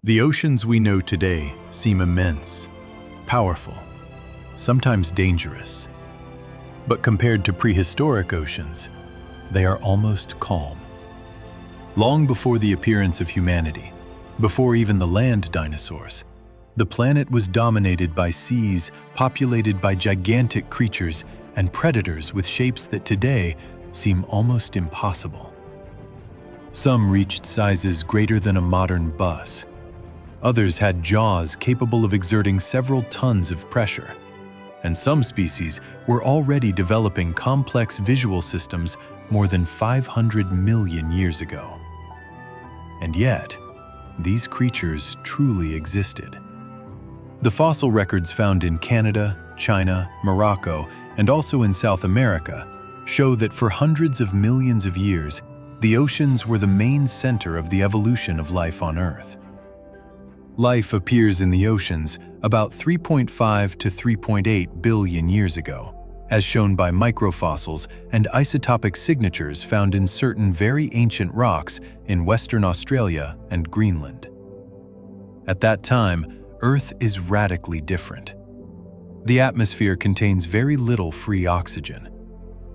The oceans we know today seem immense, powerful, sometimes dangerous. But compared to prehistoric oceans, they are almost calm. Long before the appearance of humanity, before even the land dinosaurs, the planet was dominated by seas populated by gigantic creatures and predators with shapes that today seem almost impossible. Some reached sizes greater than a modern bus. Others had jaws capable of exerting several tons of pressure. And some species were already developing complex visual systems more than 500 million years ago. And yet, these creatures truly existed. The fossil records found in Canada, China, Morocco, and also in South America show that for hundreds of millions of years, the oceans were the main center of the evolution of life on Earth. Life appears in the oceans about 3.5 to 3.8 billion years ago, as shown by microfossils and isotopic signatures found in certain very ancient rocks in Western Australia and Greenland. At that time, Earth is radically different. The atmosphere contains very little free oxygen.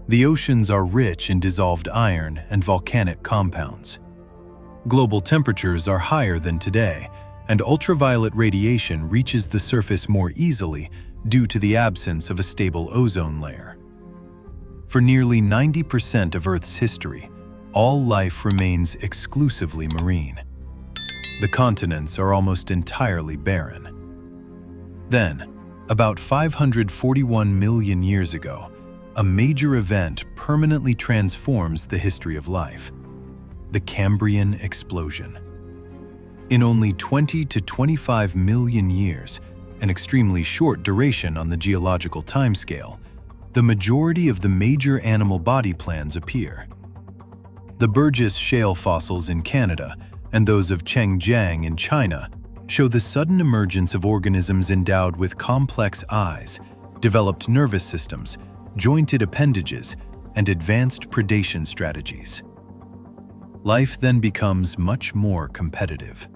The oceans are rich in dissolved iron and volcanic compounds. Global temperatures are higher than today, and ultraviolet radiation reaches the surface more easily due to the absence of a stable ozone layer. For nearly 90% of Earth's history, all life remains exclusively marine. The continents are almost entirely barren. Then, about 541 million years ago, a major event permanently transforms the history of life: the Cambrian Explosion. In only 20 to 25 million years, an extremely short duration on the geological timescale, the majority of the major animal body plans appear. The Burgess Shale fossils in Canada and those of Chengjiang in China show the sudden emergence of organisms endowed with complex eyes, developed nervous systems, jointed appendages, and advanced predation strategies. Life then becomes much more competitive.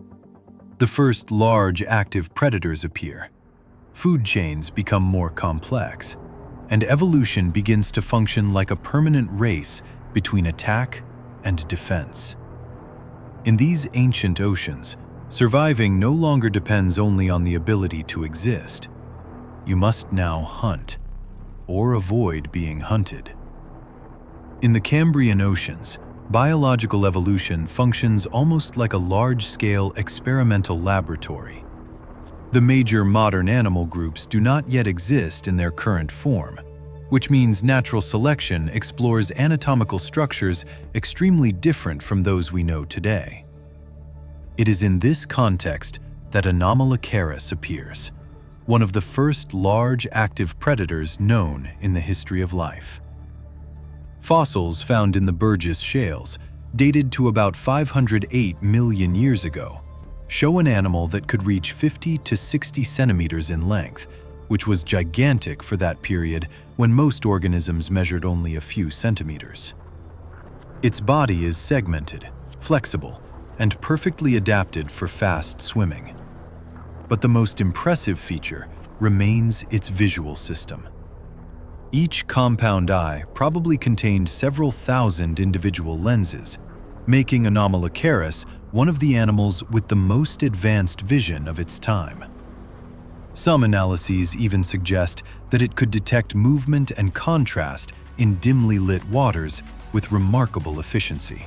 The first large active predators appear. Food chains become more complex, and evolution begins to function like a permanent race between attack and defense. In these ancient oceans, surviving no longer depends only on the ability to exist. You must now hunt, or avoid being hunted. In the Cambrian oceans, biological evolution functions almost like a large-scale experimental laboratory. The major modern animal groups do not yet exist in their current form, which means natural selection explores anatomical structures extremely different from those we know today. It is in this context that Anomalocaris appears, one of the first large active predators known in the history of life. Fossils found in the Burgess Shales, dated to about 508 million years ago, show an animal that could reach 50 to 60 centimeters in length, which was gigantic for that period when most organisms measured only a few centimeters. Its body is segmented, flexible, and perfectly adapted for fast swimming. But the most impressive feature remains its visual system. Each compound eye probably contained several thousand individual lenses, making Anomalocaris one of the animals with the most advanced vision of its time. Some analyses even suggest that it could detect movement and contrast in dimly lit waters with remarkable efficiency.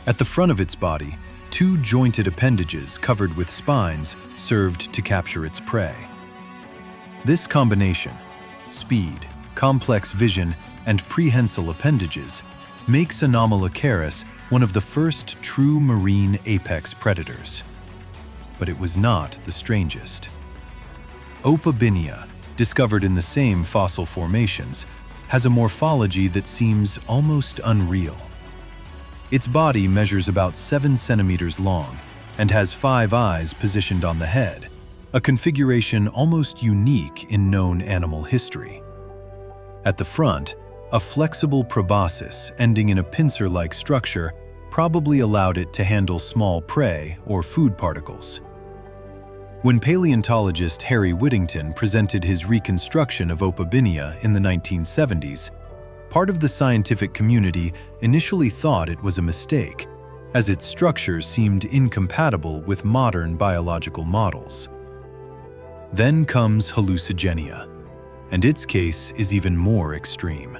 At the front of its body, two jointed appendages covered with spines served to capture its prey. This combination, speed, complex vision, and prehensile appendages, makes Anomalocaris one of the first true marine apex predators. But it was not the strangest. Opabinia, discovered in the same fossil formations, has a morphology that seems almost unreal. Its body measures about 7 centimeters long and has 5 eyes positioned on the head, a configuration almost unique in known animal history. At the front, a flexible proboscis ending in a pincer-like structure probably allowed it to handle small prey or food particles. When paleontologist Harry Whittington presented his reconstruction of Opabinia in the 1970s, part of the scientific community initially thought it was a mistake, as its structures seemed incompatible with modern biological models. Then comes hallucigenia, and its case is even more extreme.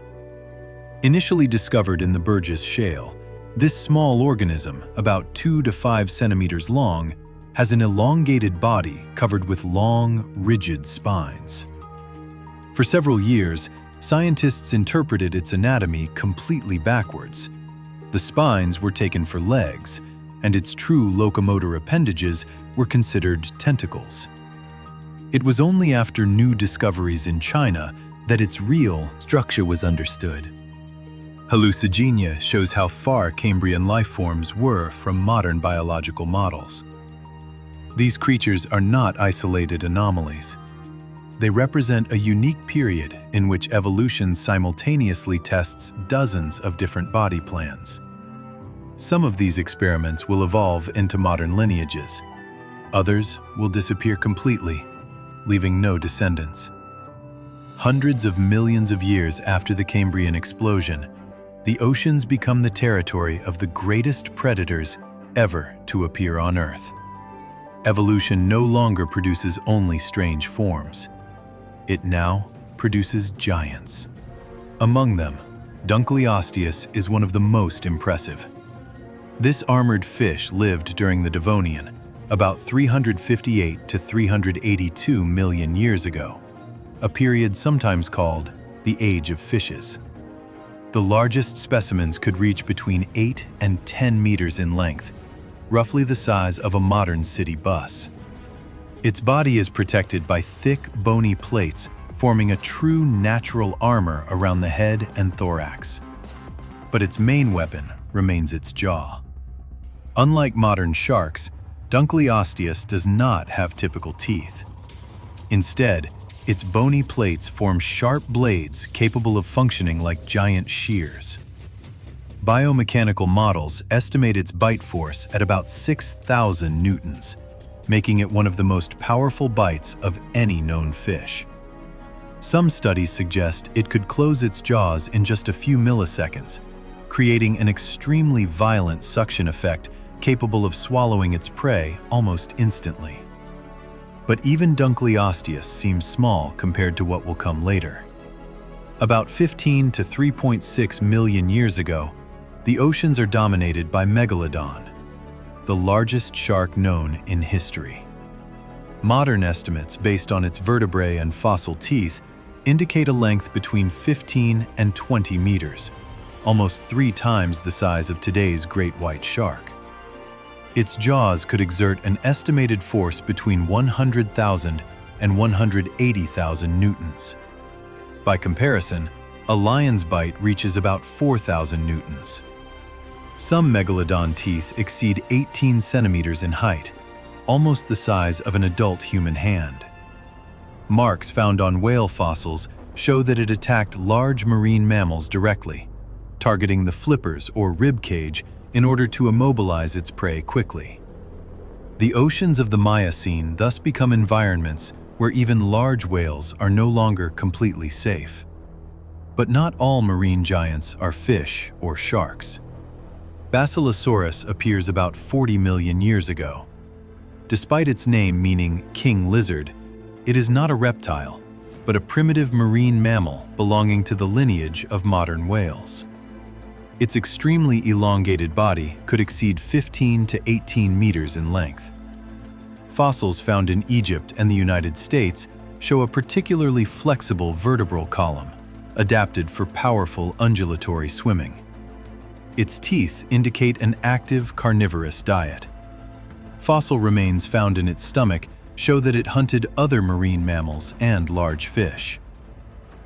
Initially discovered in the Burgess Shale, this small organism, about 2 to 5 centimeters long, has an elongated body covered with long, rigid spines. For several years, scientists interpreted its anatomy completely backwards. The spines were taken for legs, and its true locomotor appendages were considered tentacles. It was only after new discoveries in China that its real structure was understood. Hallucigenia shows how far Cambrian life forms were from modern biological models. These creatures are not isolated anomalies. They represent a unique period in which evolution simultaneously tests dozens of different body plans. Some of these experiments will evolve into modern lineages. Others will disappear completely, leaving no descendants. Hundreds of millions of years after the Cambrian Explosion, the oceans become the territory of the greatest predators ever to appear on Earth. Evolution no longer produces only strange forms. It now produces giants. Among them, Dunkleosteus is one of the most impressive. This armored fish lived during the Devonian, about 358 to 382 million years ago, a period sometimes called the Age of Fishes. The largest specimens could reach between 8 and 10 meters in length, roughly the size of a modern city bus. Its body is protected by thick, bony plates, forming a true natural armor around the head and thorax. But its main weapon remains its jaw. Unlike modern sharks, Dunkleosteus does not have typical teeth. Instead, its bony plates form sharp blades capable of functioning like giant shears. Biomechanical models estimate its bite force at about 6,000 newtons, making it one of the most powerful bites of any known fish. Some studies suggest it could close its jaws in just a few milliseconds, creating an extremely violent suction effect capable of swallowing its prey almost instantly. But even Dunkleosteus seems small compared to what will come later. About 15 to 3.6 million years ago, the oceans are dominated by Megalodon, the largest shark known in history. Modern estimates based on its vertebrae and fossil teeth indicate a length between 15 and 20 meters, almost 3 times the size of today's great white shark. Its jaws could exert an estimated force between 100,000 and 180,000 newtons. By comparison, a lion's bite reaches about 4,000 newtons. Some megalodon teeth exceed 18 centimeters in height, almost the size of an adult human hand. Marks found on whale fossils show that it attacked large marine mammals directly, targeting the flippers or rib cage in order to immobilize its prey quickly. The oceans of the Miocene thus become environments where even large whales are no longer completely safe. But not all marine giants are fish or sharks. Basilosaurus appears about 40 million years ago. Despite its name meaning king lizard, it is not a reptile, but a primitive marine mammal belonging to the lineage of modern whales. Its extremely elongated body could exceed 15 to 18 meters in length. Fossils found in Egypt and the United States show a particularly flexible vertebral column, adapted for powerful undulatory swimming. Its teeth indicate an active carnivorous diet. Fossil remains found in its stomach show that it hunted other marine mammals and large fish.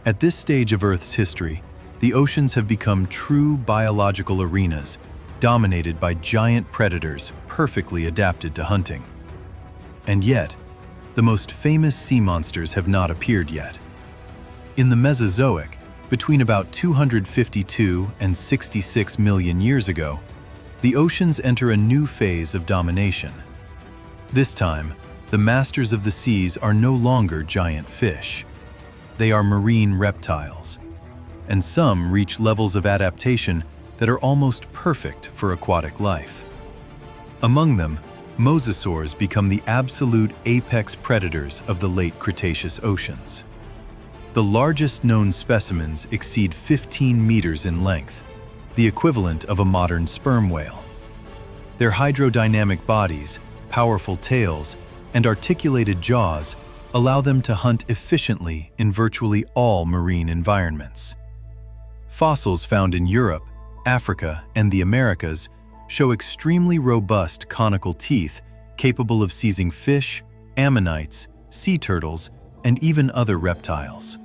At this stage of Earth's history, the oceans have become true biological arenas, dominated by giant predators perfectly adapted to hunting. And yet, the most famous sea monsters have not appeared yet. In the Mesozoic, between about 252 and 66 million years ago, the oceans enter a new phase of domination. This time, the masters of the seas are no longer giant fish. They are marine reptiles, and some reach levels of adaptation that are almost perfect for aquatic life. Among them, mosasaurs become the absolute apex predators of the late Cretaceous oceans. The largest known specimens exceed 15 meters in length, the equivalent of a modern sperm whale. Their hydrodynamic bodies, powerful tails, and articulated jaws allow them to hunt efficiently in virtually all marine environments. Fossils found in Europe, Africa, and the Americas show extremely robust conical teeth capable of seizing fish, ammonites, sea turtles, and even other reptiles.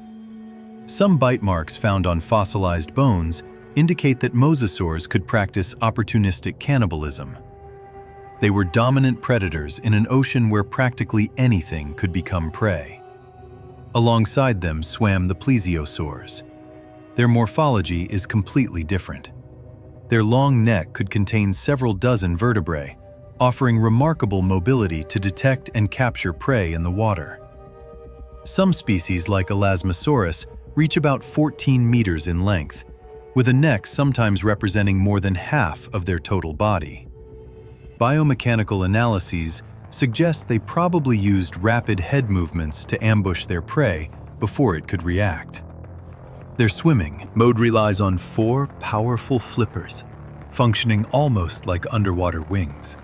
Some bite marks found on fossilized bones indicate that mosasaurs could practice opportunistic cannibalism. They were dominant predators in an ocean where practically anything could become prey. Alongside them swam the plesiosaurs. Their morphology is completely different. Their long neck could contain several dozen vertebrae, offering remarkable mobility to detect and capture prey in the water. Some species, like Elasmosaurus, reach about 14 meters in length, with a neck sometimes representing more than half of their total body. Biomechanical analyses suggest they probably used rapid head movements to ambush their prey before it could react. Their swimming mode relies on 4 powerful flippers, functioning almost like underwater wings.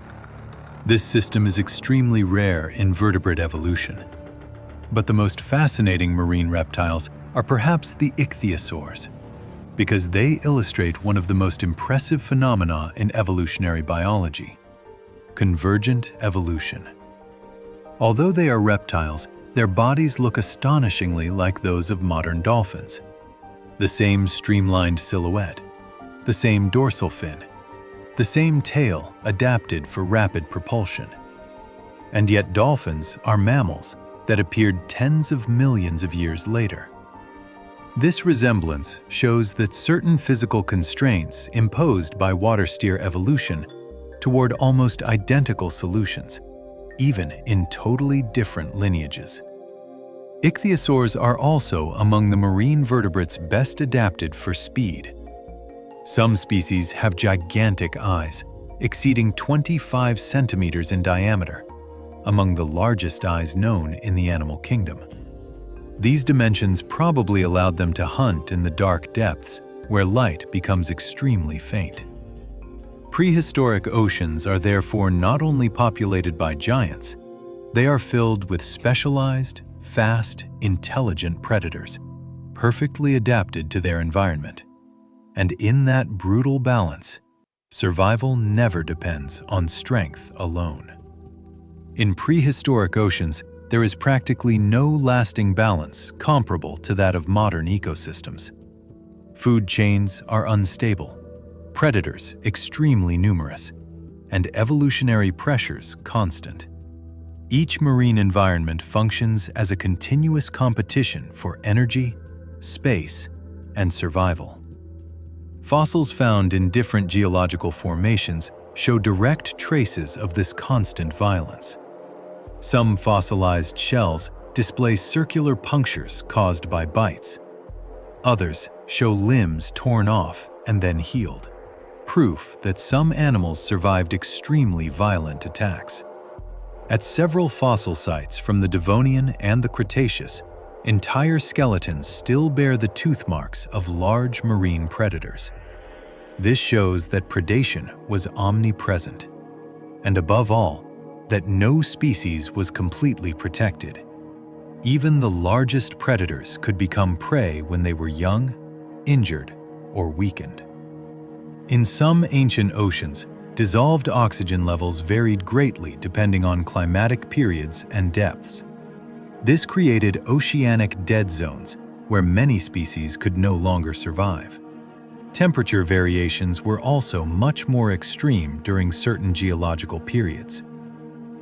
This system is extremely rare in vertebrate evolution. But the most fascinating marine reptiles are perhaps the ichthyosaurs, because they illustrate one of the most impressive phenomena in evolutionary biology: convergent evolution. Although they are reptiles, their bodies look astonishingly like those of modern dolphins. The same streamlined silhouette, the same dorsal fin, the same tail adapted for rapid propulsion. And yet dolphins are mammals that appeared tens of millions of years later. This resemblance shows that certain physical constraints imposed by water steer evolution toward almost identical solutions, even in totally different lineages. Ichthyosaurs are also among the marine vertebrates best adapted for speed. Some species have gigantic eyes, exceeding 25 centimeters in diameter, among the largest eyes known in the animal kingdom. These dimensions probably allowed them to hunt in the dark depths, where light becomes extremely faint. Prehistoric oceans are therefore not only populated by giants, they are filled with specialized, fast, intelligent predators, perfectly adapted to their environment. And in that brutal balance, survival never depends on strength alone. In prehistoric oceans, there is practically no lasting balance comparable to that of modern ecosystems. Food chains are unstable, predators extremely numerous, and evolutionary pressures constant. Each marine environment functions as a continuous competition for energy, space, and survival. Fossils found in different geological formations show direct traces of this constant violence. Some fossilized shells display circular punctures caused by bites. Others show limbs torn off and then healed, proof that some animals survived extremely violent attacks. At several fossil sites from the Devonian and the Cretaceous, entire skeletons still bear the tooth marks of large marine predators. This shows that predation was omnipresent, and above all, that no species was completely protected. Even the largest predators could become prey when they were young, injured, or weakened. In some ancient oceans, dissolved oxygen levels varied greatly depending on climatic periods and depths. This created oceanic dead zones where many species could no longer survive. Temperature variations were also much more extreme during certain geological periods.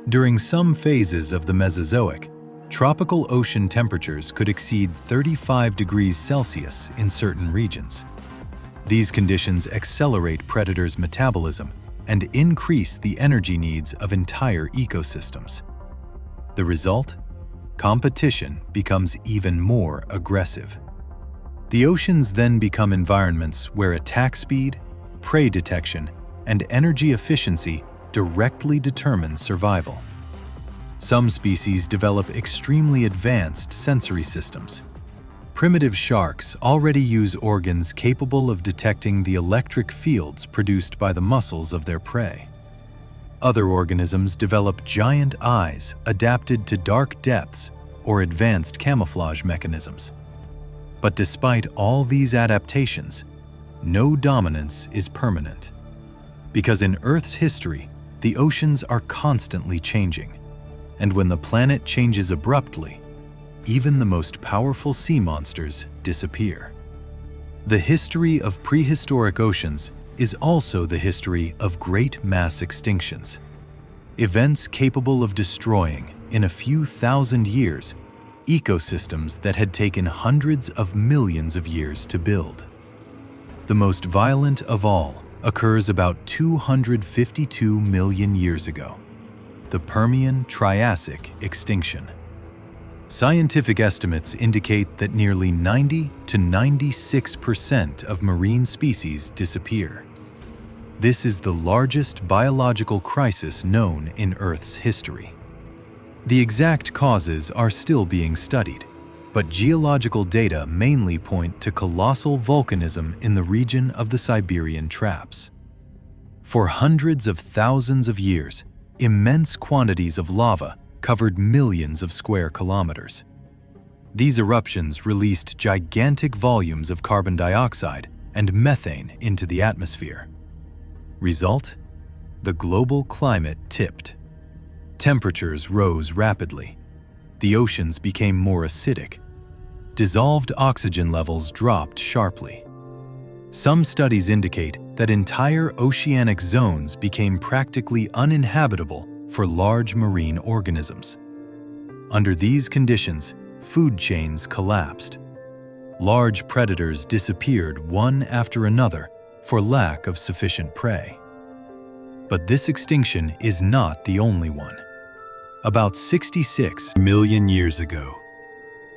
During some phases of the Mesozoic, tropical ocean temperatures could exceed 35 degrees Celsius in certain regions. These conditions accelerate predators' metabolism and increase the energy needs of entire ecosystems. The result? Competition becomes even more aggressive. The oceans then become environments where attack speed, prey detection, and energy efficiency directly determine survival. Some species develop extremely advanced sensory systems. Primitive sharks already use organs capable of detecting the electric fields produced by the muscles of their prey. Other organisms develop giant eyes adapted to dark depths or advanced camouflage mechanisms. But despite all these adaptations, no dominance is permanent. Because in Earth's history, the oceans are constantly changing. And when the planet changes abruptly, even the most powerful sea monsters disappear. The history of prehistoric oceans is also the history of great mass extinctions. Events capable of destroying, in a few thousand years, ecosystems that had taken hundreds of millions of years to build. The most violent of all occurs about 252 million years ago, the Permian-Triassic extinction. Scientific estimates indicate that nearly 90 to 96% of marine species disappear. This is the largest biological crisis known in Earth's history. The exact causes are still being studied, but geological data mainly point to colossal volcanism in the region of the Siberian Traps. For hundreds of thousands of years, immense quantities of lava covered millions of square kilometers. These eruptions released gigantic volumes of carbon dioxide and methane into the atmosphere. Result? The global climate tipped. Temperatures rose rapidly. The oceans became more acidic. Dissolved oxygen levels dropped sharply. Some studies indicate that entire oceanic zones became practically uninhabitable for large marine organisms. Under these conditions, food chains collapsed. Large predators disappeared one after another for lack of sufficient prey. But this extinction is not the only one. About 66 million years ago,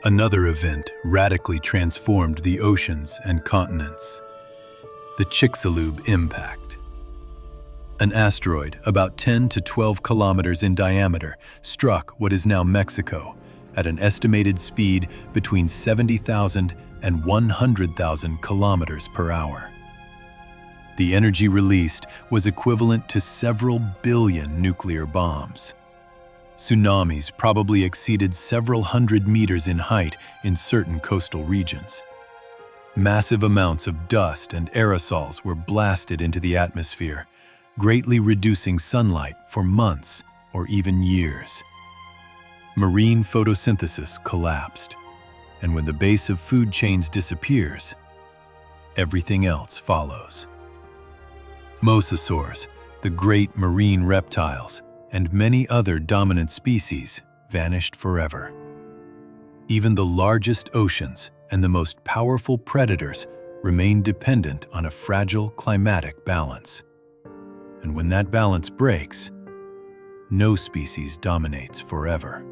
another event radically transformed the oceans and continents: the Chicxulub impact. An asteroid about 10 to 12 kilometers in diameter struck what is now Mexico at an estimated speed between 70,000 and 100,000 kilometers per hour. The energy released was equivalent to several billion nuclear bombs. Tsunamis probably exceeded several hundred meters in height in certain coastal regions. Massive amounts of dust and aerosols were blasted into the atmosphere, greatly reducing sunlight for months or even years. Marine photosynthesis collapsed, and when the base of food chains disappears, everything else follows. Mosasaurs, the great marine reptiles, and many other dominant species vanished forever. Even the largest oceans and the most powerful predators remain dependent on a fragile climatic balance. And when that balance breaks, no species dominates forever.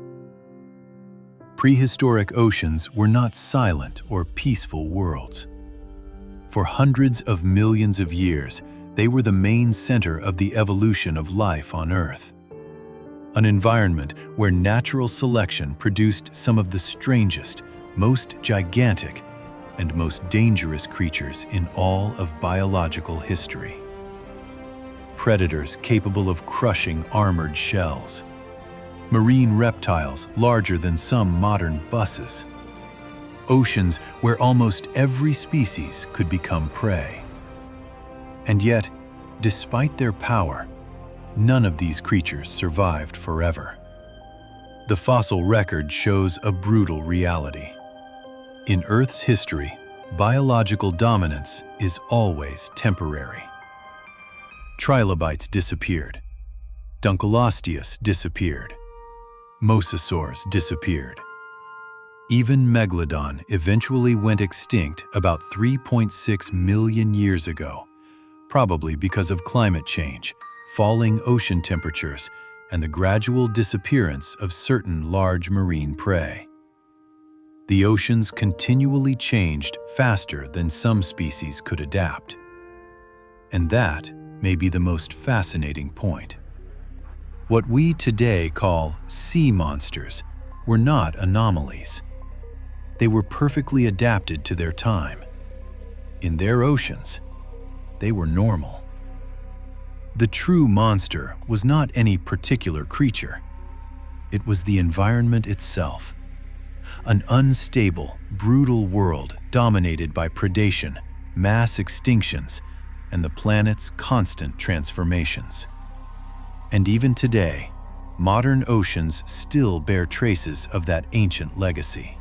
Prehistoric oceans were not silent or peaceful worlds. For hundreds of millions of years, they were the main center of the evolution of life on Earth. An environment where natural selection produced some of the strangest, most gigantic, and most dangerous creatures in all of biological history. Predators capable of crushing armored shells. Marine reptiles larger than some modern buses. Oceans where almost every species could become prey. And yet, despite their power, none of these creatures survived forever. The fossil record shows a brutal reality. In Earth's history, biological dominance is always temporary. Trilobites disappeared. Dunkleosteus disappeared. Mosasaurs disappeared. Even Megalodon eventually went extinct about 3.6 million years ago, probably because of climate change falling ocean temperatures, and the gradual disappearance of certain large marine prey. The oceans continually changed faster than some species could adapt. And that may be the most fascinating point. What we today call sea monsters were not anomalies. They were perfectly adapted to their time. In their oceans, they were normal. The true monster was not any particular creature. It was the environment itself. An unstable, brutal world dominated by predation, mass extinctions, and the planet's constant transformations. And even today, modern oceans still bear traces of that ancient legacy.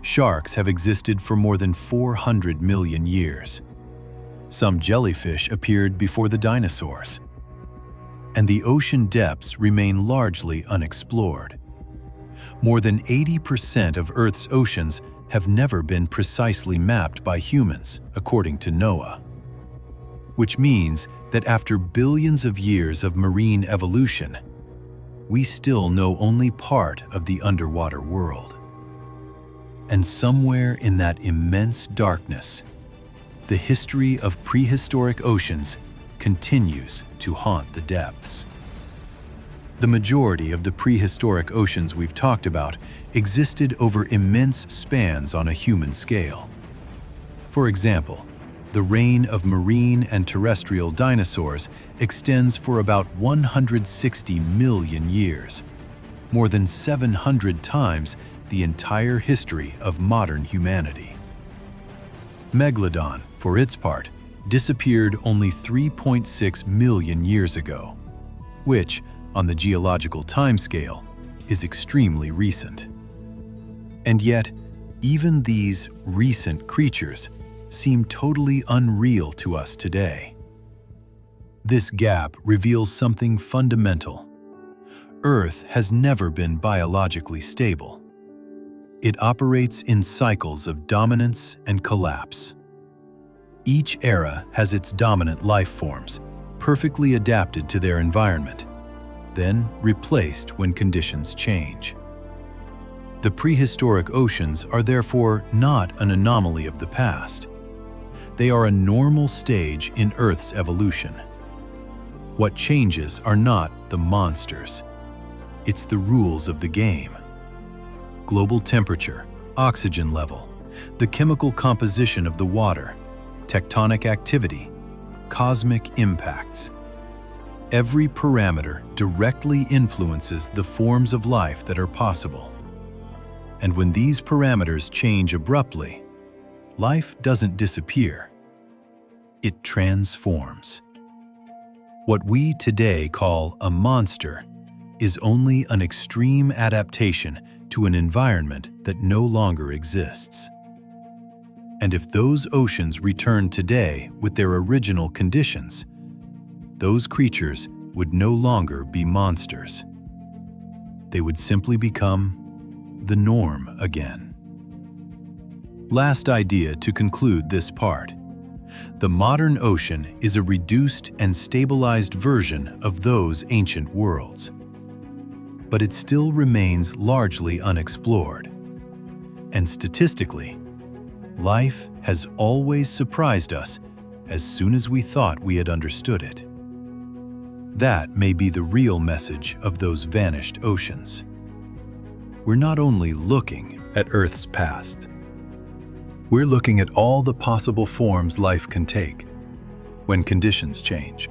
Sharks have existed for more than 400 million years. Some jellyfish appeared before the dinosaurs. And the ocean depths remain largely unexplored. More than 80% of Earth's oceans have never been precisely mapped by humans, according to NOAA. Which means that after billions of years of marine evolution, we still know only part of the underwater world. And somewhere in that immense darkness, the history of prehistoric oceans continues to haunt the depths. The majority of the prehistoric oceans we've talked about existed over immense spans on a human scale. For example, the reign of marine and terrestrial dinosaurs extends for about 160 million years, more than 700 times the entire history of modern humanity. Megalodon, for its part, disappeared only 3.6 million years ago, which, on the geological timescale, is extremely recent. And yet, even these recent creatures seem totally unreal to us today. This gap reveals something fundamental. Earth has never been biologically stable. It operates in cycles of dominance and collapse. Each era has its dominant life forms, perfectly adapted to their environment, then replaced when conditions change. The prehistoric oceans are therefore not an anomaly of the past. They are a normal stage in Earth's evolution. What changes are not the monsters. It's the rules of the game. Global temperature, oxygen level, the chemical composition of the water, tectonic activity, cosmic impacts. Every parameter directly influences the forms of life that are possible. And when these parameters change abruptly, life doesn't disappear. It transforms. What we today call a monster is only an extreme adaptation to an environment that no longer exists. And if those oceans return today with their original conditions, those creatures would no longer be monsters. They would simply become the norm again. Last idea to conclude this part. The modern ocean is a reduced and stabilized version of those ancient worlds. But it still remains largely unexplored. And statistically, life has always surprised us as soon as we thought we had understood it. That may be the real message of those vanished oceans. We're not only looking at Earth's past. We're looking at all the possible forms life can take when conditions change.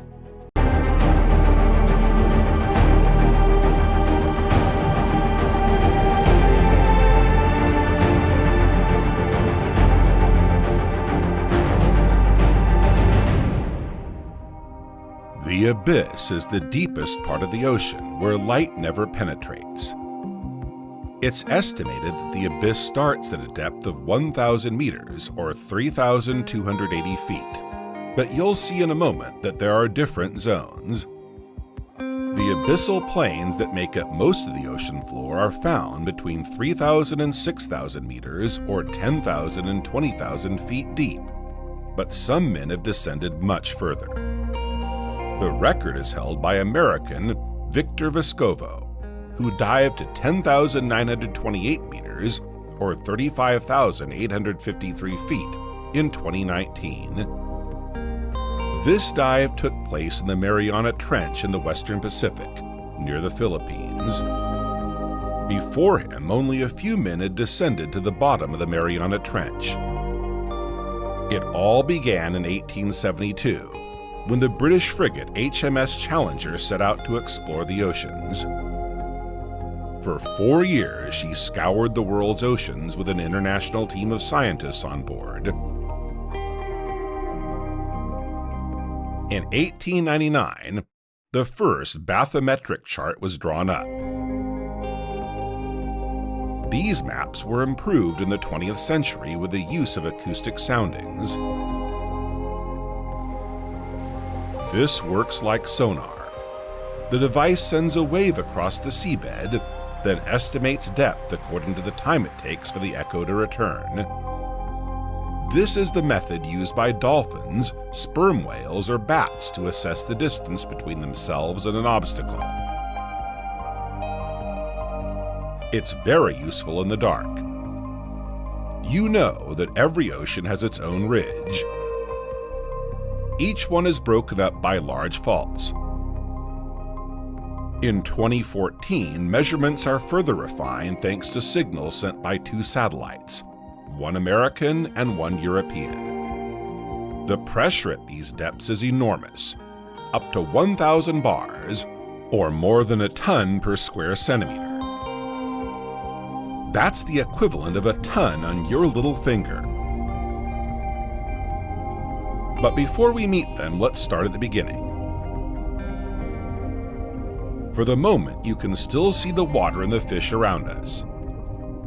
The abyss is the deepest part of the ocean where light never penetrates. It's estimated that the abyss starts at a depth of 1,000 meters or 3,280 feet. But you'll see in a moment that there are different zones. The abyssal plains that make up most of the ocean floor are found between 3,000 and 6,000 meters or 10,000 and 20,000 feet deep. But some men have descended much further. The record is held by American Victor Vescovo, who dived to 10,928 meters, or 35,853 feet, in 2019. This dive took place in the Mariana Trench in the Western Pacific, near the Philippines. Before him, only a few men had descended to the bottom of the Mariana Trench. It all began in 1872, when the British frigate HMS Challenger set out to explore the oceans. For 4 years, she scoured the world's oceans with an international team of scientists on board. In 1899, the first bathymetric chart was drawn up. These maps were improved in the 20th century with the use of acoustic soundings. This works like sonar. The device sends a wave across the seabed, then estimates depth according to the time it takes for the echo to return. This is the method used by dolphins, sperm whales, or bats to assess the distance between themselves and an obstacle. It's very useful in the dark. You know that every ocean has its own ridge. Each one is broken up by large faults. In 2014, measurements are further refined thanks to signals sent by 2 satellites, one American and one European. The pressure at these depths is enormous, up to 1,000 bars, or more than a ton per square centimeter. That's the equivalent of a ton on your little finger. But before we meet them, let's start at the beginning. For the moment, you can still see the water and the fish around us.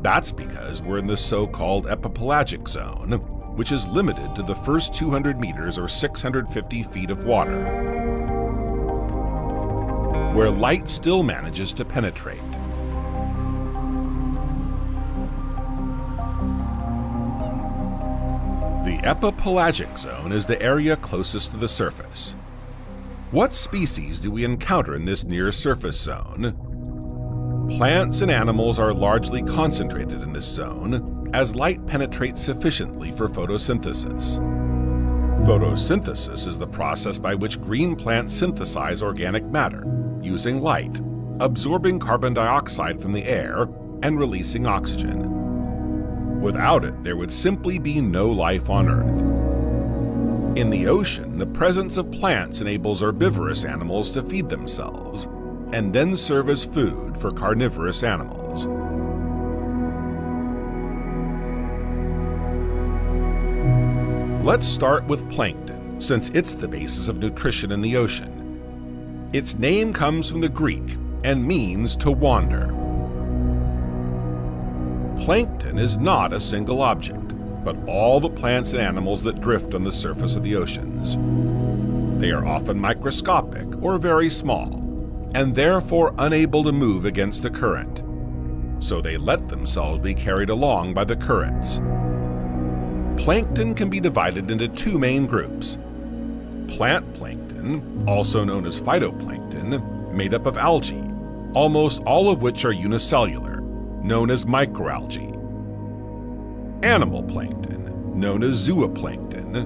That's because we're in the so-called epipelagic zone, which is limited to the first 200 meters or 650 feet of water, where light still manages to penetrate. The epipelagic zone is the area closest to the surface. What species do we encounter in this near-surface zone? Plants and animals are largely concentrated in this zone, as light penetrates sufficiently for photosynthesis. Photosynthesis is the process by which green plants synthesize organic matter, using light, absorbing carbon dioxide from the air, and releasing oxygen. Without it, there would simply be no life on Earth. In the ocean, the presence of plants enables herbivorous animals to feed themselves, and then serve as food for carnivorous animals. Let's start with plankton, since it's the basis of nutrition in the ocean. Its name comes from the Greek and means to wander. Plankton is not a single object, but all the plants and animals that drift on the surface of the oceans. They are often microscopic or very small, and therefore unable to move against the current, so they let themselves be carried along by the currents. Plankton can be divided into 2 main groups. Plant plankton, also known as phytoplankton, made up of algae, almost all of which are unicellular, known as microalgae. Animal plankton, known as zooplankton.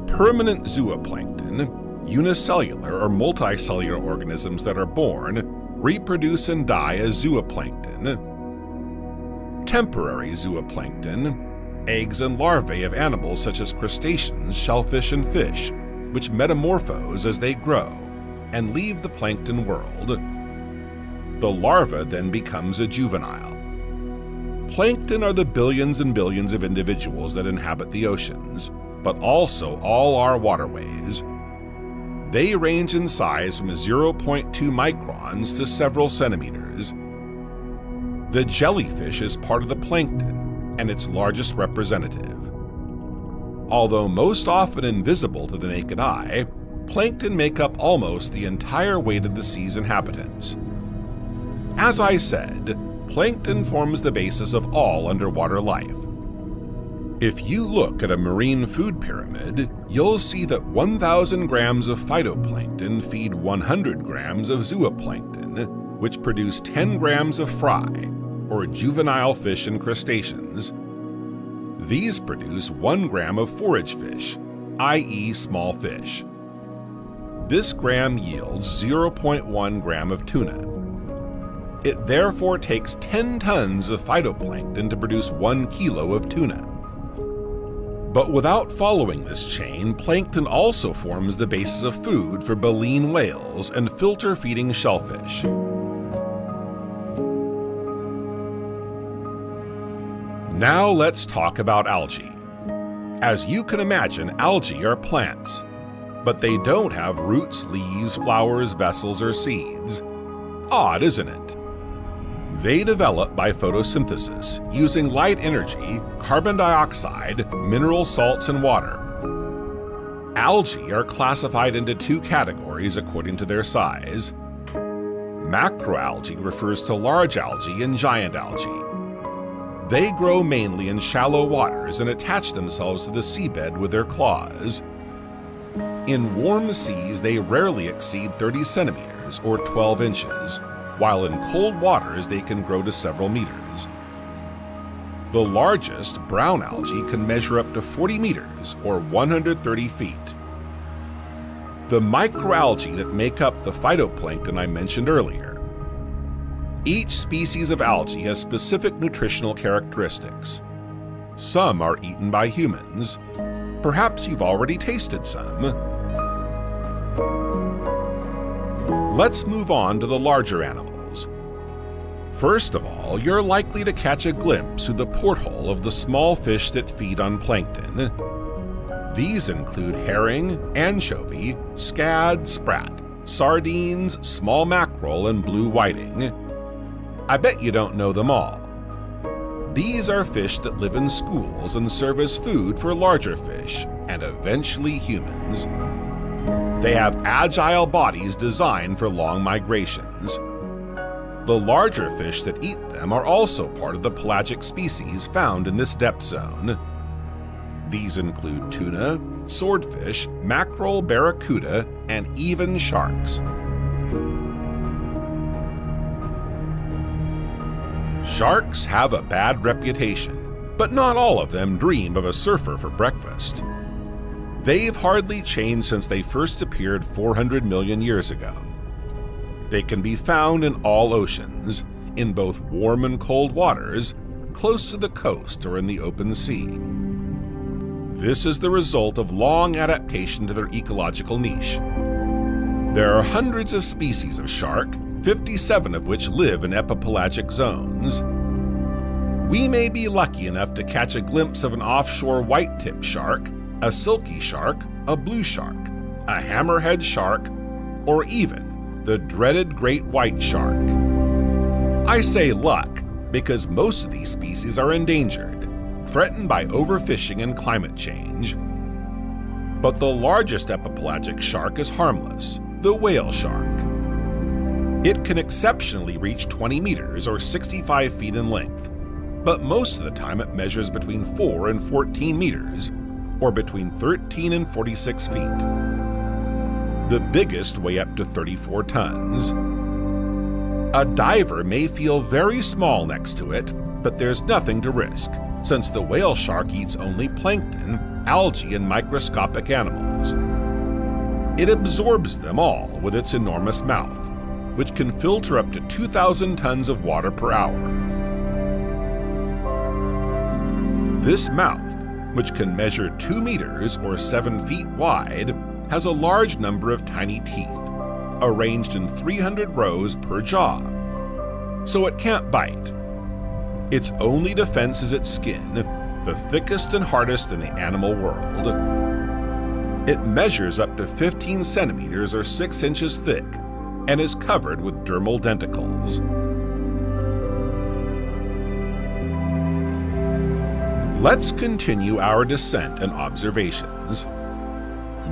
Permanent zooplankton, unicellular or multicellular organisms that are born, reproduce and die as zooplankton. Temporary zooplankton, eggs and larvae of animals such as crustaceans, shellfish, and fish, which metamorphose as they grow and leave the plankton world. The larva then becomes a juvenile. Plankton are the billions and billions of individuals that inhabit the oceans, but also all our waterways. They range in size from 0.2 microns to several centimeters. The jellyfish is part of the plankton and its largest representative. Although most often invisible to the naked eye, plankton make up almost the entire weight of the sea's inhabitants. As I said, plankton forms the basis of all underwater life. If you look at a marine food pyramid, you'll see that 1,000 grams of phytoplankton feed 100 grams of zooplankton, which produce 10 grams of fry, or juvenile fish and crustaceans. These produce 1 gram of forage fish, i.e. small fish. This gram yields 0.1 gram of tuna. It therefore takes 10 tons of phytoplankton to produce 1 kilo of tuna. But without following this chain, plankton also forms the basis of food for baleen whales and filter-feeding shellfish. Now let's talk about algae. As you can imagine, algae are plants, but they don't have roots, leaves, flowers, vessels, or seeds. Odd, isn't it? They develop by photosynthesis, using light energy, carbon dioxide, mineral salts, and water. Algae are classified into 2 categories according to their size. Macroalgae refers to large algae and giant algae. They grow mainly in shallow waters and attach themselves to the seabed with their claws. In warm seas, they rarely exceed 30 centimeters or 12 inches, while in cold waters they can grow to several meters. The largest, brown algae, can measure up to 40 meters or 130 feet. The microalgae that make up the phytoplankton I mentioned earlier. Each species of algae has specific nutritional characteristics. Some are eaten by humans. Perhaps you've already tasted some. Let's move on to the larger animals. First of all, you're likely to catch a glimpse through the porthole of the small fish that feed on plankton. These include herring, anchovy, scad, sprat, sardines, small mackerel, and blue whiting. I bet you don't know them all. These are fish that live in schools and serve as food for larger fish, and eventually humans. They have agile bodies designed for long migrations. The larger fish that eat them are also part of the pelagic species found in this depth zone. These include tuna, swordfish, mackerel, barracuda, and even sharks. Sharks have a bad reputation, but not all of them dream of a surfer for breakfast. They've hardly changed since they first appeared 400 million years ago. They can be found in all oceans, in both warm and cold waters, close to the coast or in the open sea. This is the result of long adaptation to their ecological niche. There are hundreds of species of shark, 57 of which live in epipelagic zones. We may be lucky enough to catch a glimpse of an offshore white-tip shark, a silky shark, a blue shark, a hammerhead shark, or even the dreaded great white shark. I say luck because most of these species are endangered, threatened by overfishing and climate change. But the largest epipelagic shark is harmless, the whale shark. It can exceptionally reach 20 meters or 65 feet in length, but most of the time it measures between 4 and 14 meters, or between 13 and 46 feet. The biggest weigh up to 34 tons. A diver may feel very small next to it, but there's nothing to risk, since the whale shark eats only plankton, algae, and microscopic animals. It absorbs them all with its enormous mouth, which can filter up to 2,000 tons of water per hour. This mouth, which can measure 2 meters or 7 feet wide, has a large number of tiny teeth, arranged in 300 rows per jaw, so it can't bite. Its only defense is its skin, the thickest and hardest in the animal world. It measures up to 15 centimeters or 6 inches thick, and is covered with dermal denticles. Let's continue our descent and observations.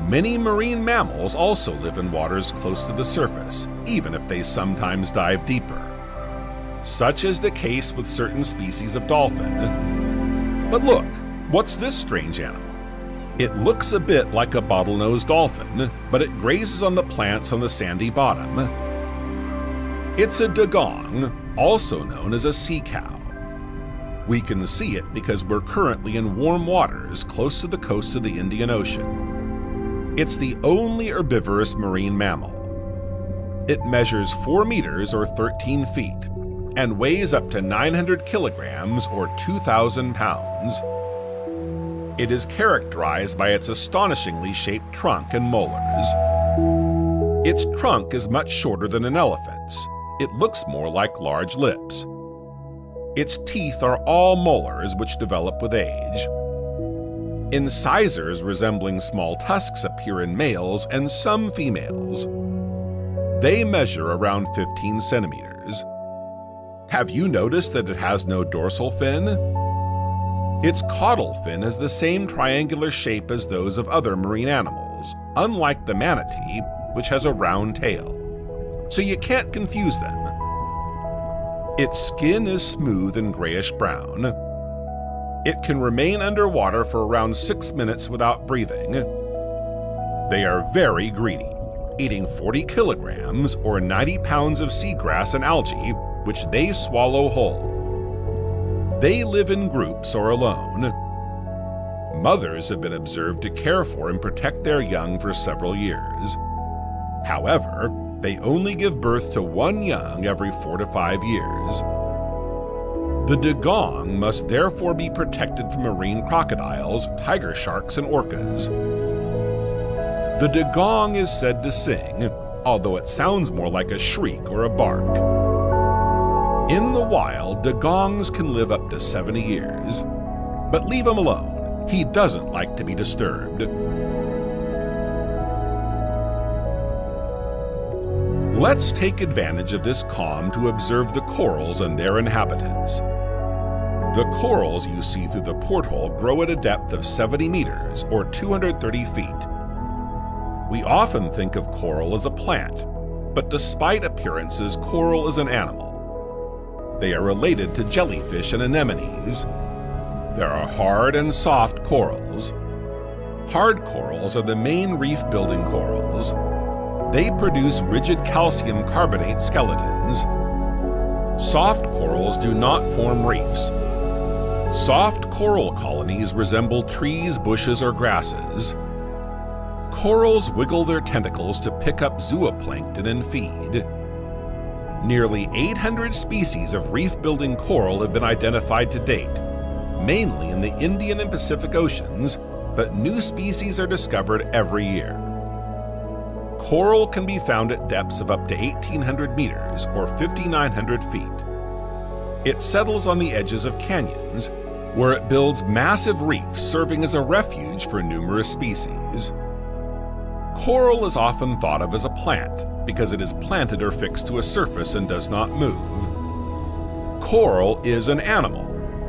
Many marine mammals also live in waters close to the surface, even if they sometimes dive deeper. Such is the case with certain species of dolphin. But look, What's this strange animal? It looks a bit like a bottlenose dolphin, but it grazes on the plants on the sandy bottom. It's a dugong, also known as a sea cow. We can see it because we're currently in warm waters close to the coast of the Indian Ocean. It's the only herbivorous marine mammal. It measures 4 meters or 13 feet and weighs up to 900 kilograms or 2,000 pounds. It is characterized by its astonishingly shaped trunk and molars. Its trunk is much shorter than an elephant's. It looks more like large lips. Its teeth are all molars which develop with age. Incisors resembling small tusks appear in males and some females. They measure around 15 centimeters. Have you noticed that it has no dorsal fin? Its caudal fin has the same triangular shape as those of other marine animals, unlike the manatee, which has a round tail. So you can't confuse them. Its skin is smooth and grayish-brown. It can remain underwater for around 6 minutes without breathing. They are very greedy, eating 40 kilograms or 90 pounds of seagrass and algae, which they swallow whole. They live in groups or alone. Mothers have been observed to care for and protect their young for several years. However, they only give birth to 1 young every 4 to 5 years. The dugong must therefore be protected from marine crocodiles, tiger sharks, and orcas. The dugong is said to sing, although it sounds more like a shriek or a bark. In the wild, dugongs can live up to 70 years. But leave him alone. He doesn't like to be disturbed. Let's take advantage of this calm to observe the corals and their inhabitants. The corals you see through the porthole grow at a depth of 70 meters or 230 feet. We often think of coral as a plant, but despite appearances, coral is an animal. They are related to jellyfish and anemones. There are hard and soft corals. Hard corals are the main reef-building corals. They produce rigid calcium carbonate skeletons. Soft corals do not form reefs. Soft coral colonies resemble trees, bushes, or grasses. Corals wiggle their tentacles to pick up zooplankton and feed. Nearly 800 species of reef-building coral have been identified to date, mainly in the Indian and Pacific Oceans, but new species are discovered every year. Coral can be found at depths of up to 1,800 meters or 5,900 feet. It settles on the edges of canyons, where it builds massive reefs serving as a refuge for numerous species. Coral is often thought of as a plant because it is planted or fixed to a surface and does not move. Coral is an animal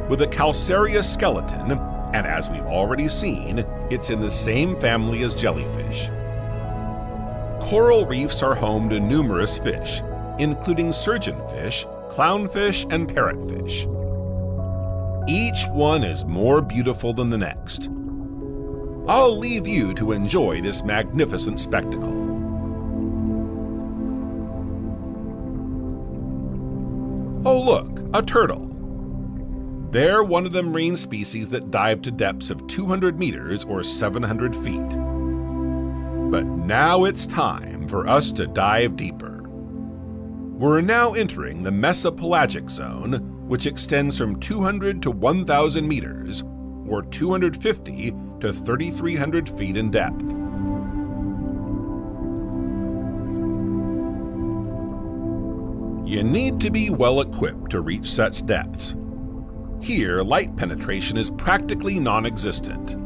with a calcareous skeleton, and as we've already seen, it's in the same family as jellyfish. Coral reefs are home to numerous fish, including surgeonfish, clownfish, and parrotfish. Each one is more beautiful than the next. I'll leave you to enjoy this magnificent spectacle. Oh look, a turtle. They're one of the marine species that dive to depths of 200 meters or 700 feet. But now it's time for us to dive deeper. We're now entering the mesopelagic zone, which extends from 200 to 1,000 meters, or 250 to 3,300 feet in depth. You need to be well equipped to reach such depths. Here, light penetration is practically non-existent.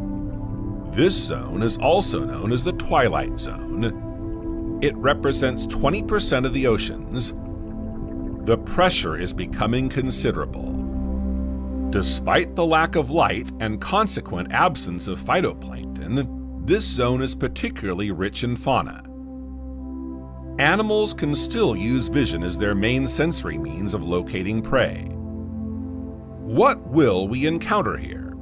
This zone is also known as the twilight zone. It represents 20% of the oceans. The pressure is becoming considerable. Despite the lack of light and consequent absence of phytoplankton, this zone is particularly rich in fauna. Animals can still use vision as their main sensory means of locating prey. What will we encounter here?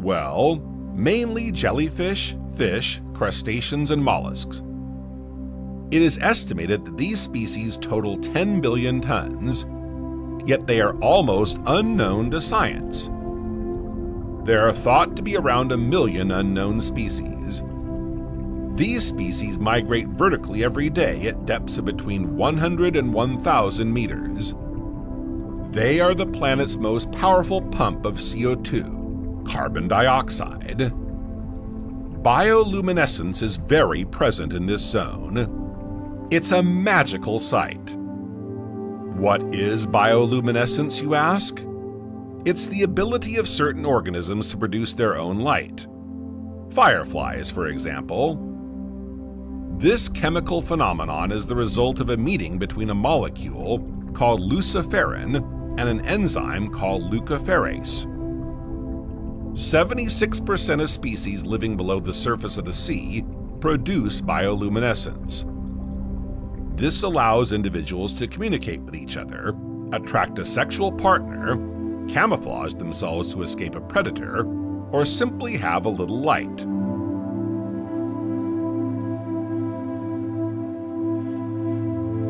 Well, mainly jellyfish, fish, crustaceans, and mollusks. It is estimated that these species total 10 billion tons, yet they are almost unknown to science. There are thought to be around 1 million unknown species. These species migrate vertically every day at depths of between 100 and 1,000 meters. They are the planet's most powerful pump of CO2, carbon dioxide. Bioluminescence is very present in this zone. It's a magical sight. What is bioluminescence, you ask? It's the ability of certain organisms to produce their own light. Fireflies, for example. This chemical phenomenon is the result of a meeting between a molecule called luciferin and an enzyme called leucoferase. 76% of species living below the surface of the sea produce bioluminescence. This allows individuals to communicate with each other, attract a sexual partner, camouflage themselves to escape a predator, or simply have a little light.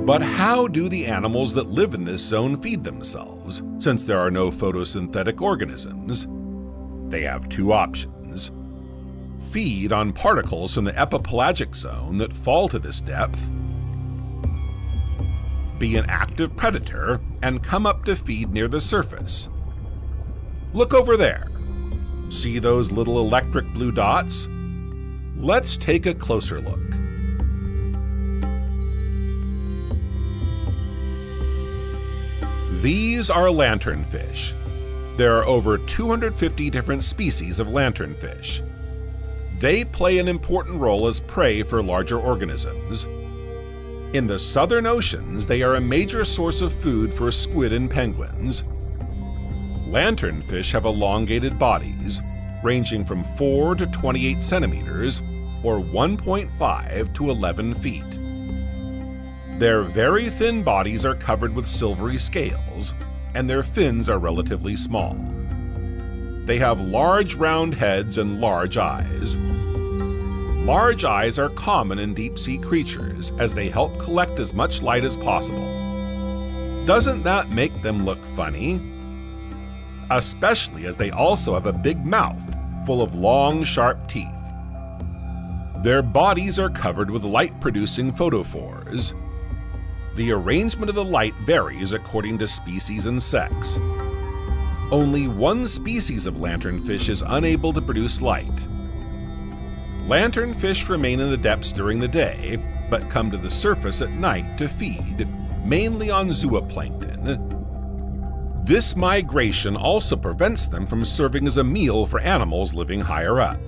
But how do the animals that live in this zone feed themselves, since there are no photosynthetic organisms? They have two options. Feed on particles from the epipelagic zone that fall to this depth, be an active predator, and come up to feed near the surface. Look over there. See those little electric blue dots? Let's take a closer look. These are lanternfish. There are over 250 different species of lanternfish. They play an important role as prey for larger organisms. In the southern oceans, they are a major source of food for squid and penguins. Lanternfish have elongated bodies, ranging from 4 to 28 centimeters, or 1.5 to 11 feet. Their very thin bodies are covered with silvery scales, and their fins are relatively small. They have large round heads and large eyes. Large eyes are common in deep-sea creatures as they help collect as much light as possible. Doesn't that make them look funny? Especially as they also have a big mouth full of long, sharp teeth. Their bodies are covered with light-producing photophores. The arrangement of the light varies according to species and sex. Only one species of lanternfish is unable to produce light. Lanternfish remain in the depths during the day, but come to the surface at night to feed, mainly on zooplankton. This migration also prevents them from serving as a meal for animals living higher up.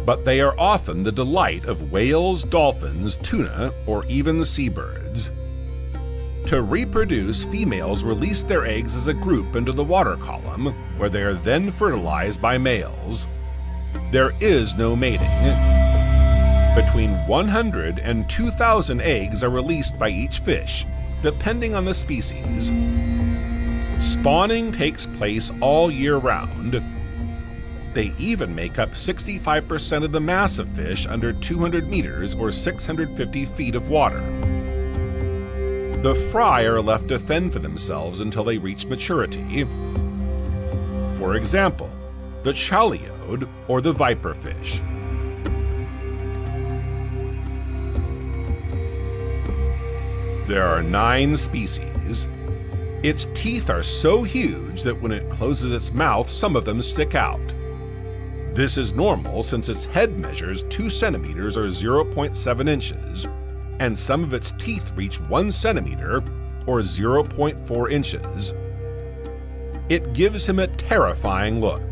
But they are often the delight of whales, dolphins, tuna, or even seabirds. To reproduce, females release their eggs as a group into the water column, where they are then fertilized by males. There is no mating. Between 100 and 2,000 eggs are released by each fish, depending on the species. Spawning takes place all year round. They even make up 65% of the mass of fish under 200 meters or 650 feet of water. The fry are left to fend for themselves until they reach maturity. For example, the chaliode or the viperfish. There are 9 species. Its teeth are so huge that when it closes its mouth, some of them stick out. This is normal since its head measures 2 centimeters or 0.7 inches, and some of its teeth reach 1 centimeter or 0.4 inches. It gives him a terrifying look.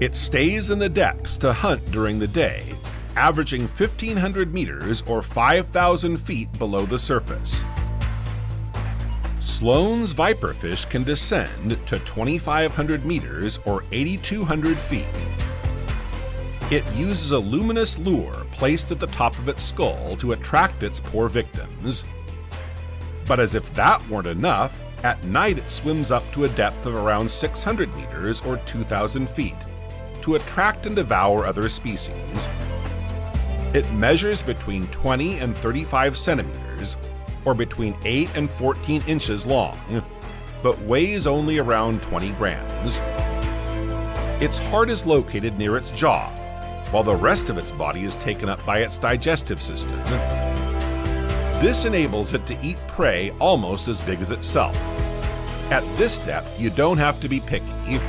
It stays in the depths to hunt during the day, averaging 1,500 meters or 5,000 feet below the surface. Sloane's viperfish can descend to 2,500 meters or 8,200 feet. It uses a luminous lure placed at the top of its skull to attract its poor victims. But as if that weren't enough, at night it swims up to a depth of around 600 meters or 2,000 feet. to attract and devour other species. It measures between 20 and 35 centimeters, or between 8 and 14 inches long, but weighs only around 20 grams. Its heart is located near its jaw, while the rest of its body is taken up by its digestive system. This enables it to eat prey almost as big as itself. At this depth, you don't have to be picky.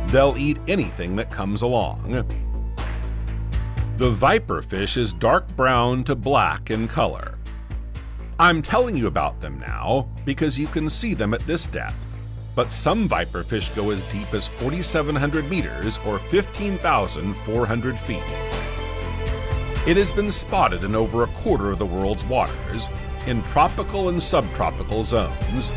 They'll eat anything that comes along. The viperfish is dark brown to black in color. I'm telling you about them now because you can see them at this depth, but some viperfish go as deep as 4,700 meters or 15,400 feet. It has been spotted in over a quarter of the world's waters, in tropical and subtropical zones.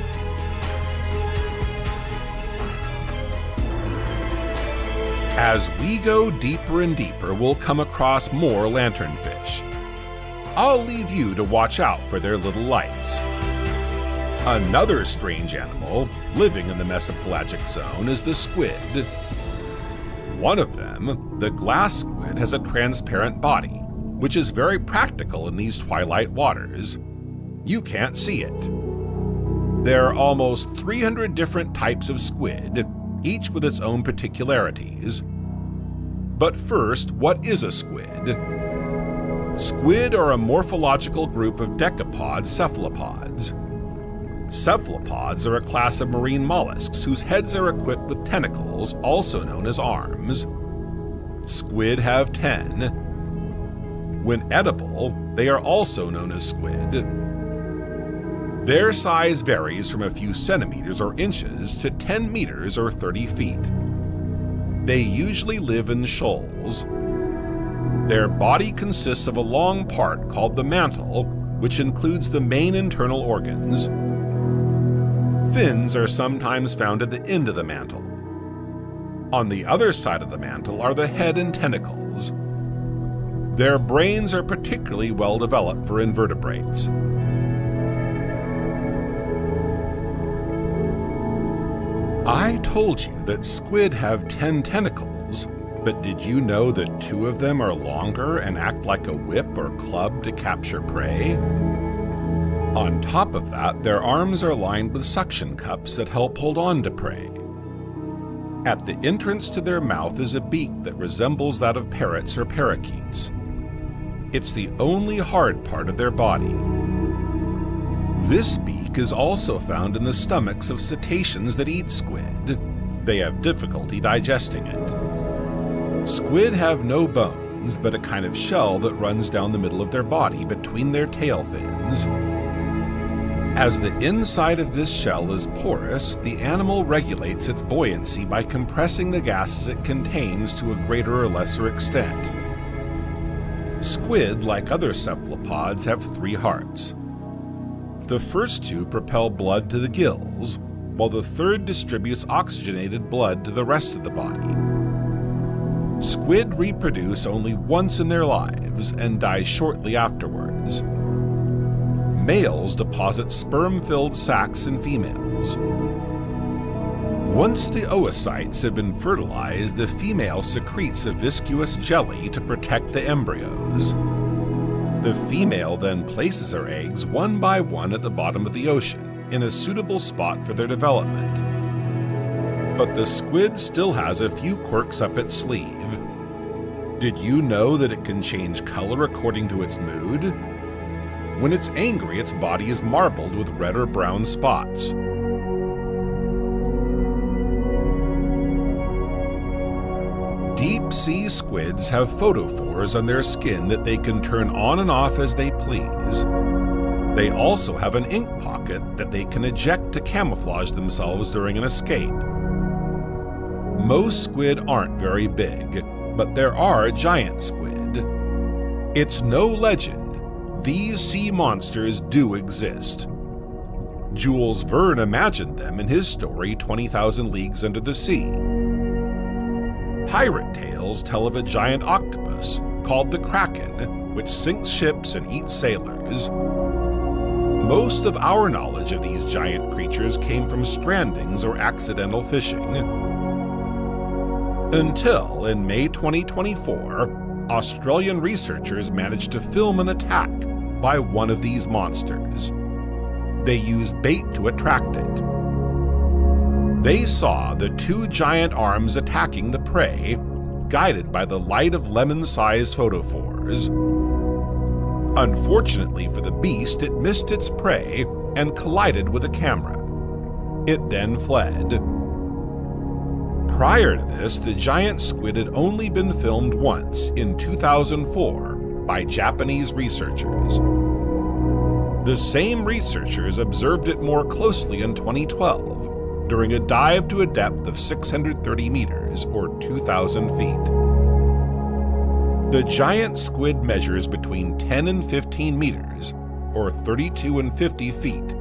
As we go deeper and deeper, we'll come across more lanternfish. I'll leave you to watch out for their little lights. Another strange animal living in the mesopelagic zone is the squid. One of them, the glass squid, has a transparent body, which is very practical in these twilight waters. You can't see it. There are almost 300 different types of squid, each with its own particularities. But first, what is a squid? Squid are a morphological group of decapod cephalopods. Cephalopods are a class of marine mollusks whose heads are equipped with tentacles, also known as arms. Squid have 10. When edible, they are also known as squid. Their size varies from a few centimeters or inches to 10 meters or 30 feet. They usually live in shoals. Their body consists of a long part called the mantle, which includes the main internal organs. Fins are sometimes found at the end of the mantle. On the other side of the mantle are the head and tentacles. Their brains are particularly well developed for invertebrates. I told you that squid have 10 tentacles, but did you know that 2 of them are longer and act like a whip or club to capture prey? On top of that, their arms are lined with suction cups that help hold on to prey. At the entrance to their mouth is a beak that resembles that of parrots or parakeets. It's the only hard part of their body. This beak is also found in the stomachs of cetaceans that eat squid. They have difficulty digesting it. Squid have no bones, but a kind of shell that runs down the middle of their body between their tail fins. As the inside of this shell is porous, the animal regulates its buoyancy by compressing the gases it contains to a greater or lesser extent. Squid, like other cephalopods, have 3 hearts. The first 2 propel blood to the gills, while the third distributes oxygenated blood to the rest of the body. Squid reproduce only once in their lives and die shortly afterwards. Males deposit sperm-filled sacs in females. Once the oocytes have been fertilized, the female secretes a viscous jelly to protect the embryos. The female then places her eggs one by one at the bottom of the ocean, in a suitable spot for their development. But the squid still has a few quirks up its sleeve. Did you know that it can change color according to its mood? When it's angry, its body is marbled with red or brown spots. Deep-sea squids have photophores on their skin that they can turn on and off as they please. They also have an ink pocket that they can eject to camouflage themselves during an escape. Most squid aren't very big, but there are giant squid. It's no legend. These sea monsters do exist. Jules Verne imagined them in his story 20,000 Leagues Under the Sea. Pirate tales tell of a giant octopus called the Kraken, which sinks ships and eats sailors. Most of our knowledge of these giant creatures came from strandings or accidental fishing. Until, in May 2024, Australian researchers managed to film an attack by one of these monsters. They used bait to attract it. They saw the two giant arms attacking the prey, guided by the light of lemon-sized photophores. Unfortunately for the beast, it missed its prey and collided with a camera. It then fled. Prior to this, the giant squid had only been filmed once, in 2004, by Japanese researchers. The same researchers observed it more closely in 2012, during a dive to a depth of 630 meters, or 2,000 feet. The giant squid measures between 10 and 15 meters, or 32 and 50 feet,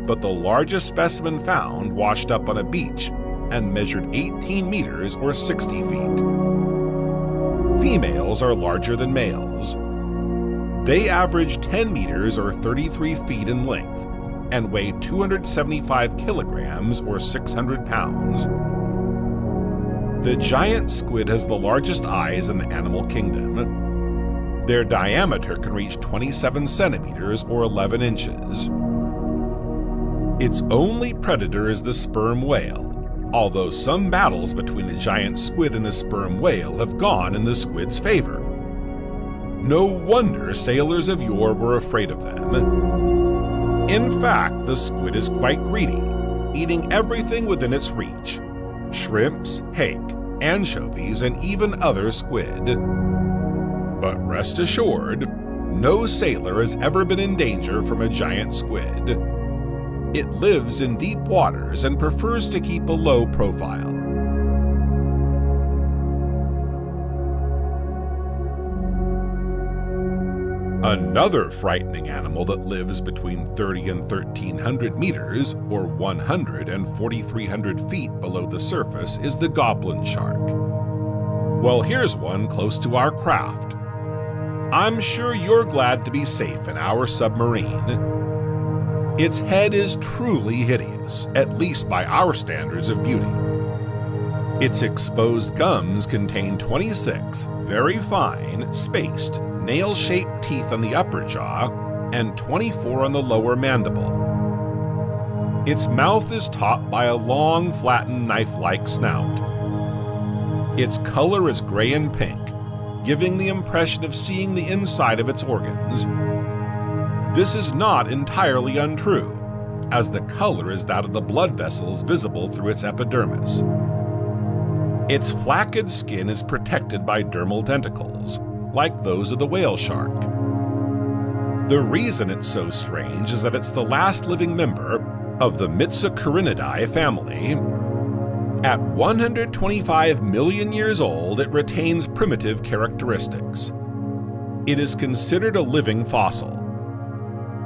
but the largest specimen found washed up on a beach and measured 18 meters, or 60 feet. Females are larger than males. They average 10 meters, or 33 feet in length, and weigh 275 kilograms, or 600 pounds. The giant squid has the largest eyes in the animal kingdom. Their diameter can reach 27 centimeters, or 11 inches. Its only predator is the sperm whale, although some battles between a giant squid and a sperm whale have gone in the squid's favor. No wonder sailors of yore were afraid of them. In fact, the squid is quite greedy, eating everything within its reach: shrimps, hake, anchovies, and even other squid. But rest assured, no sailor has ever been in danger from a giant squid. It lives in deep waters and prefers to keep a low profile. Another frightening animal that lives between 30 and 1,300 meters, or 100 and 4,300 feet below the surface, is the goblin shark. Well, here's one close to our craft. I'm sure you're glad to be safe in our submarine. Its head is truly hideous, at least by our standards of beauty. Its exposed gums contain 26 very fine, spaced, nail-shaped teeth on the upper jaw and 24 on the lower mandible. Its mouth is topped by a long, flattened, knife-like snout. Its color is gray and pink, giving the impression of seeing the inside of its organs. This is not entirely untrue, as the color is that of the blood vessels visible through its epidermis. Its flaccid skin is protected by dermal denticles, like those of the whale shark. The reason it's so strange is that it's the last living member of the Mitsocarinidae family. At 125 million years old, it retains primitive characteristics. It is considered a living fossil.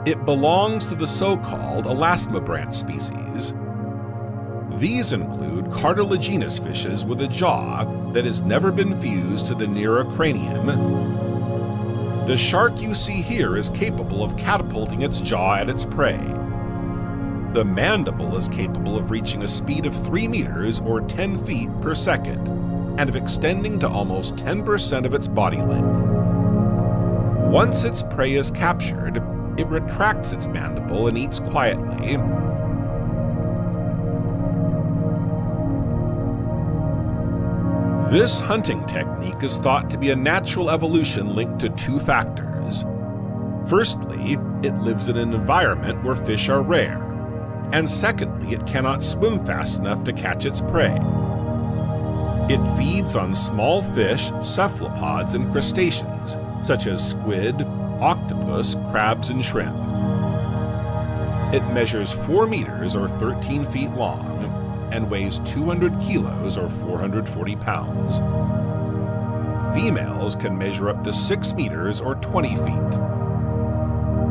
It belongs to the so-called elasmobranch species. These include cartilaginous fishes with a jaw that has never been fused to the nearer cranium. The shark you see here is capable of catapulting its jaw at its prey. The mandible is capable of reaching a speed of 3 meters, or 10 feet per second, and of extending to almost 10% of its body length. Once its prey is captured, it retracts its mandible and eats quietly. This hunting technique is thought to be a natural evolution linked to two factors. Firstly, it lives in an environment where fish are rare, and secondly, it cannot swim fast enough to catch its prey. It feeds on small fish, cephalopods, and crustaceans, such as squid, octopus, crabs, and shrimp. It measures 4 meters, or 13 feet long, and weighs 200 kilos, or 440 pounds. Females can measure up to 6 meters, or 20 feet.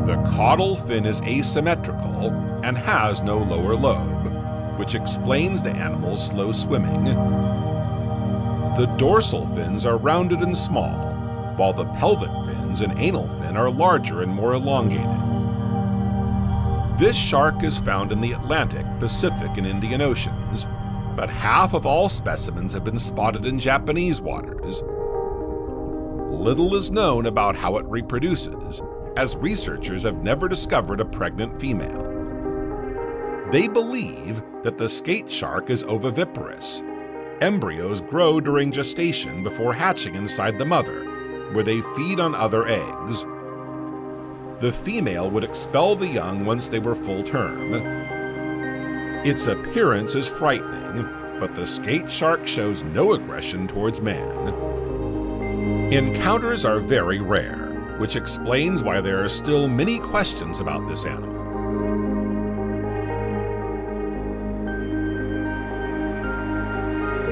The caudal fin is asymmetrical and has no lower lobe, which explains the animal's slow swimming. The dorsal fins are rounded and small, while the pelvic fins and anal fin are larger and more elongated. This shark is found in the Atlantic, Pacific, and Indian Oceans, but half of all specimens have been spotted in Japanese waters. Little is known about how it reproduces, as researchers have never discovered a pregnant female. They believe that the skate shark is oviviparous. Embryos grow during gestation before hatching inside the mother, where they feed on other eggs. The female would expel the young once they were full term. Its appearance is frightening, but the skate shark shows no aggression towards man. Encounters are very rare, which explains why there are still many questions about this animal.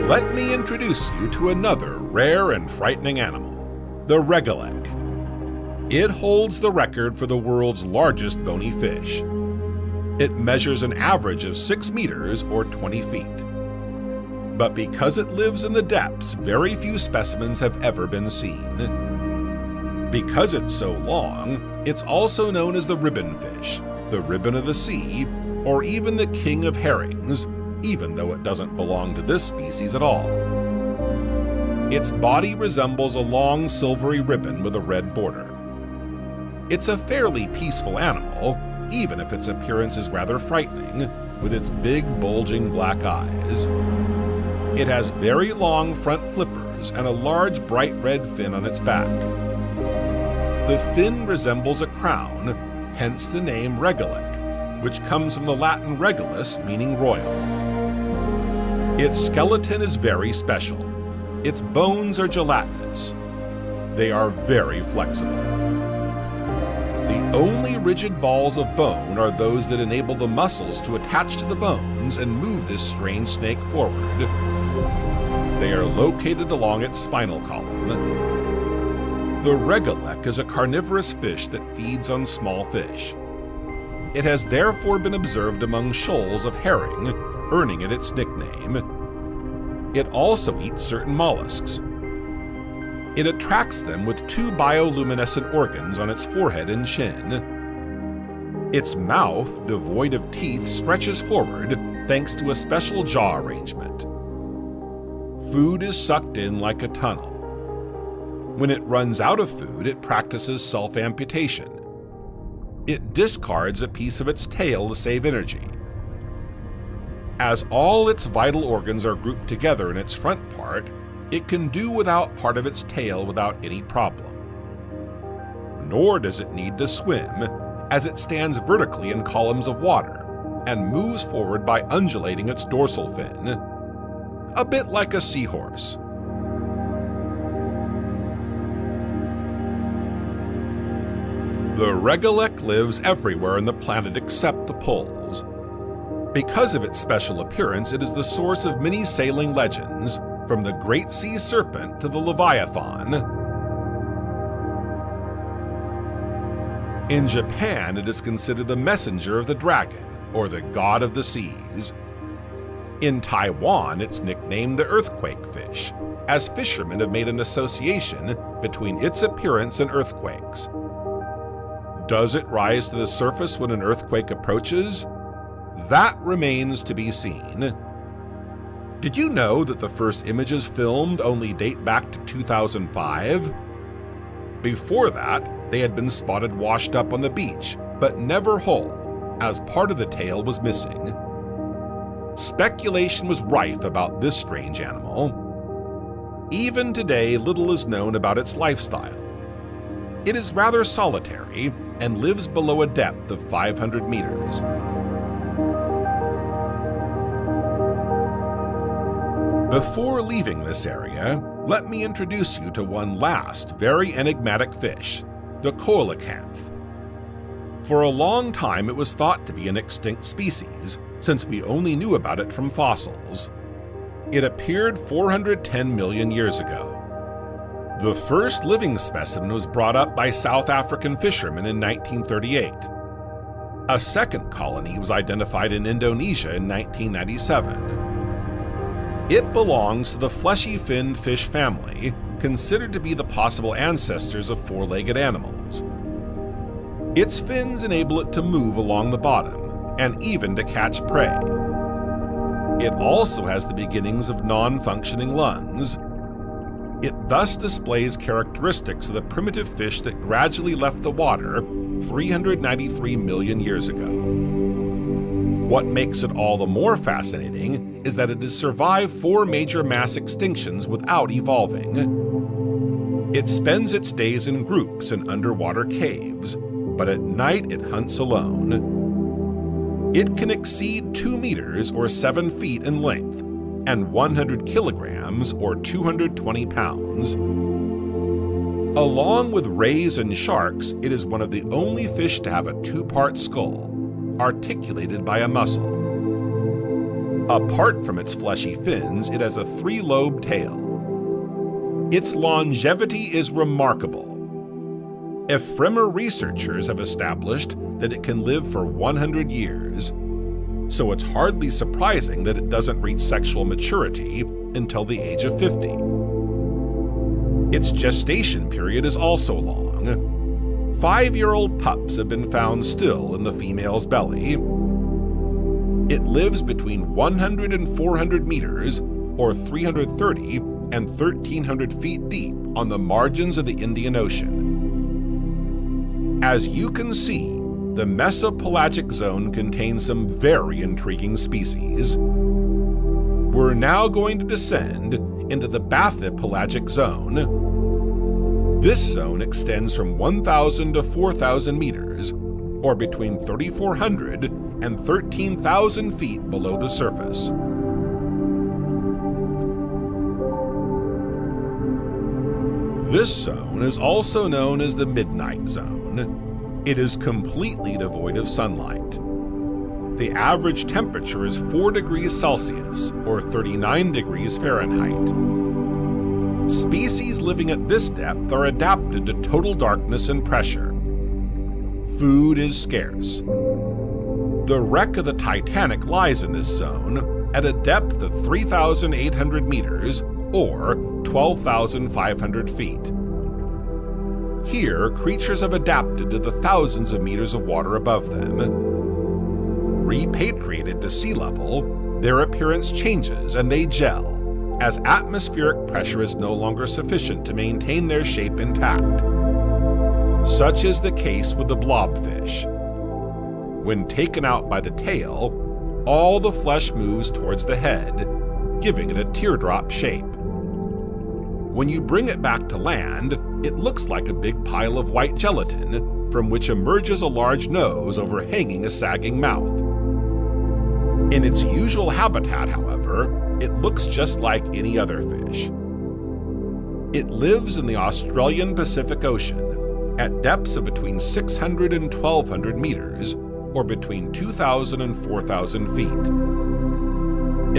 Let me introduce you to another rare and frightening animal, the regolith. It holds the record for the world's largest bony fish. It measures an average of 6 meters or 20 feet. But because it lives in the depths, very few specimens have ever been seen. Because it's so long, it's also known as the ribbonfish, the ribbon of the sea, or even the king of herrings, even though it doesn't belong to this species at all. Its body resembles a long silvery ribbon with a red border. It's a fairly peaceful animal, even if its appearance is rather frightening, with its big bulging black eyes. It has very long front flippers and a large bright red fin on its back. The fin resembles a crown, hence the name regolith, which comes from the Latin regulus, meaning royal. Its skeleton is very special. Its bones are gelatinous. They are very flexible. The only rigid balls of bone are those that enable the muscles to attach to the bones and move this strange snake forward. They are located along its spinal column. The regolith is a carnivorous fish that feeds on small fish. It has therefore been observed among shoals of herring, earning it its nickname. It also eats certain mollusks. It attracts them with 2 bioluminescent organs on its forehead and chin. Its mouth, devoid of teeth, stretches forward thanks to a special jaw arrangement. Food is sucked in like a tunnel. When it runs out of food, it practices self-amputation. It discards a piece of its tail to save energy. As all its vital organs are grouped together in its front part, it can do without part of its tail without any problem. Nor does it need to swim, as it stands vertically in columns of water and moves forward by undulating its dorsal fin, a bit like a seahorse. The regolith lives everywhere on the planet except the poles. Because of its special appearance, it is the source of many sailing legends, from the great sea serpent to the Leviathan. In Japan, it is considered the messenger of the dragon, or the god of the seas. In Taiwan, it's nicknamed the earthquake fish, as fishermen have made an association between its appearance and earthquakes. Does it rise to the surface when an earthquake approaches? That remains to be seen. Did you know that the first images filmed only date back to 2005? Before that, they had been spotted washed up on the beach, but never whole, as part of the tail was missing. Speculation was rife about this strange animal. Even today, little is known about its lifestyle. It is rather solitary and lives below a depth of 500 meters. Before leaving this area, let me introduce you to one last very enigmatic fish, the coelacanth. For a long time it was thought to be an extinct species, since we only knew about it from fossils. It appeared 410 million years ago. The first living specimen was brought up by South African fishermen in 1938. A second colony was identified in Indonesia in 1997. It belongs to the fleshy-finned fish family, considered to be the possible ancestors of four-legged animals. Its fins enable it to move along the bottom, and even to catch prey. It also has the beginnings of non-functioning lungs. It thus displays characteristics of the primitive fish that gradually left the water 393 million years ago. What makes it all the more fascinating is that it has survived 4 major mass extinctions without evolving. It spends its days in groups in underwater caves, but at night it hunts alone. It can exceed 2 meters or 7 feet in length, and 100 kilograms or 220 pounds. Along with rays and sharks, it is one of the only fish to have a 2-part skull, articulated by a muscle. Apart from its fleshy fins, it has a 3-lobed tail. Its longevity is remarkable. Ephemer researchers have established that it can live for 100 years, so it's hardly surprising that it doesn't reach sexual maturity until the age of 50. Its gestation period is also long. 5-year-old pups have been found still in the female's belly. It lives between 100 and 400 meters, or 330 and 1,300 feet deep on the margins of the Indian Ocean. As you can see, the mesopelagic zone contains some very intriguing species. We're now going to descend into the bathypelagic zone. This zone extends from 1,000 to 4,000 meters, or between 3,400 and 13,000 feet below the surface. This zone is also known as the midnight zone. It is completely devoid of sunlight. The average temperature is 4 degrees Celsius, or 39 degrees Fahrenheit. Species living at this depth are adapted to total darkness and pressure. Food is scarce. The wreck of the Titanic lies in this zone at a depth of 3,800 meters, or 12,500 feet. Here, creatures have adapted to the thousands of meters of water above them. Repatriated to sea level, their appearance changes and they gel, as atmospheric pressure is no longer sufficient to maintain their shape intact. Such is the case with the blobfish. When taken out by the tail, all the flesh moves towards the head, giving it a teardrop shape. When you bring it back to land, it looks like a big pile of white gelatin, from which emerges a large nose overhanging a sagging mouth. In its usual habitat, however, it looks just like any other fish. It lives in the Australian Pacific Ocean, at depths of between 600 and 1,200 meters, or between 2,000 and 4,000 feet.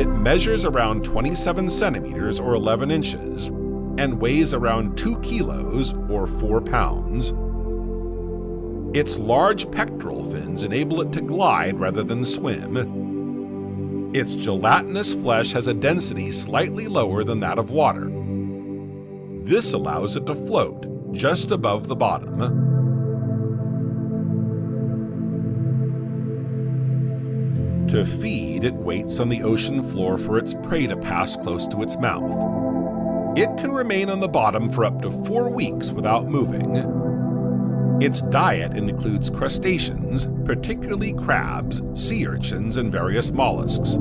It measures around 27 centimeters or 11 inches, and weighs around 2 kilos or 4 pounds. Its large pectoral fins enable it to glide rather than swim. Its gelatinous flesh has a density slightly lower than that of water. This allows it to float just above the bottom. To feed, it waits on the ocean floor for its prey to pass close to its mouth. It can remain on the bottom for up to 4 weeks without moving. Its diet includes crustaceans, particularly crabs, sea urchins, and various mollusks.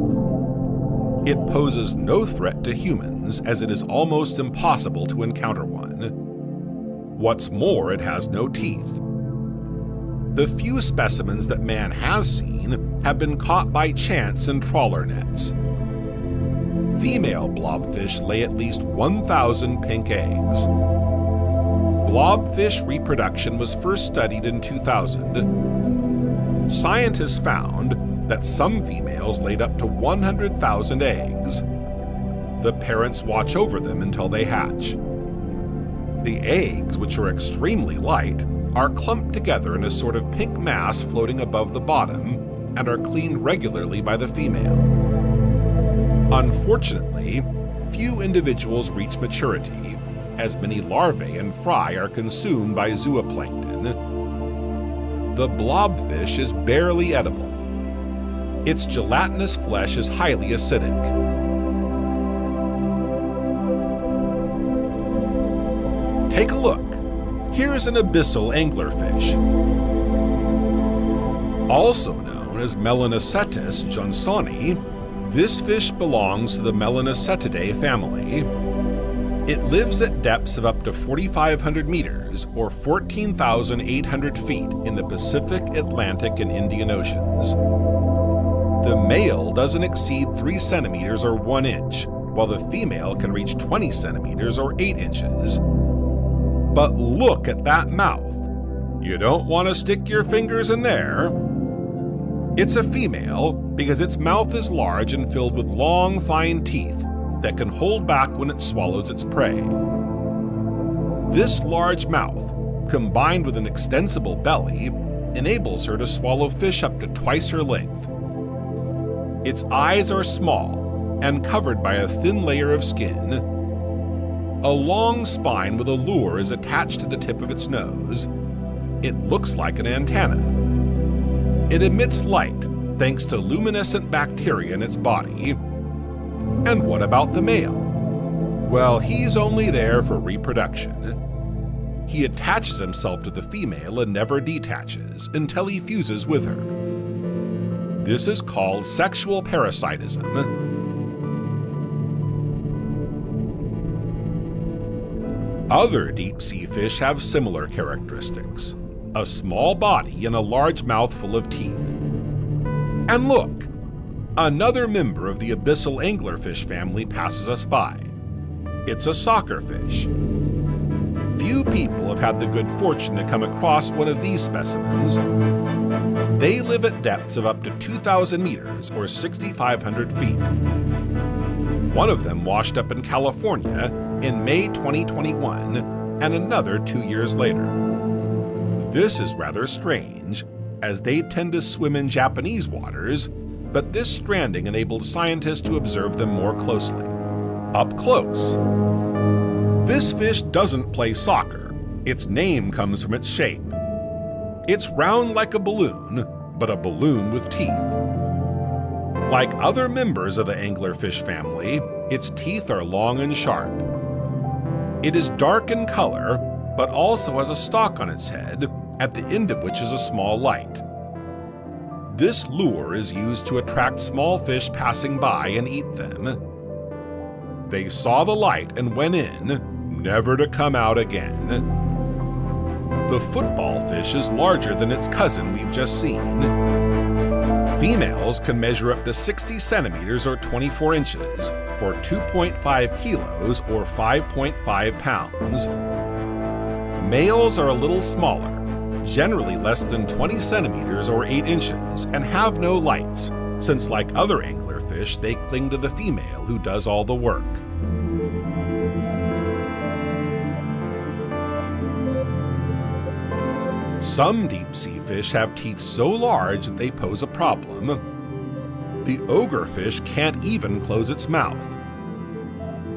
It poses no threat to humans, as it is almost impossible to encounter one. What's more, it has no teeth. The few specimens that man has seen have been caught by chance in trawler nets. Female blobfish lay at least 1,000 pink eggs. Blobfish reproduction was first studied in 2000. Scientists found that some females laid up to 100,000 eggs. The parents watch over them until they hatch. The eggs, which are extremely light, are clumped together in a sort of pink mass floating above the bottom and are cleaned regularly by the female. Unfortunately, few individuals reach maturity, as many larvae and fry are consumed by zooplankton. The blobfish is barely edible. Its gelatinous flesh is highly acidic. Take a look. Here is an abyssal anglerfish. Also known as Melanocetus johnsoni, this fish belongs to the Melanocetidae family. It lives at depths of up to 4,500 meters or 14,800 feet in the Pacific, Atlantic, and Indian Oceans. The male doesn't exceed 3 centimeters or 1 inch, while the female can reach 20 centimeters or 8 inches. But look at that mouth. You don't want to stick your fingers in there. It's a female because its mouth is large and filled with long, fine teeth that can hold back when it swallows its prey. This large mouth, combined with an extensible belly, enables her to swallow fish up to twice her length. Its eyes are small and covered by a thin layer of skin. A long spine with a lure is attached to the tip of its nose. It looks like an antenna. It emits light thanks to luminescent bacteria in its body. And what about the male? Well, he's only there for reproduction. He attaches himself to the female and never detaches until he fuses with her. This is called sexual parasitism. Other deep-sea fish have similar characteristics: a small body and a large mouth full of teeth. And look, another member of the abyssal anglerfish family passes us by. It's a soccerfish. Few people have had the good fortune to come across one of these specimens. They live at depths of up to 2,000 meters or 6,500 feet. One of them washed up in California in May 2021, and another 2 years later. This is rather strange, as they tend to swim in Japanese waters, but this stranding enabled scientists to observe them more closely. Up close. This fish doesn't play soccer. Its name comes from its shape. It's round like a balloon, but a balloon with teeth. Like other members of the anglerfish family, its teeth are long and sharp. It is dark in color, but also has a stalk on its head, at the end of which is a small light. This lure is used to attract small fish passing by and eat them. They saw the light and went in, never to come out again. The football fish is larger than its cousin we've just seen. Females can measure up to 60 centimeters or 24 inches for 2.5 kilos or 5.5 pounds. Males are a little smaller, generally less than 20 centimeters or 8 inches, and have no lights, since like other anglerfish, they cling to the female who does all the work. Some deep-sea fish have teeth so large that they pose a problem. The ogrefish can't even close its mouth.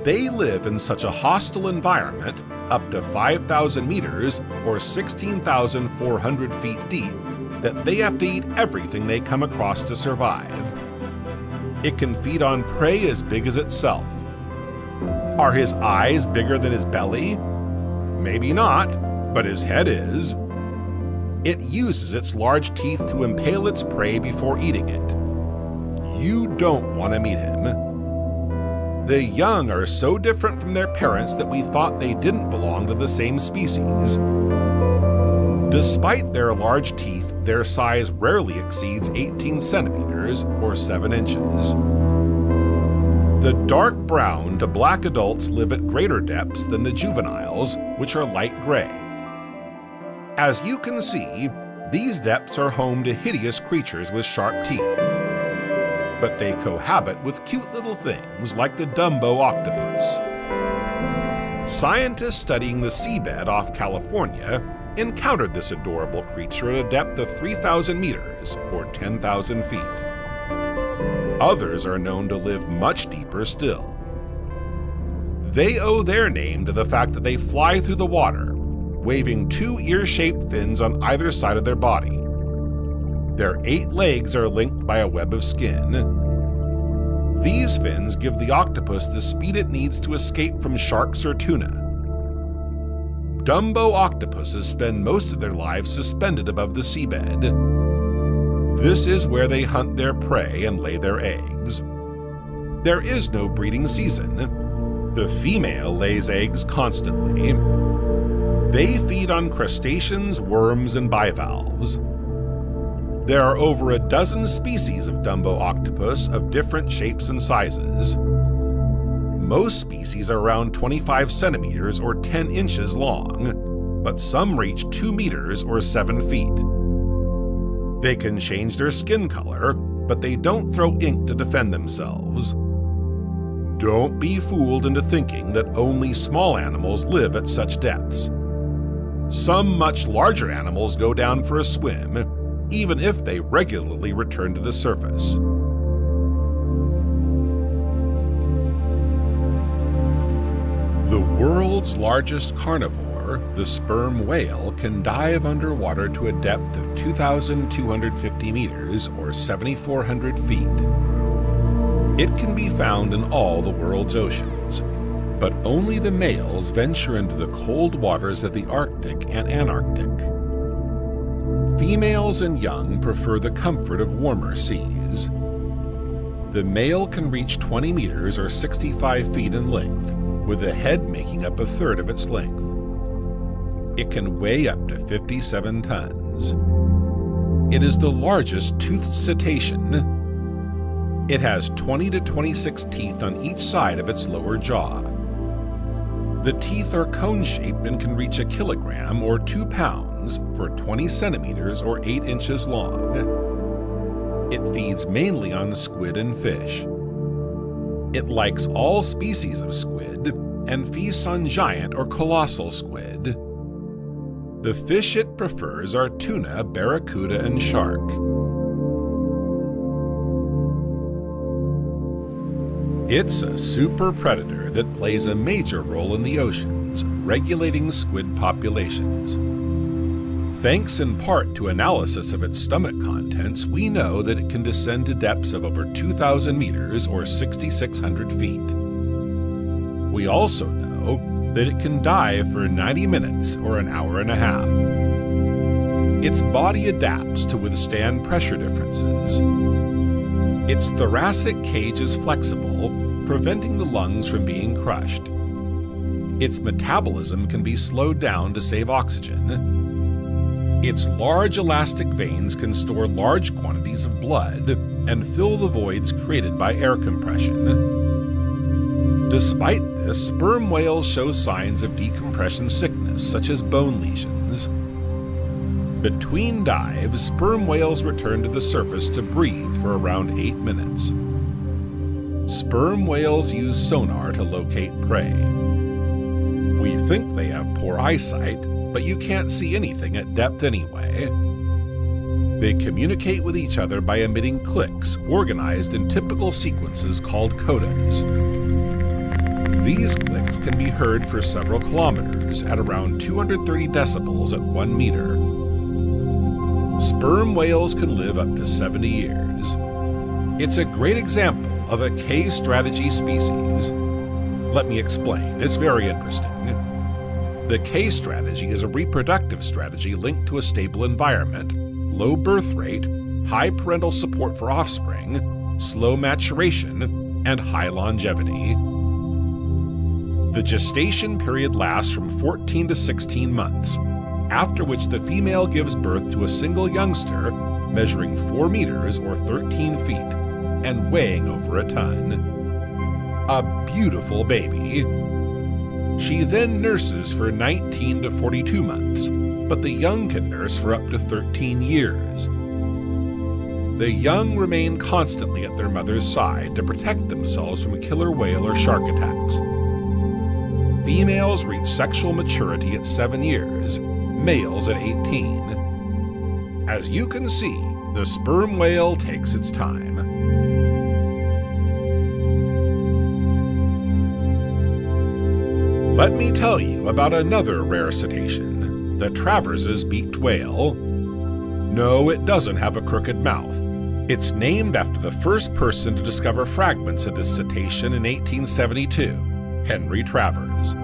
They live in such a hostile environment, up to 5,000 meters or 16,400 feet deep, that they have to eat everything they come across to survive. It can feed on prey as big as itself. Are his eyes bigger than his belly? Maybe not, but his head is. It uses its large teeth to impale its prey before eating it. You don't want to meet him. The young are so different from their parents that we thought they didn't belong to the same species. Despite their large teeth, their size rarely exceeds 18 centimeters or 7 inches. The dark brown to black adults live at greater depths than the juveniles, which are light gray. As you can see, these depths are home to hideous creatures with sharp teeth. But they cohabit with cute little things like the Dumbo octopus. Scientists studying the seabed off California encountered this adorable creature at a depth of 3,000 meters or 10,000 feet. Others are known to live much deeper still. They owe their name to the fact that they fly through the water, waving 2 ear-shaped fins on either side of their body. Their 8 legs are linked by a web of skin. These fins give the octopus the speed it needs to escape from sharks or tuna. Dumbo octopuses spend most of their lives suspended above the seabed. This is where they hunt their prey and lay their eggs. There is no breeding season. The female lays eggs constantly. They feed on crustaceans, worms, and bivalves. There are over a dozen species of Dumbo octopus of different shapes and sizes. Most species are around 25 centimeters or 10 inches long, but some reach 2 meters or 7 feet. They can change their skin color, but they don't throw ink to defend themselves. Don't be fooled into thinking that only small animals live at such depths. Some much larger animals go down for a swim, even if they regularly return to the surface. The world's largest carnivore, the sperm whale, can dive underwater to a depth of 2,250 meters or 7,400 feet. It can be found in all the world's oceans, but only the males venture into the cold waters of the Arctic and Antarctic. Females and young prefer the comfort of warmer seas. The male can reach 20 meters or 65 feet in length, with the head making up a third of its length. It can weigh up to 57 tons. It is the largest toothed cetacean. It has 20 to 26 teeth on each side of its lower jaw. The teeth are cone-shaped and can reach a kilogram or 2 pounds for 20 centimeters or 8 inches long. It feeds mainly on squid and fish. It likes all species of squid and feasts on giant or colossal squid. The fish it prefers are tuna, barracuda, and shark. It's a super predator that plays a major role in the oceans, regulating squid populations. Thanks in part to analysis of its stomach contents, we know that it can descend to depths of over 2,000 meters or 6,600 feet. We also know that it can dive for 90 minutes or an hour and a half. Its body adapts to withstand pressure differences. Its thoracic cage is flexible, preventing the lungs from being crushed. Its metabolism can be slowed down to save oxygen. Its large elastic veins can store large quantities of blood and fill the voids created by air compression. Despite this, sperm whales show signs of decompression sickness, such as bone lesions. Between dives, sperm whales return to the surface to breathe for around 8 minutes. Sperm whales use sonar to locate prey. We think they have poor eyesight, but you can't see anything at depth anyway. They communicate with each other by emitting clicks organized in typical sequences called codas. These clicks can be heard for several kilometers at around 230 decibels at 1 meter. Sperm whales can live up to 70 years. It's a great example of a K strategy species. Let me explain, it's very interesting. The K strategy is a reproductive strategy linked to a stable environment, low birth rate, high parental support for offspring, slow maturation, and high longevity. The gestation period lasts from 14 to 16 months, after which the female gives birth to a single youngster measuring 4 meters or 13 feet and weighing over a ton. A beautiful baby. She then nurses for 19 to 42 months, but the young can nurse for up to 13 years. The young remain constantly at their mother's side to protect themselves from killer whale or shark attacks. Females reach sexual maturity at 7 years, males at 18. As you can see, the sperm whale takes its time. Let me tell you about another rare cetacean, the Travers's beaked whale. No, it doesn't have a crooked mouth. It's named after the first person to discover fragments of this cetacean in 1872, Henry Travers.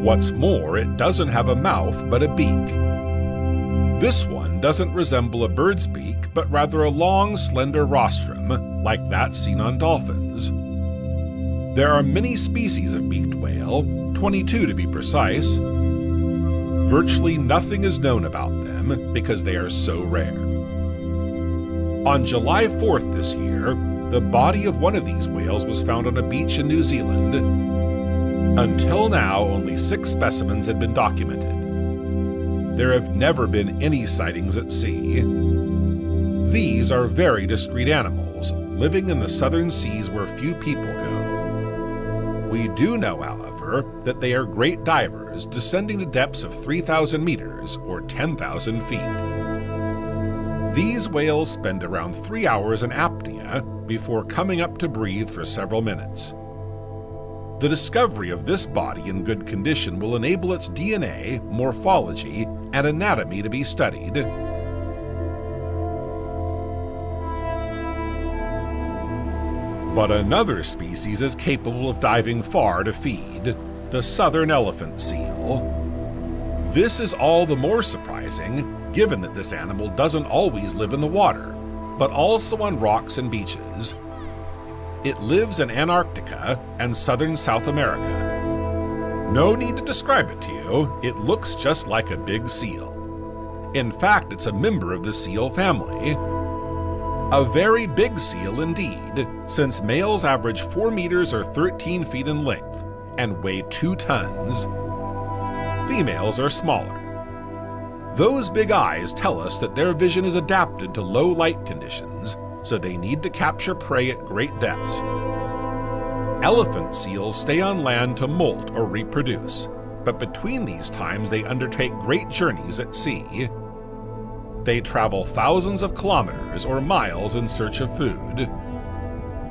What's more, it doesn't have a mouth but a beak. This one doesn't resemble a bird's beak, but rather a long, slender rostrum, like that seen on dolphins. There are many species of beaked whale, 22 to be precise. Virtually nothing is known about them because they are so rare. On July 4th this year, the body of one of these whales was found on a beach in New Zealand. Until now, only 6 specimens had been documented. There have never been any sightings at sea. These are very discreet animals, living in the southern seas where few people go. We do know, however, that they are great divers, descending to depths of 3,000 meters or 10,000 feet. These whales spend around 3 hours in apnea before coming up to breathe for several minutes. The discovery of this body in good condition will enable its DNA, morphology, and anatomy to be studied. But another species is capable of diving far to feed, the southern elephant seal. This is all the more surprising, given that this animal doesn't always live in the water, but also on rocks and beaches. It lives in Antarctica and southern South America. No need to describe it to you, it looks just like a big seal. In fact, it's a member of the seal family. A very big seal indeed, since males average 4 meters or 13 feet in length and weigh 2 tons. Females are smaller. Those big eyes tell us that their vision is adapted to low light conditions, so they need to capture prey at great depths. Elephant seals stay on land to molt or reproduce, but between these times they undertake great journeys at sea. They travel thousands of kilometers or miles in search of food.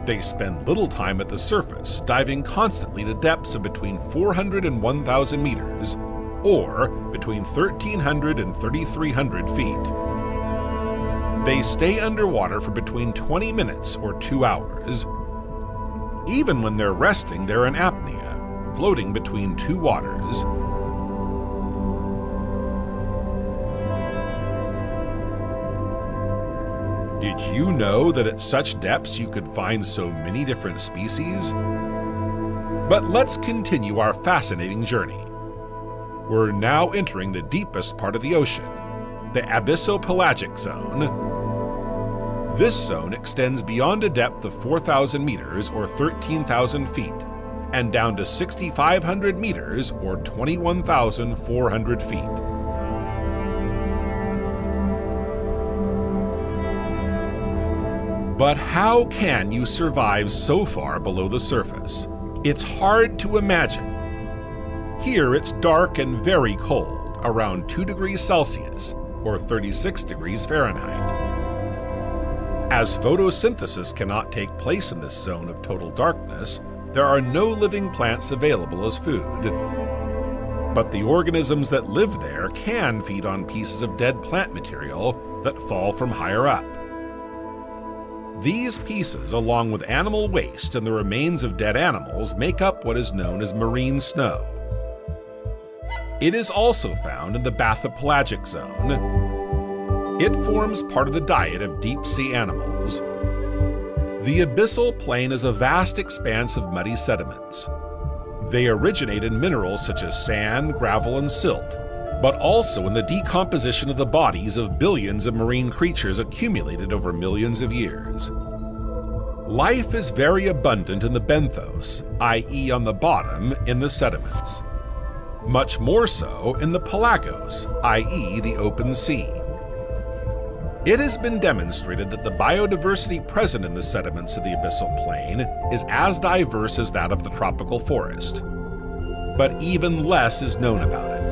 They spend little time at the surface, diving constantly to depths of between 400 and 1,000 meters, or between 1,300 and 3,300 feet. They stay underwater for between 20 minutes or 2 hours. Even when they're resting, they're in apnea, floating between 2 waters. Did you know that at such depths you could find so many different species? But let's continue our fascinating journey. We're now entering the deepest part of the ocean, the abyssopelagic zone. This zone extends beyond a depth of 4,000 meters or 13,000 feet and down to 6,500 meters or 21,400 feet. But how can you survive so far below the surface? It's hard to imagine. Here it's dark and very cold, around 2 degrees Celsius or 36 degrees Fahrenheit. As photosynthesis cannot take place in this zone of total darkness, there are no living plants available as food. But the organisms that live there can feed on pieces of dead plant material that fall from higher up. These pieces, along with animal waste and the remains of dead animals, make up what is known as marine snow. It is also found in the bathypelagic zone. It forms part of the diet of deep-sea animals. The abyssal plain is a vast expanse of muddy sediments. They originate in minerals such as sand, gravel, and silt, but also in the decomposition of the bodies of billions of marine creatures accumulated over millions of years. Life is very abundant in the benthos, i.e. on the bottom, in the sediments. Much more so in the pelagos, i.e. the open sea. It has been demonstrated that the biodiversity present in the sediments of the abyssal plain is as diverse as that of the tropical forest, but even less is known about it.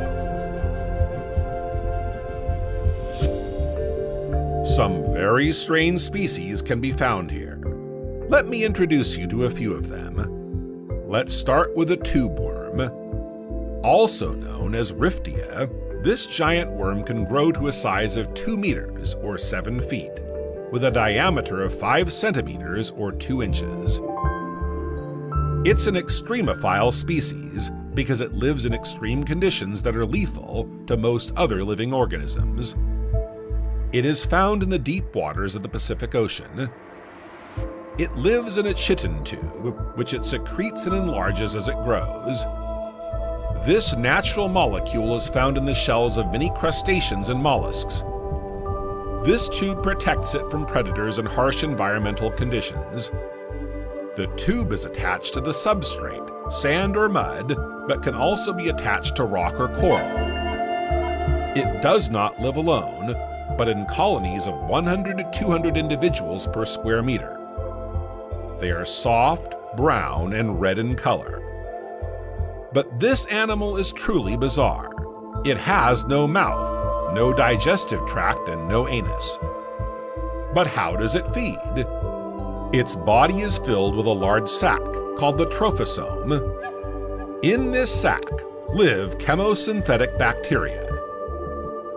Some very strange species can be found here. Let me introduce you to a few of them. Let's start with a tube worm, also known as Riftia, This giant worm can grow to a size of 2 meters or 7 feet, with a diameter of 5 centimeters or 2 inches. It's an extremophile species because it lives in extreme conditions that are lethal to most other living organisms. It is found in the deep waters of the Pacific Ocean. It lives in a chitin tube, which it secretes and enlarges as it grows. This natural molecule is found in the shells of many crustaceans and mollusks. This tube protects it from predators and harsh environmental conditions. The tube is attached to the substrate, sand or mud, but can also be attached to rock or coral. It does not live alone, but in colonies of 100 to 200 individuals per square meter. They are soft, brown, and red in color. But this animal is truly bizarre. It has no mouth, no digestive tract, and no anus. But how does it feed? Its body is filled with a large sac called the trophosome. In this sac live chemosynthetic bacteria.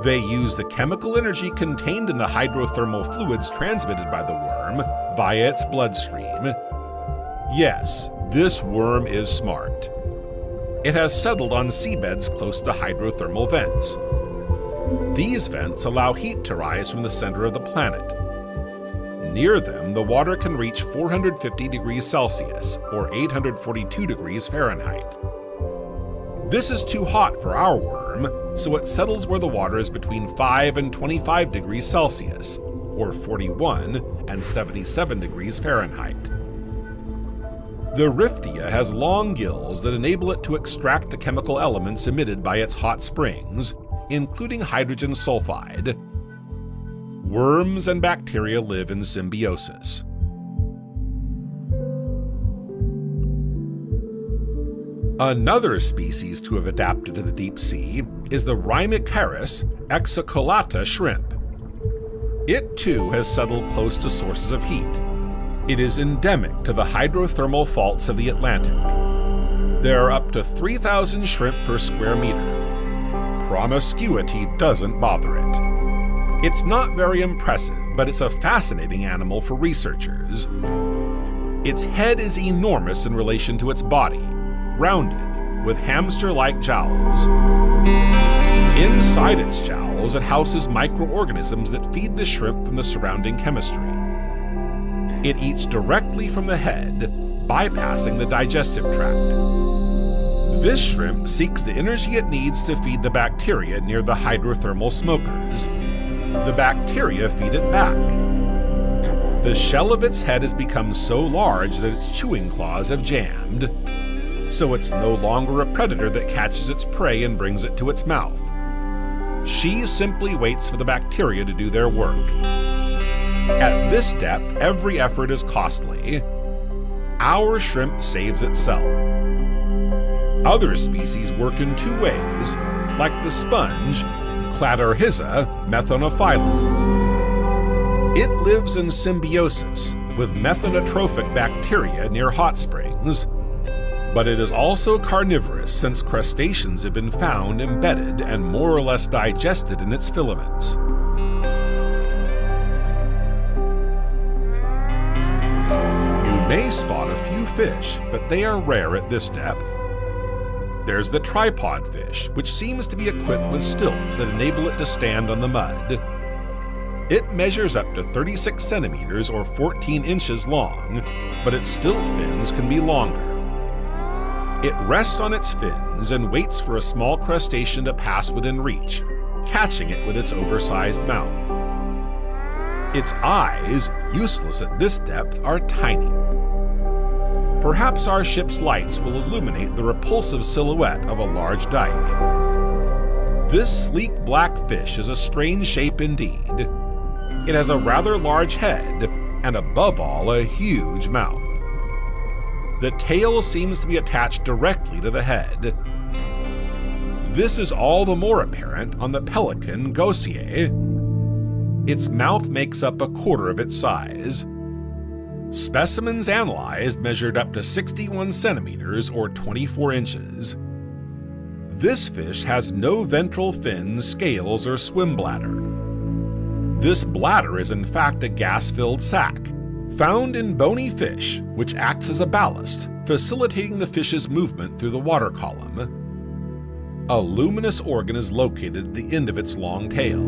They use the chemical energy contained in the hydrothermal fluids transmitted by the worm via its bloodstream. Yes, this worm is smart. It has settled on seabeds close to hydrothermal vents. These vents allow heat to rise from the center of the planet. Near them, the water can reach 450 degrees Celsius, or 842 degrees Fahrenheit. This is too hot for our worm, so it settles where the water is between 5 and 25 degrees Celsius, or 41 and 77 degrees Fahrenheit. The riftia has long gills that enable it to extract the chemical elements emitted by its hot springs, including hydrogen sulfide. Worms and bacteria live in symbiosis. Another species to have adapted to the deep sea is the Anomalocaris exocolata shrimp. It too has settled close to sources of heat. It is endemic to the hydrothermal faults of the Atlantic. There are up to 3,000 shrimp per square meter. Promiscuity doesn't bother it. It's not very impressive, but it's a fascinating animal for researchers. Its head is enormous in relation to its body, rounded, with hamster-like jowls. Inside its jowls, it houses microorganisms that feed the shrimp from the surrounding chemistry. It eats directly from the head, bypassing the digestive tract. This shrimp seeks the energy it needs to feed the bacteria near the hydrothermal smokers. The bacteria feed it back. The shell of its head has become so large that its chewing claws have jammed, so it's no longer a predator that catches its prey and brings it to its mouth. She simply waits for the bacteria to do their work. At this depth, every effort is costly. Our shrimp saves itself. Other species work in two ways, like the sponge, Cladorhiza methanophyllum. It lives in symbiosis with methanotrophic bacteria near hot springs, but it is also carnivorous since crustaceans have been found embedded and more or less digested in its filaments. You may spot a few fish, but they are rare at this depth. There's the tripod fish, which seems to be equipped with stilts that enable it to stand on the mud. It measures up to 36 centimeters or 14 inches long, but its stilt fins can be longer. It rests on its fins and waits for a small crustacean to pass within reach, catching it with its oversized mouth. Its eyes, useless at this depth, are tiny. Perhaps our ship's lights will illuminate the repulsive silhouette of a large dike. This sleek black fish is a strange shape indeed. It has a rather large head, and above all, a huge mouth. The tail seems to be attached directly to the head. This is all the more apparent on the pelican Gosier. Its mouth makes up a quarter of its size. Specimens analyzed measured up to 61 centimeters or 24 inches. This fish has no ventral fins, scales, or swim bladder. This bladder is in fact a gas-filled sac, found in bony fish, which acts as a ballast, facilitating the fish's movement through the water column. A luminous organ is located at the end of its long tail.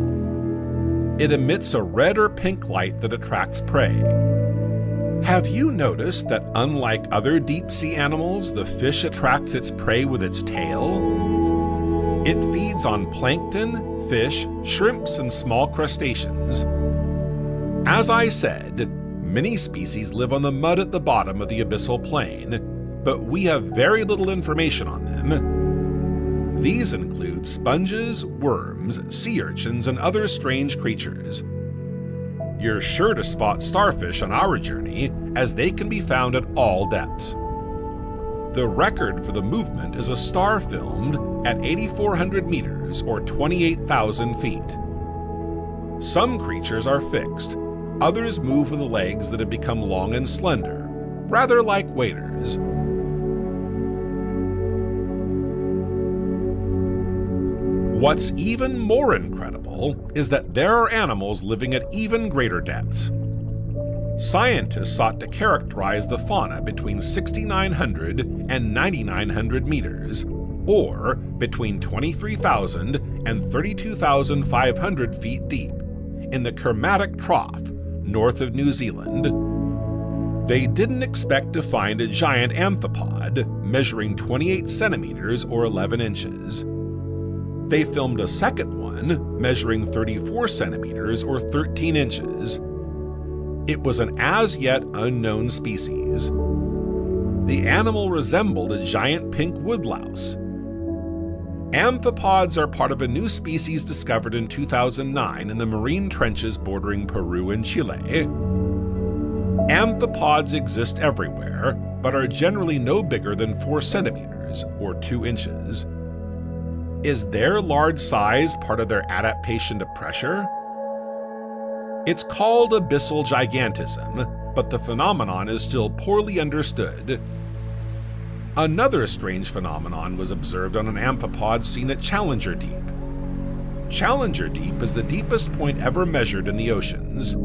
It emits a red or pink light that attracts prey. Have you noticed that unlike other deep-sea animals, the fish attracts its prey with its tail? It feeds on plankton, fish, shrimps, and small crustaceans. As I said, many species live on the mud at the bottom of the abyssal plain, but we have very little information on them. These include sponges, worms, sea urchins, and other strange creatures. You're sure to spot starfish on our journey, as they can be found at all depths. The record for the movement is a star filmed at 8,400 meters or 28,000 feet. Some creatures are fixed, others move with legs that have become long and slender, rather like waders. What's even more incredible is that there are animals living at even greater depths. Scientists sought to characterize the fauna between 6,900 and 9,900 meters, or between 23,000 and 32,500 feet deep, in the Kermadec Trough, north of New Zealand. They didn't expect to find a giant amphipod measuring 28 centimeters or 11 inches. They filmed a second one measuring 34 centimeters or 13 inches. It was an as-yet unknown species. The animal resembled a giant pink woodlouse. Amphipods are part of a new species discovered in 2009 in the marine trenches bordering Peru and Chile. Amphipods exist everywhere, but are generally no bigger than 4 centimeters or 2 inches. Is their large size part of their adaptation to pressure? It's called abyssal gigantism, but the phenomenon is still poorly understood. Another strange phenomenon was observed on an amphipod seen at Challenger Deep. Challenger Deep is the deepest point ever measured in the oceans.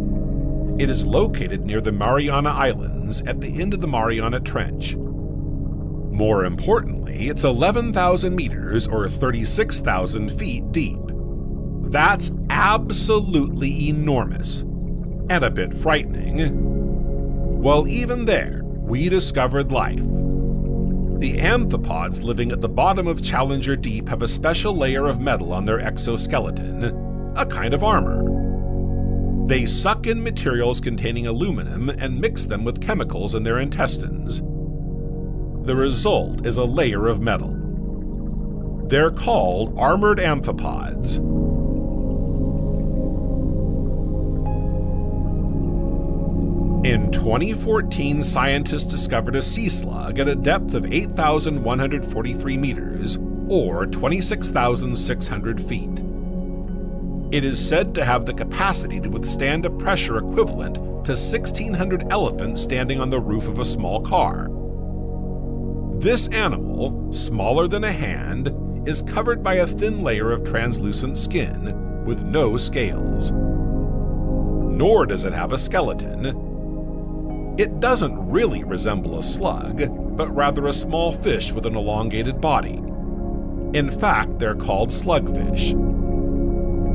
It is located near the Mariana Islands at the end of the Mariana Trench. More importantly, it's 11,000 meters or 36,000 feet deep. That's absolutely enormous, and a bit frightening. Well, even there, we discovered life. The amphipods living at the bottom of Challenger Deep have a special layer of metal on their exoskeleton, a kind of armor. They suck in materials containing aluminum and mix them with chemicals in their intestines. The result is a layer of metal. They're called armored amphipods. In 2014, scientists discovered a sea slug at a depth of 8,143 meters, or 26,600 feet. It is said to have the capacity to withstand a pressure equivalent to 1,600 elephants standing on the roof of a small car. This animal, smaller than a hand, is covered by a thin layer of translucent skin, with no scales. Nor does it have a skeleton. It doesn't really resemble a slug, but rather a small fish with an elongated body. In fact, they're called slugfish.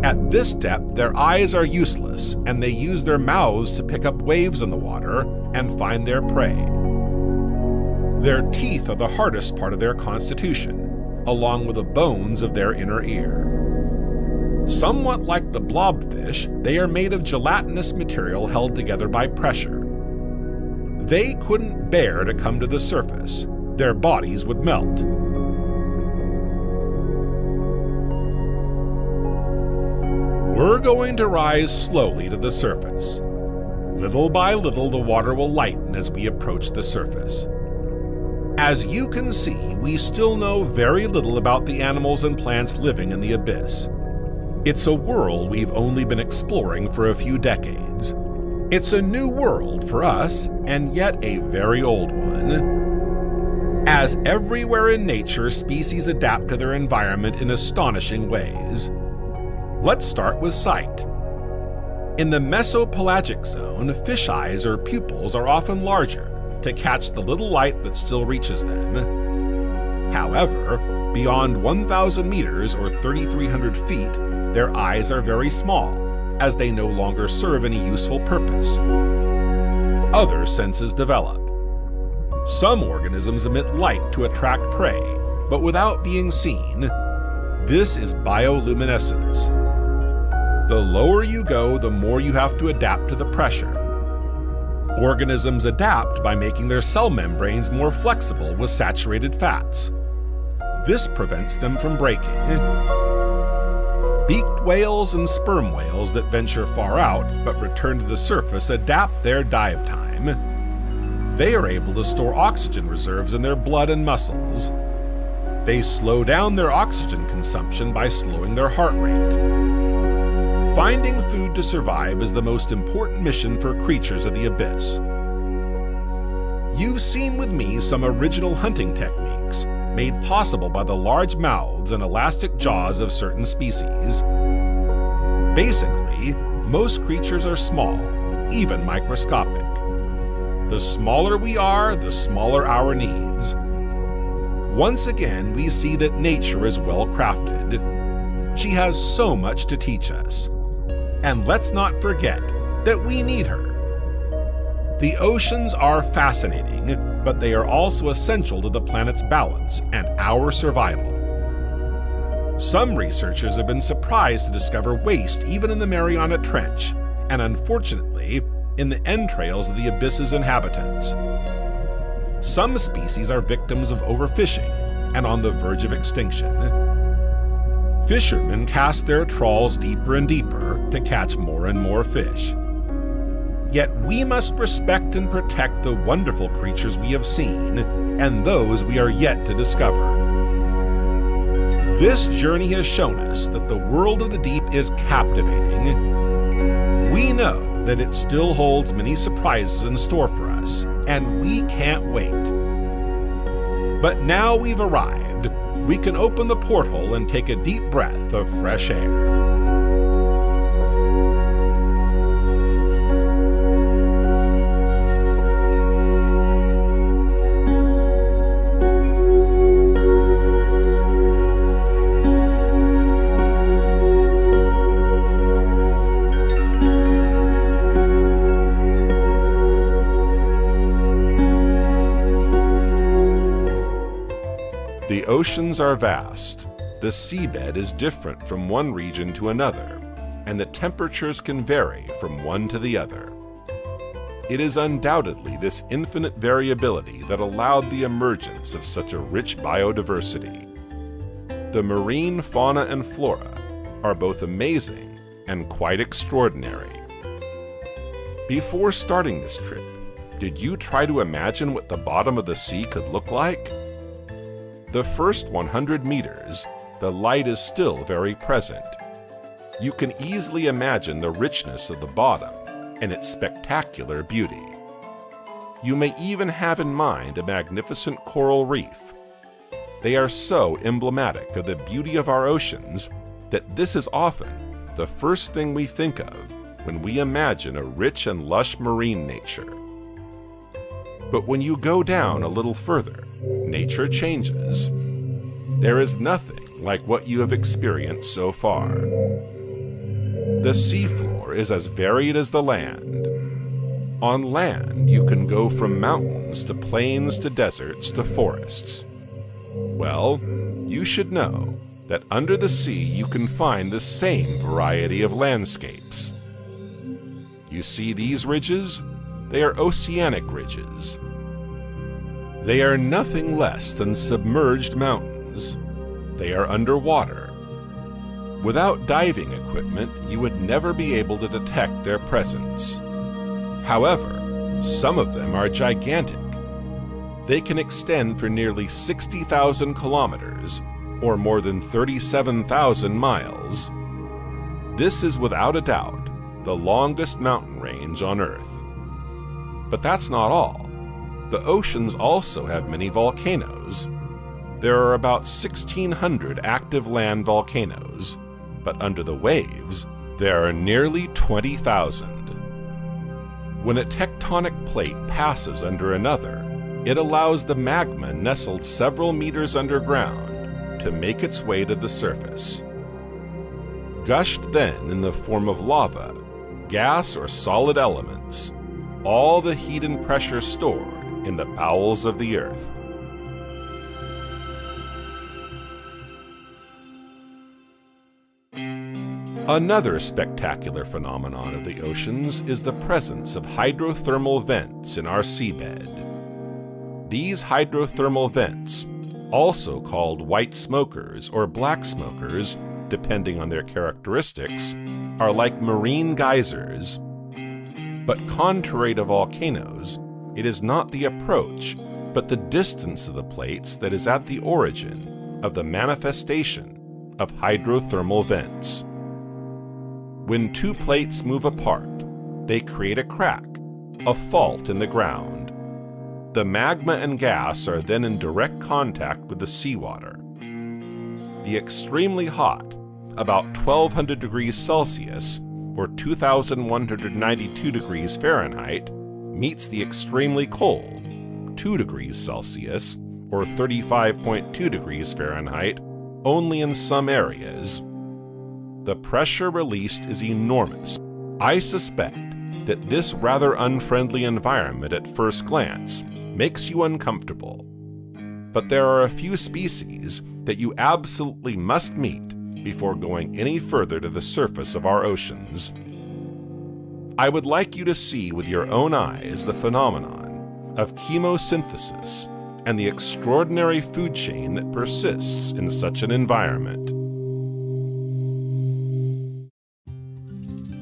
At this depth, their eyes are useless, and they use their mouths to pick up waves in the water and find their prey. Their teeth are the hardest part of their constitution, along with the bones of their inner ear. Somewhat like the blobfish, they are made of gelatinous material held together by pressure. They couldn't bear to come to the surface. Their bodies would melt. We're going to rise slowly to the surface. Little by little, the water will lighten as we approach the surface. As you can see, we still know very little about the animals and plants living in the abyss. It's a world we've only been exploring for a few decades. It's a new world for us, and yet a very old one. As everywhere in nature, species adapt to their environment in astonishing ways. Let's start with sight. In the mesopelagic zone, fish eyes or pupils are often larger to catch the little light that still reaches them. However, beyond 1,000 meters or 3,300 feet, their eyes are very small, as they no longer serve any useful purpose. Other senses develop. Some organisms emit light to attract prey, but without being seen. This is bioluminescence. The lower you go, the more you have to adapt to the pressure. Organisms adapt by making their cell membranes more flexible with saturated fats. This prevents them from breaking. Beaked whales and sperm whales that venture far out but return to the surface adapt their dive time. They are able to store oxygen reserves in their blood and muscles. They slow down their oxygen consumption by slowing their heart rate. Finding food to survive is the most important mission for creatures of the abyss. You've seen with me some original hunting techniques made possible by the large mouths and elastic jaws of certain species. Basically, most creatures are small, even microscopic. The smaller we are, the smaller our needs. Once again, we see that nature is well crafted. She has so much to teach us. And let's not forget that we need her. The oceans are fascinating, but they are also essential to the planet's balance and our survival. Some researchers have been surprised to discover waste even in the Mariana Trench, and unfortunately, in the entrails of the abyss's inhabitants. Some species are victims of overfishing and on the verge of extinction. Fishermen cast their trawls deeper and deeper to catch more and more fish. Yet we must respect and protect the wonderful creatures we have seen and those we are yet to discover. This journey has shown us that the world of the deep is captivating. We know that it still holds many surprises in store for us, and we can't wait. But now we've arrived, we can open the porthole and take a deep breath of fresh air. The oceans are vast, the seabed is different from one region to another, and the temperatures can vary from one to the other. It is undoubtedly this infinite variability that allowed the emergence of such a rich biodiversity. The marine fauna and flora are both amazing and quite extraordinary. Before starting this trip, did you try to imagine what the bottom of the sea could look like? The first 100 meters, the light is still very present. You can easily imagine the richness of the bottom and its spectacular beauty. You may even have in mind a magnificent coral reef. They are so emblematic of the beauty of our oceans that this is often the first thing we think of when we imagine a rich and lush marine nature. But when you go down a little further, nature changes. There is nothing like what you have experienced so far. The seafloor is as varied as the land. On land, you can go from mountains to plains to deserts to forests. Well, you should know that under the sea you can find the same variety of landscapes. You see these ridges? They are oceanic ridges. They are nothing less than submerged mountains. They are underwater. Without diving equipment, you would never be able to detect their presence. However, some of them are gigantic. They can extend for nearly 60,000 kilometers, or more than 37,000 miles. This is without a doubt the longest mountain range on Earth. But that's not all. The oceans also have many volcanoes. There are about 1,600 active land volcanoes, but under the waves, there are nearly 20,000. When a tectonic plate passes under another, it allows the magma nestled several meters underground to make its way to the surface. Gushed then in the form of lava, gas or solid elements, all the heat and pressure stored in the bowels of the earth. Another spectacular phenomenon of the oceans is the presence of hydrothermal vents in our seabed. These hydrothermal vents, also called white smokers or black smokers, depending on their characteristics, are like marine geysers. But contrary to volcanoes, it is not the approach, but the distance of the plates that is at the origin of the manifestation of hydrothermal vents. When two plates move apart, they create a crack, a fault in the ground. The magma and gas are then in direct contact with the seawater. The extremely hot, about 1200 degrees Celsius, or 2,192 degrees Fahrenheit, meets the extremely cold, 2 degrees Celsius, or 35.2 degrees Fahrenheit, only in some areas. The pressure released is enormous. I suspect that this rather unfriendly environment at first glance makes you uncomfortable. But there are a few species that you absolutely must meet before going any further to the surface of our oceans. I would like you to see with your own eyes the phenomenon of chemosynthesis and the extraordinary food chain that persists in such an environment.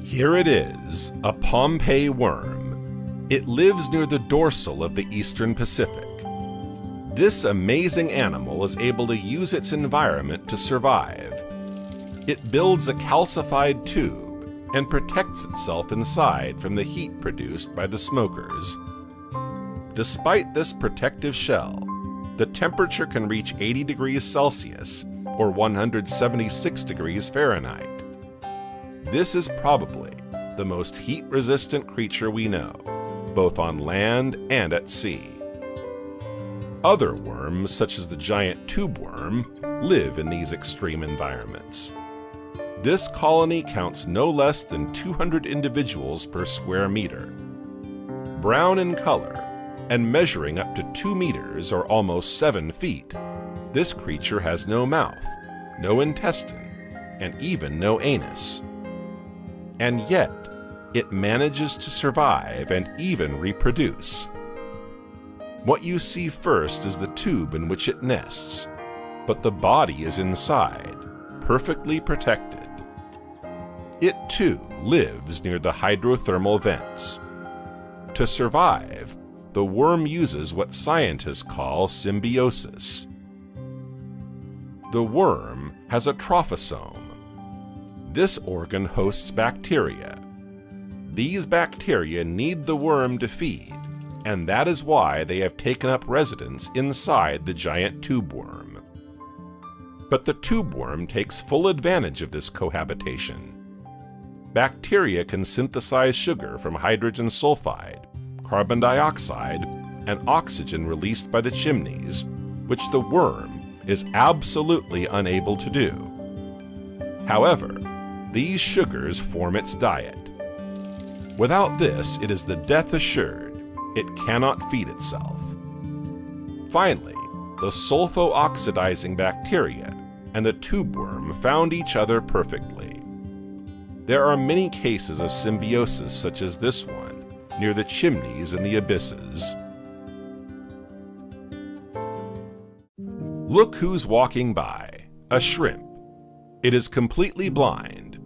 Here it is, a Pompeii worm. It lives near the dorsal of the eastern Pacific. This amazing animal is able to use its environment to survive. It builds a calcified tube and protects itself inside from the heat produced by the smokers. Despite this protective shell, the temperature can reach 80 degrees Celsius or 176 degrees Fahrenheit. This is probably the most heat-resistant creature we know, both on land and at sea. Other worms, such as the giant tube worm, live in these extreme environments. This colony counts no less than 200 individuals per square meter. Brown in color and measuring up to 2 meters or almost 7 feet, this creature has no mouth, no intestine, and even no anus. And yet, it manages to survive and even reproduce. What you see first is the tube in which it nests, but the body is inside, perfectly protected. It too lives near the hydrothermal vents. To survive, the worm uses what scientists call symbiosis. The worm has a trophosome. This organ hosts bacteria. These bacteria need the worm to feed, and that is why they have taken up residence inside the giant tube worm. But the tube worm takes full advantage of this cohabitation. Bacteria can synthesize sugar from hydrogen sulfide, carbon dioxide, and oxygen released by the chimneys, which the worm is absolutely unable to do. However, these sugars form its diet. Without this, it is the death assured. It cannot feed itself. Finally, the sulfo-oxidizing bacteria and the tube worm found each other perfectly. There are many cases of symbiosis such as this one, near the chimneys and the abysses. Look who's walking by, a shrimp. It is completely blind.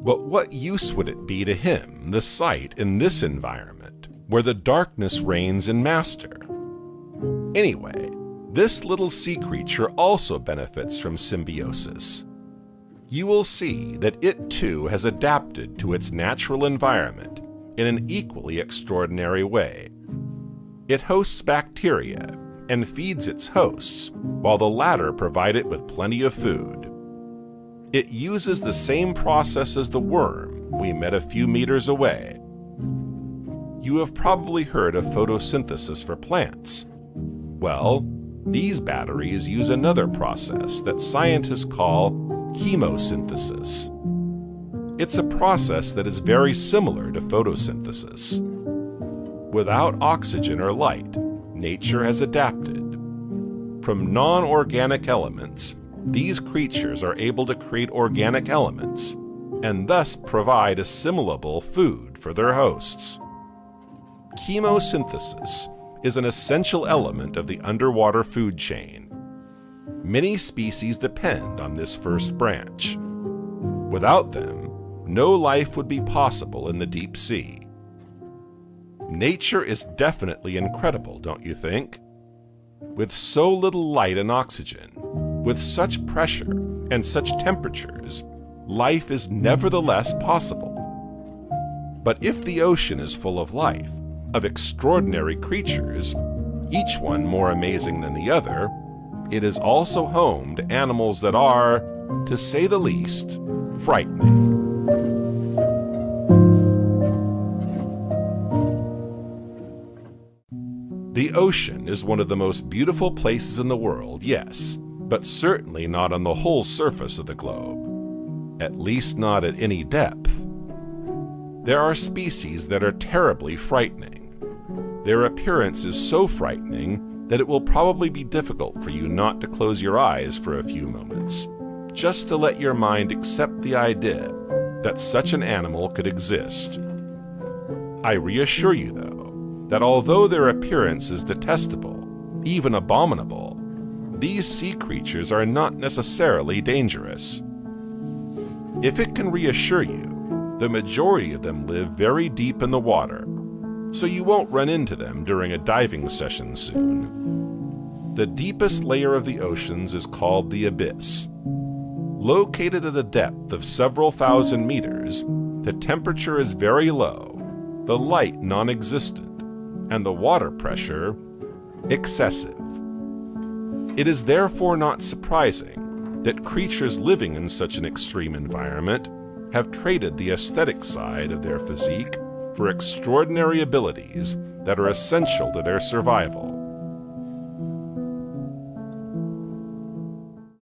But what use would it be to him, the sight in this environment, where the darkness reigns in master? Anyway, this little sea creature also benefits from symbiosis. You will see that it too has adapted to its natural environment in an equally extraordinary way. It hosts bacteria and feeds its hosts, while the latter provide it with plenty of food. It uses the same process as the worm we met a few meters away. You have probably heard of photosynthesis for plants. Well, these batteries use another process that scientists call chemosynthesis. It's a process that is very similar to photosynthesis. Without oxygen or light, nature has adapted. From non-organic elements, these creatures are able to create organic elements and thus provide assimilable food for their hosts. Chemosynthesis is an essential element of the underwater food chain. Many species depend on this first branch. Without them, no life would be possible in the deep sea. Nature is definitely incredible, don't you think? With so little light and oxygen, with such pressure and such temperatures, life is nevertheless possible. But if the ocean is full of life, of extraordinary creatures, each one more amazing than the other, it is also home to animals that are, to say the least, frightening. The ocean is one of the most beautiful places in the world, yes, but certainly not on the whole surface of the globe, at least not at any depth. There are species that are terribly frightening. Their appearance is so frightening that it will probably be difficult for you not to close your eyes for a few moments, just to let your mind accept the idea that such an animal could exist. I reassure you, though, that although their appearance is detestable, even abominable, these sea creatures are not necessarily dangerous. If it can reassure you, the majority of them live very deep in the water, so you won't run into them during a diving session soon. The deepest layer of the oceans is called the abyss. Located at a depth of several thousand meters, the temperature is very low, the light non-existent, and the water pressure excessive. It is therefore not surprising that creatures living in such an extreme environment have traded the aesthetic side of their physique for extraordinary abilities that are essential to their survival.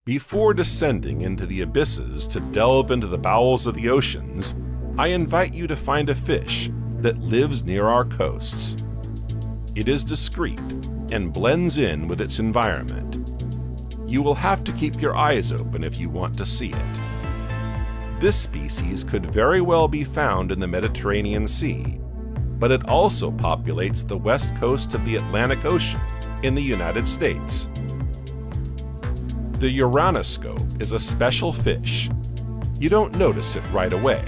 Before descending into the abysses to delve into the bowels of the oceans, I invite you to find a fish that lives near our coasts. It is discreet and blends in with its environment. You will have to keep your eyes open if you want to see it. This species could very well be found in the Mediterranean Sea, but it also populates the west coast of the Atlantic Ocean in the United States. The uranoscope is a special fish. You don't notice it right away,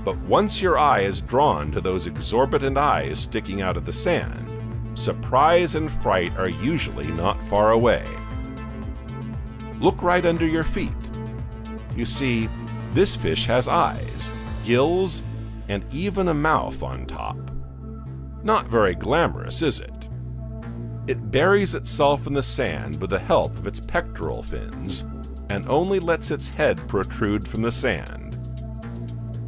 but once your eye is drawn to those exorbitant eyes sticking out of the sand, surprise and fright are usually not far away. Look right under your feet. You see, this fish has eyes, gills, and even a mouth on top. Not very glamorous, is it? It buries itself in the sand with the help of its pectoral fins, and only lets its head protrude from the sand.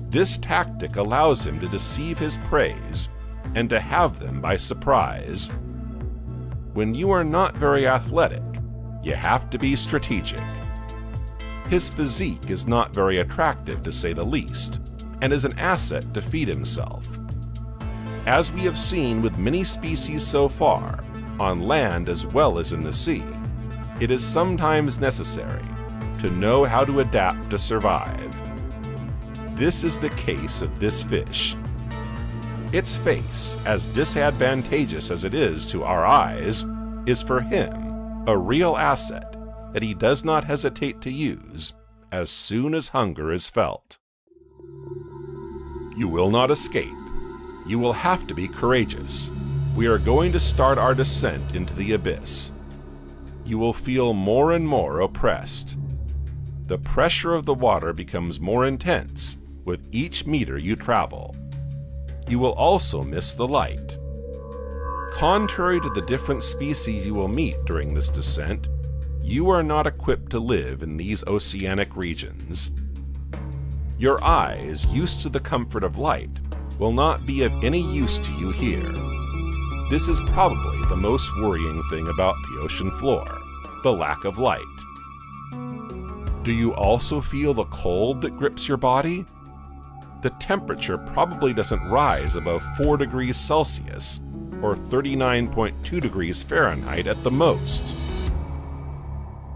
This tactic allows him to deceive his preys and to have them by surprise. When you are not very athletic, you have to be strategic. His physique is not very attractive, to say the least, and is an asset to feed himself. As we have seen with many species so far, on land as well as in the sea, it is sometimes necessary to know how to adapt to survive. This is the case of this fish. Its face, as disadvantageous as it is to our eyes, is for him a real asset that he does not hesitate to use as soon as hunger is felt. You will not escape. You will have to be courageous. We are going to start our descent into the abyss. You will feel more and more oppressed. The pressure of the water becomes more intense with each meter you travel. You will also miss the light. Contrary to the different species you will meet during this descent, you are not equipped to live in these oceanic regions. Your eyes, used to the comfort of light, will not be of any use to you here. This is probably the most worrying thing about the ocean floor, the lack of light. Do you also feel the cold that grips your body? The temperature probably doesn't rise above 4 degrees Celsius, or 39.2 degrees Fahrenheit at the most.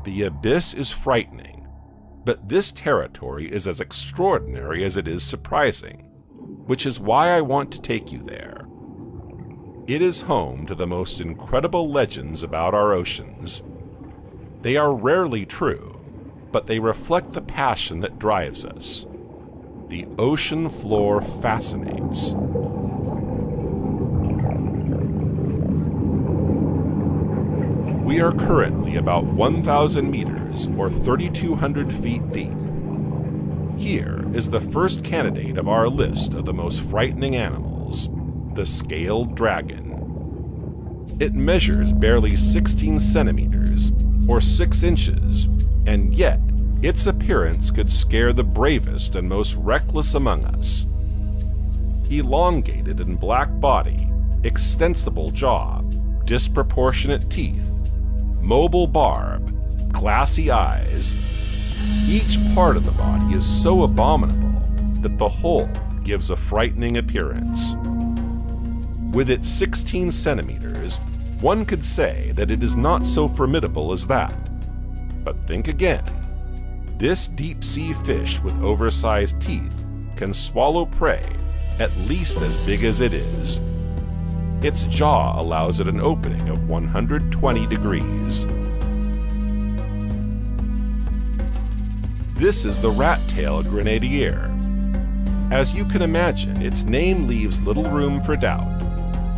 The abyss is frightening, but this territory is as extraordinary as it is surprising, which is why I want to take you there. It is home to the most incredible legends about our oceans. They are rarely true, but they reflect the passion that drives us. The ocean floor fascinates. We are currently about 1,000 meters or 3,200 feet deep. Here is the first candidate of our list of the most frightening animals, the scaled dragon. It measures barely 16 centimeters or 6 inches, and yet its appearance could scare the bravest and most reckless among us. Elongated and black body, extensible jaw, disproportionate teeth, mobile barb, glassy eyes. Each part of the body is so abominable that the whole gives a frightening appearance. With its 16 centimeters, one could say that it is not so formidable as that. But think again. This deep-sea fish with oversized teeth can swallow prey at least as big as it is. Its jaw allows it an opening of 120 degrees. This is the rat-tailed grenadier. As you can imagine, its name leaves little room for doubt.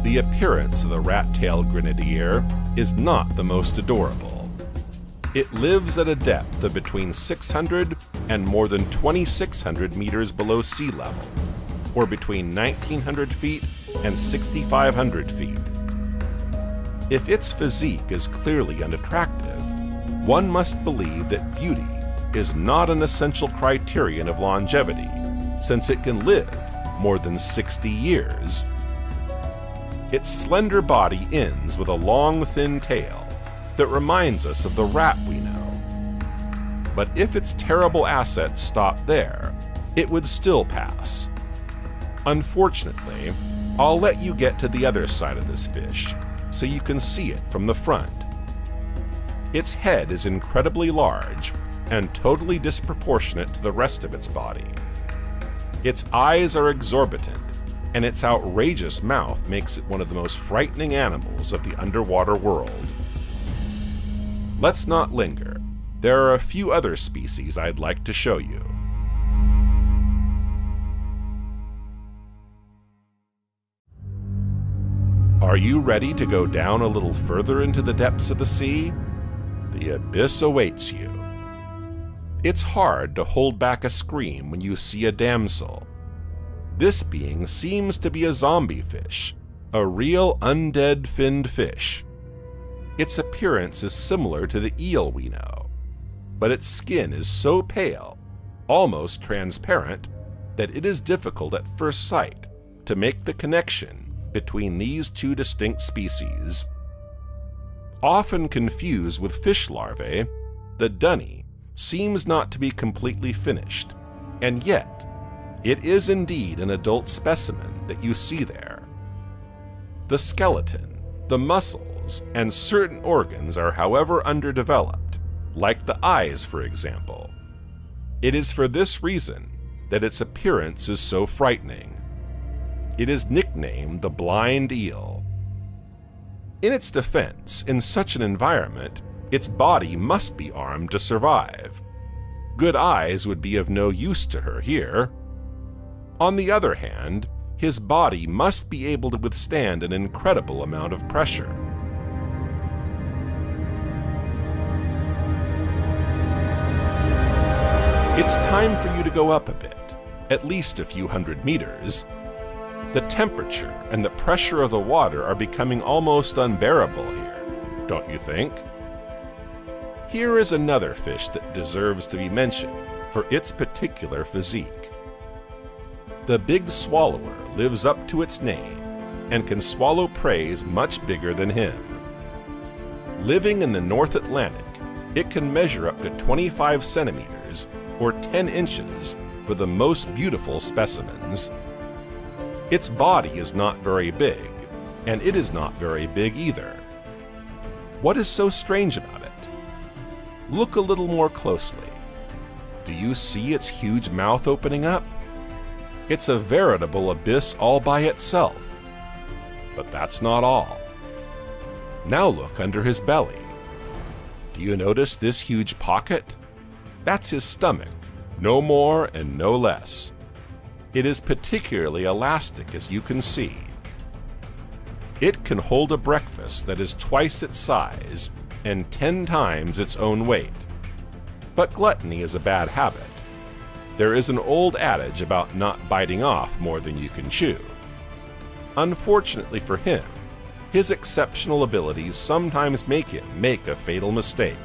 The appearance of the rat-tailed grenadier is not the most adorable. It lives at a depth of between 600 and more than 2,600 meters below sea level, or between 1,900 feet and 6,500 feet. If its physique is clearly unattractive, one must believe that beauty is not an essential criterion of longevity, since it can live more than 60 years. Its slender body ends with a long, thin tail that reminds us of the rat we know. But if its terrible assets stopped there, it would still pass. Unfortunately, I'll let you get to the other side of this fish, so you can see it from the front. Its head is incredibly large and totally disproportionate to the rest of its body. Its eyes are exorbitant, and its outrageous mouth makes it one of the most frightening animals of the underwater world. Let's not linger. There are a few other species I'd like to show you. Are you ready to go down a little further into the depths of the sea? The abyss awaits you. It's hard to hold back a scream when you see a damsel. This being seems to be a zombie fish, a real undead finned fish. Its appearance is similar to the eel we know, but its skin is so pale, almost transparent, that it is difficult at first sight to make the connection between these two distinct species. Often confused with fish larvae, the dunny seems not to be completely finished, and yet it is indeed an adult specimen that you see there. The skeleton, the muscles, and certain organs are however underdeveloped, like the eyes, for example. It is for this reason that its appearance is so frightening. It is nicknamed the blind eel. In its defense, in such an environment, its body must be armed to survive. Good eyes would be of no use to her here. On the other hand, his body must be able to withstand an incredible amount of pressure. It's time for you to go up a bit, at least a few hundred meters. The temperature and the pressure of the water are becoming almost unbearable here, don't you think? Here is another fish that deserves to be mentioned for its particular physique. The big swallower lives up to its name and can swallow prey much bigger than him. Living in the North Atlantic, it can measure up to 25 centimeters or 10 inches for the most beautiful specimens. Its body is not very big, and it is not very big either. What is so strange about it? Look a little more closely. Do you see its huge mouth opening up? It's a veritable abyss all by itself. But that's not all. Now look under his belly. Do you notice this huge pocket? That's his stomach, no more and no less. It is particularly elastic, as you can see. It can hold a breakfast that is twice its size and 10 times its own weight. But gluttony is a bad habit. There is an old adage about not biting off more than you can chew. Unfortunately for him, his exceptional abilities sometimes make him make a fatal mistake.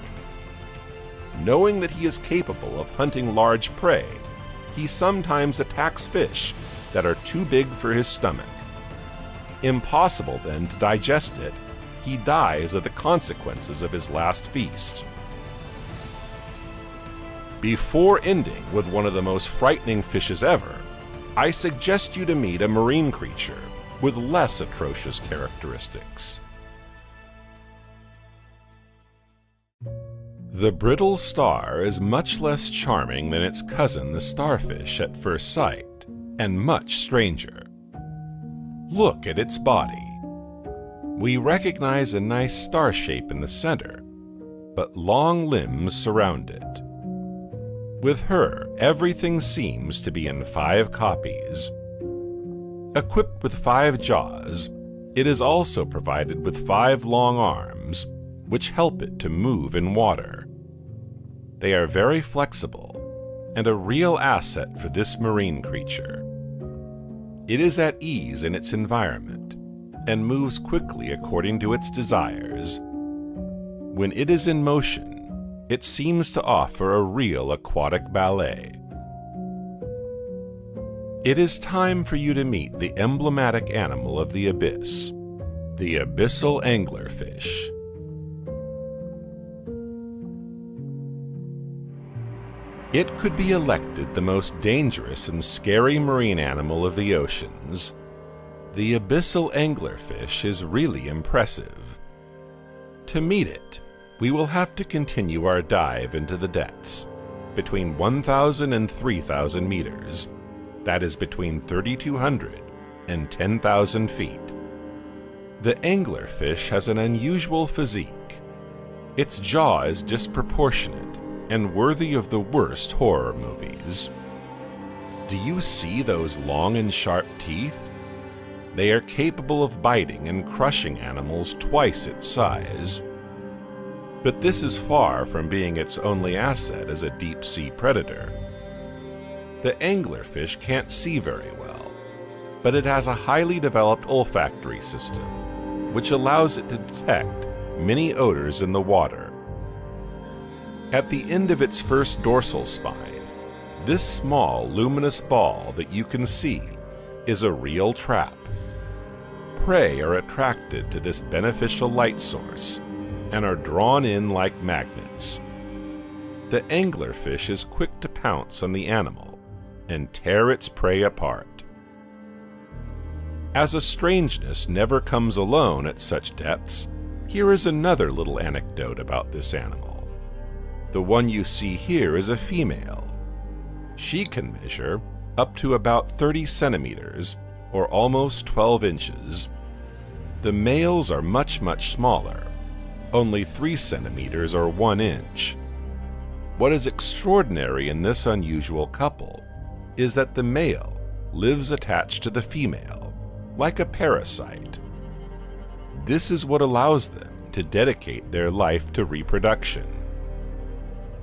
Knowing that he is capable of hunting large prey, he sometimes attacks fish that are too big for his stomach. Impossible then to digest it, he dies of the consequences of his last feast. Before ending with one of the most frightening fishes ever, I suggest you to meet a marine creature with less atrocious characteristics. The brittle star is much less charming than its cousin the starfish at first sight, and much stranger. Look at its body. We recognize a nice star shape in the center, but long limbs surround it. With her, everything seems to be in 5 copies. Equipped with 5 jaws, it is also provided with 5 long arms, which help it to move in water. They are very flexible and a real asset for this marine creature. It is at ease in its environment and moves quickly according to its desires. When it is in motion, it seems to offer a real aquatic ballet. It is time for you to meet the emblematic animal of the abyss, the abyssal anglerfish. It could be elected the most dangerous and scary marine animal of the oceans. The abyssal anglerfish is really impressive. To meet it, we will have to continue our dive into the depths, between 1,000 and 3,000 meters. That is between 3,200 and 10,000 feet. The anglerfish has an unusual physique. Its jaw is disproportionate and worthy of the worst horror movies. Do you see those long and sharp teeth? They are capable of biting and crushing animals twice its size. But this is far from being its only asset as a deep-sea predator. The anglerfish can't see very well, but it has a highly developed olfactory system, which allows it to detect many odors in the water. At the end of its first dorsal spine, this small luminous ball that you can see is a real trap. Prey are attracted to this beneficial light source and are drawn in like magnets. The anglerfish is quick to pounce on the animal and tear its prey apart. As a strangeness never comes alone at such depths, here is another little anecdote about this animal. The one you see here is a female. She can measure up to about 30 centimeters, or almost 12 inches. The males are much smaller, only 3 centimeters or 1 inch. What is extraordinary in this unusual couple is that the male lives attached to the female, like a parasite. This is what allows them to dedicate their life to reproduction.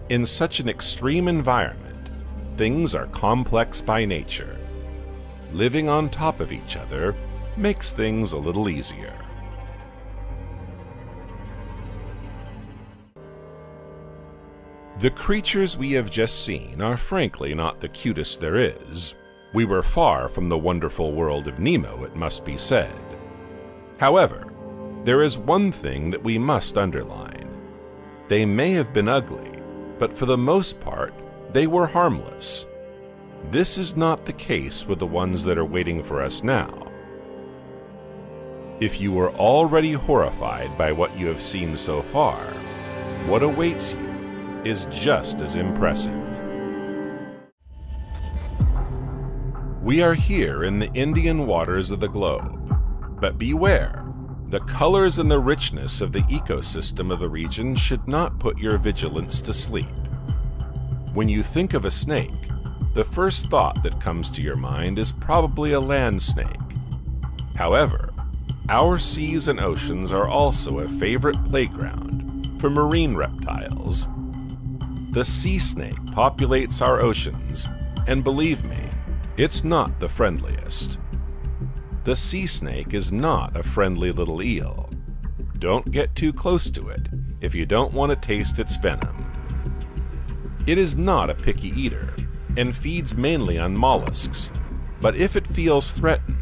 In such an extreme environment, things are complex by nature. living on top of each other makes things a little easier. The creatures we have just seen are frankly not the cutest there is. We were far from the wonderful world of Nemo, it must be said. However, there is one thing that we must underline. They may have been ugly, but for the most part, they were harmless. This is not the case with the ones that are waiting for us now. If you were already horrified by what you have seen so far, what awaits you is just as impressive. We are here in the Indian waters of the globe, but beware, the colors and the richness of the ecosystem of the region should not put your vigilance to sleep. When you think of a snake, the first thought that comes to your mind is probably a land snake. However, our seas and oceans are also a favorite playground for marine reptiles. The sea snake populates our oceans, and believe me, it's not the friendliest. The sea snake is not a friendly little eel. Don't get too close to it if you don't want to taste its venom. It is not a picky eater and feeds mainly on mollusks, but if it feels threatened,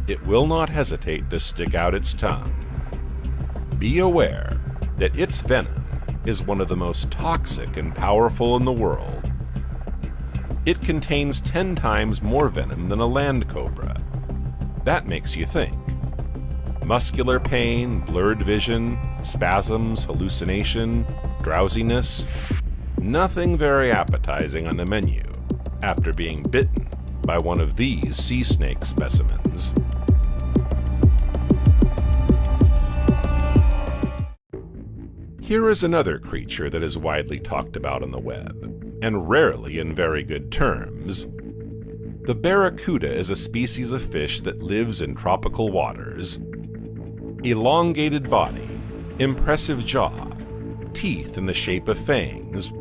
it will not hesitate to stick out its tongue. Be aware that its venom is one of the most toxic and powerful in the world. It contains 10 times more venom than a land cobra. That makes you think. Muscular pain, blurred vision, spasms, hallucination, drowsiness. Nothing very appetizing on the menu after being bitten by one of these sea snake specimens. Here is another creature that is widely talked about on the web, and rarely in very good terms. The barracuda is a species of fish that lives in tropical waters. Elongated body, impressive jaw, teeth in the shape of fangs,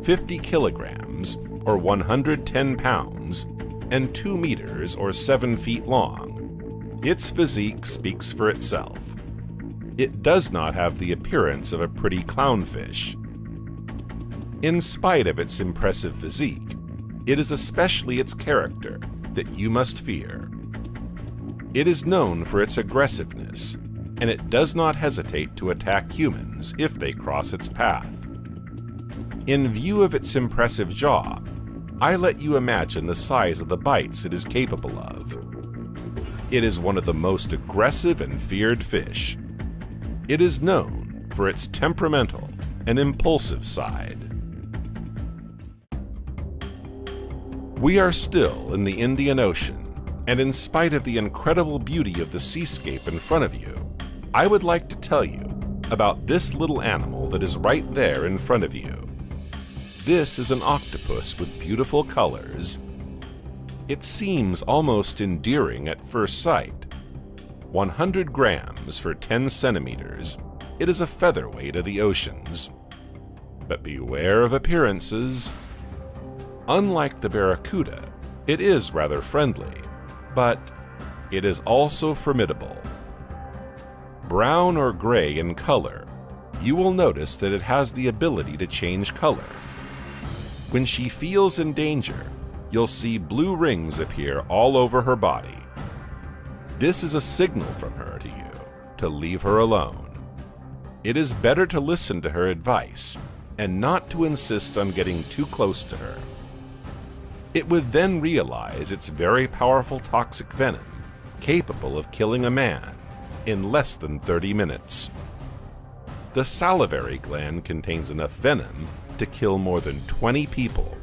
50 kilograms, or 110 pounds, and 2 meters, or 7 feet long. Its physique speaks for itself. It does not have the appearance of a pretty clownfish. In spite of its impressive physique, it is especially its character that you must fear. It is known for its aggressiveness, and it does not hesitate to attack humans if they cross its path. In view of its impressive jaw, I let you imagine the size of the bites it is capable of. It is one of the most aggressive and feared fish. It is known for its temperamental and impulsive side. We are still in the Indian Ocean, and in spite of the incredible beauty of the seascape in front of you, I would like to tell you about this little animal that is right there in front of you. This is an octopus with beautiful colors. It seems almost endearing at first sight. 100 grams for 10 centimeters, it is a featherweight of the oceans. But beware of appearances. Unlike the barracuda, it is rather friendly, but it is also formidable. Brown or gray in color, you will notice that it has the ability to change color. When she feels in danger, you'll see blue rings appear all over her body. This is a signal from her to you to leave her alone. It is better to listen to her advice and not to insist on getting too close to her. It would then realize its very powerful toxic venom, capable of killing a man in less than 30 minutes. The salivary gland contains enough venom to kill more than 20 people.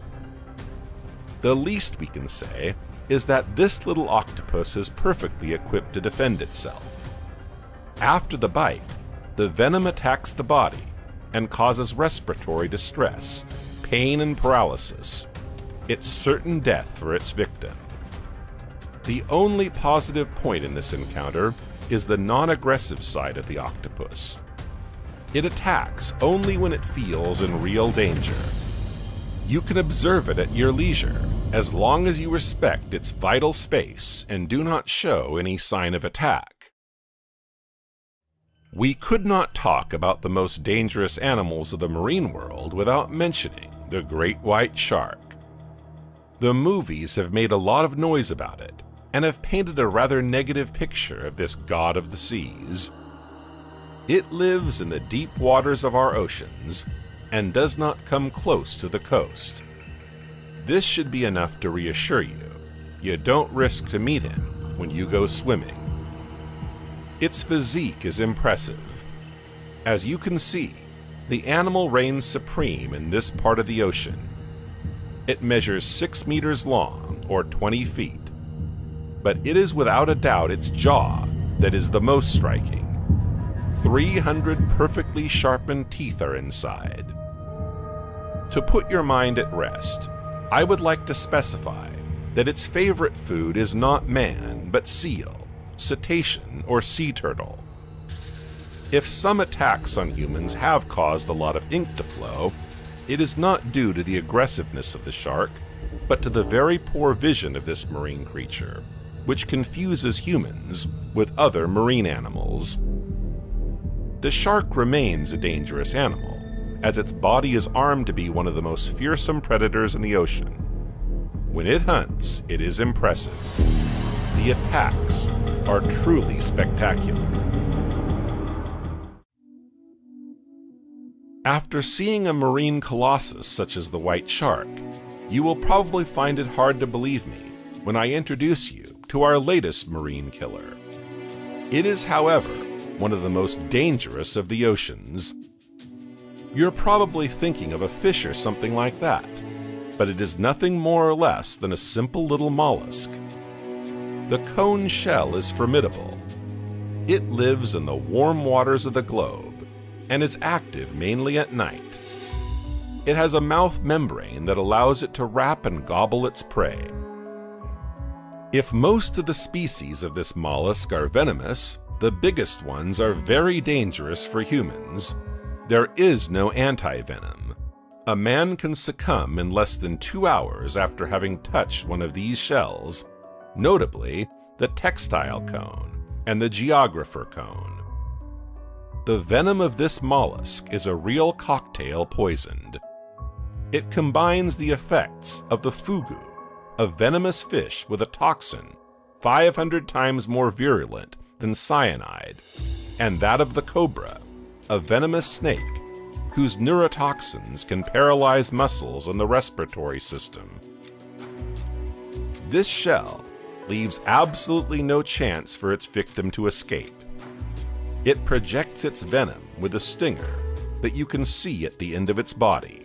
The least we can say is that this little octopus is perfectly equipped to defend itself. After the bite, the venom attacks the body and causes respiratory distress, pain, and paralysis. It's certain death for its victim. The only positive point in this encounter is the non-aggressive side of the octopus. It attacks only when it feels in real danger. You can observe it at your leisure, as long as you respect its vital space and do not show any sign of attack. We could not talk about the most dangerous animals of the marine world without mentioning the great white shark. The movies have made a lot of noise about it, and have painted a rather negative picture of this god of the seas. It lives in the deep waters of our oceans, and does not come close to the coast. This should be enough to reassure you. You don't risk to meet him when you go swimming. Its physique is impressive. As you can see, the animal reigns supreme in this part of the ocean. It measures 6 meters long, or 20 feet. But it is without a doubt its jaw that is the most striking. 300 perfectly sharpened teeth are inside. To put your mind at rest, I would like to specify that its favorite food is not man, but seal, cetacean, or sea turtle. If some attacks on humans have caused a lot of ink to flow, it is not due to the aggressiveness of the shark, but to the very poor vision of this marine creature, which confuses humans with other marine animals. The shark remains a dangerous animal, as its body is armed to be one of the most fearsome predators in the ocean. When it hunts, it is impressive. The attacks are truly spectacular. After seeing a marine colossus such as the white shark, you will probably find it hard to believe me when I introduce you to our latest marine killer. It is, however, one of the most dangerous of the oceans. You're probably thinking of a fish or something like that, but it is nothing more or less than a simple little mollusk. The cone shell is formidable. It lives in the warm waters of the globe and is active mainly at night. It has a mouth membrane that allows it to wrap and gobble its prey. If most of the species of this mollusk are venomous, the biggest ones are very dangerous for humans. There is no anti-venom. A man can succumb in less than 2 hours after having touched one of these shells, notably the textile cone and the geographer cone. The venom of this mollusk is a real cocktail poisoned. It combines the effects of the fugu, a venomous fish with a toxin 500 times more virulent than cyanide, and that of the cobra, a venomous snake whose neurotoxins can paralyze muscles in the respiratory system. This shell leaves absolutely no chance for its victim to escape. It projects its venom with a stinger that you can see at the end of its body.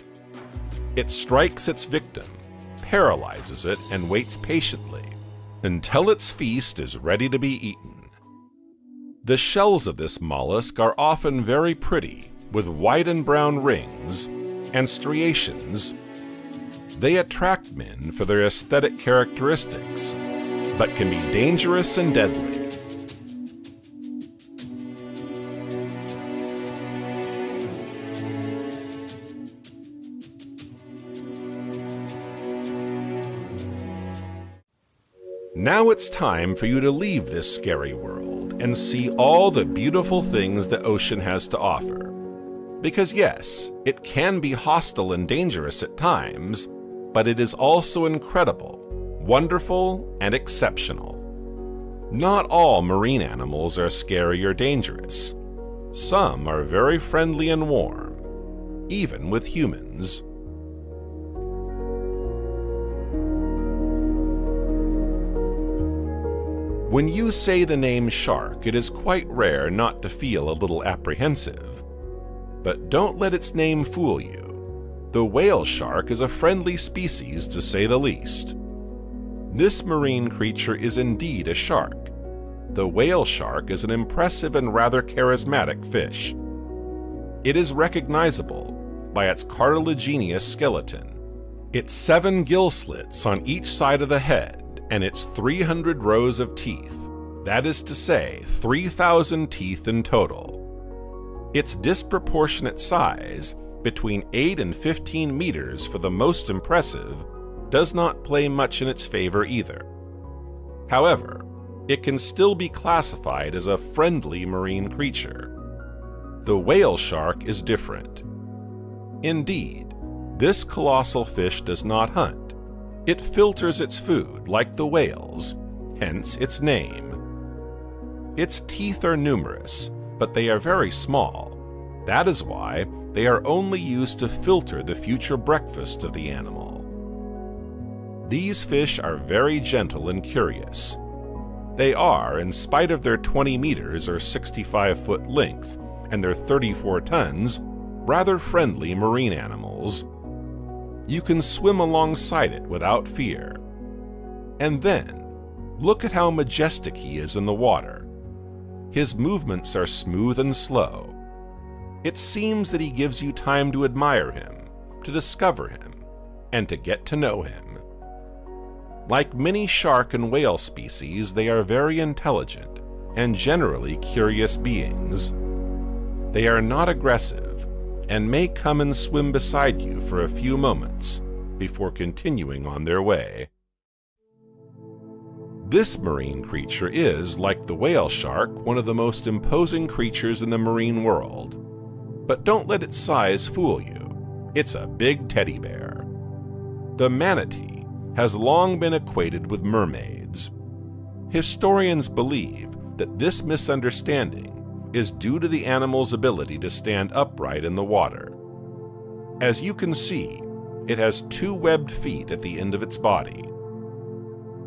It strikes its victim, paralyzes it, and waits patiently until its feast is ready to be eaten. The shells of this mollusk are often very pretty, with white and brown rings and striations. They attract men for their aesthetic characteristics, but can be dangerous and deadly. Now it's time for you to leave this scary world and see all the beautiful things the ocean has to offer. Because yes, it can be hostile and dangerous at times, but it is also incredible, wonderful, and exceptional. Not all marine animals are scary or dangerous. Some are very friendly and warm, even with humans. When you say the name shark, it is quite rare not to feel a little apprehensive. But don't let its name fool you. The whale shark is a friendly species, to say the least. This marine creature is indeed a shark. The whale shark is an impressive and rather charismatic fish. It is recognizable by its cartilaginous skeleton, its 7 gill slits on each side of the head, and its 300 rows of teeth, that is to say, 3,000 teeth in total. Its disproportionate size between 8 and 15 meters for the most impressive, does not play much in its favor either. However, it can still be classified as a friendly marine creature. The whale shark is different. Indeed, this colossal fish does not hunt. It filters its food like the whales, hence its name. Its teeth are numerous, but they are very small. That is why they are only used to filter the future breakfast of the animal. These fish are very gentle and curious. They are, in spite of their 20 meters or 65-foot length and their 34 tons, rather friendly marine animals. You can swim alongside it without fear. And then, look at how majestic he is in the water. His movements are smooth and slow. It seems that he gives you time to admire him, to discover him, and to get to know him. Like many shark and whale species, they are very intelligent and generally curious beings. They are not aggressive and may come and swim beside you for a few moments before continuing on their way. This marine creature is, like the whale shark, one of the most imposing creatures in the marine world. But don't let its size fool you. It's a big teddy bear. The manatee has long been equated with mermaids. Historians believe that this misunderstanding is due to the animal's ability to stand upright in the water. As you can see, it has 2 webbed feet at the end of its body.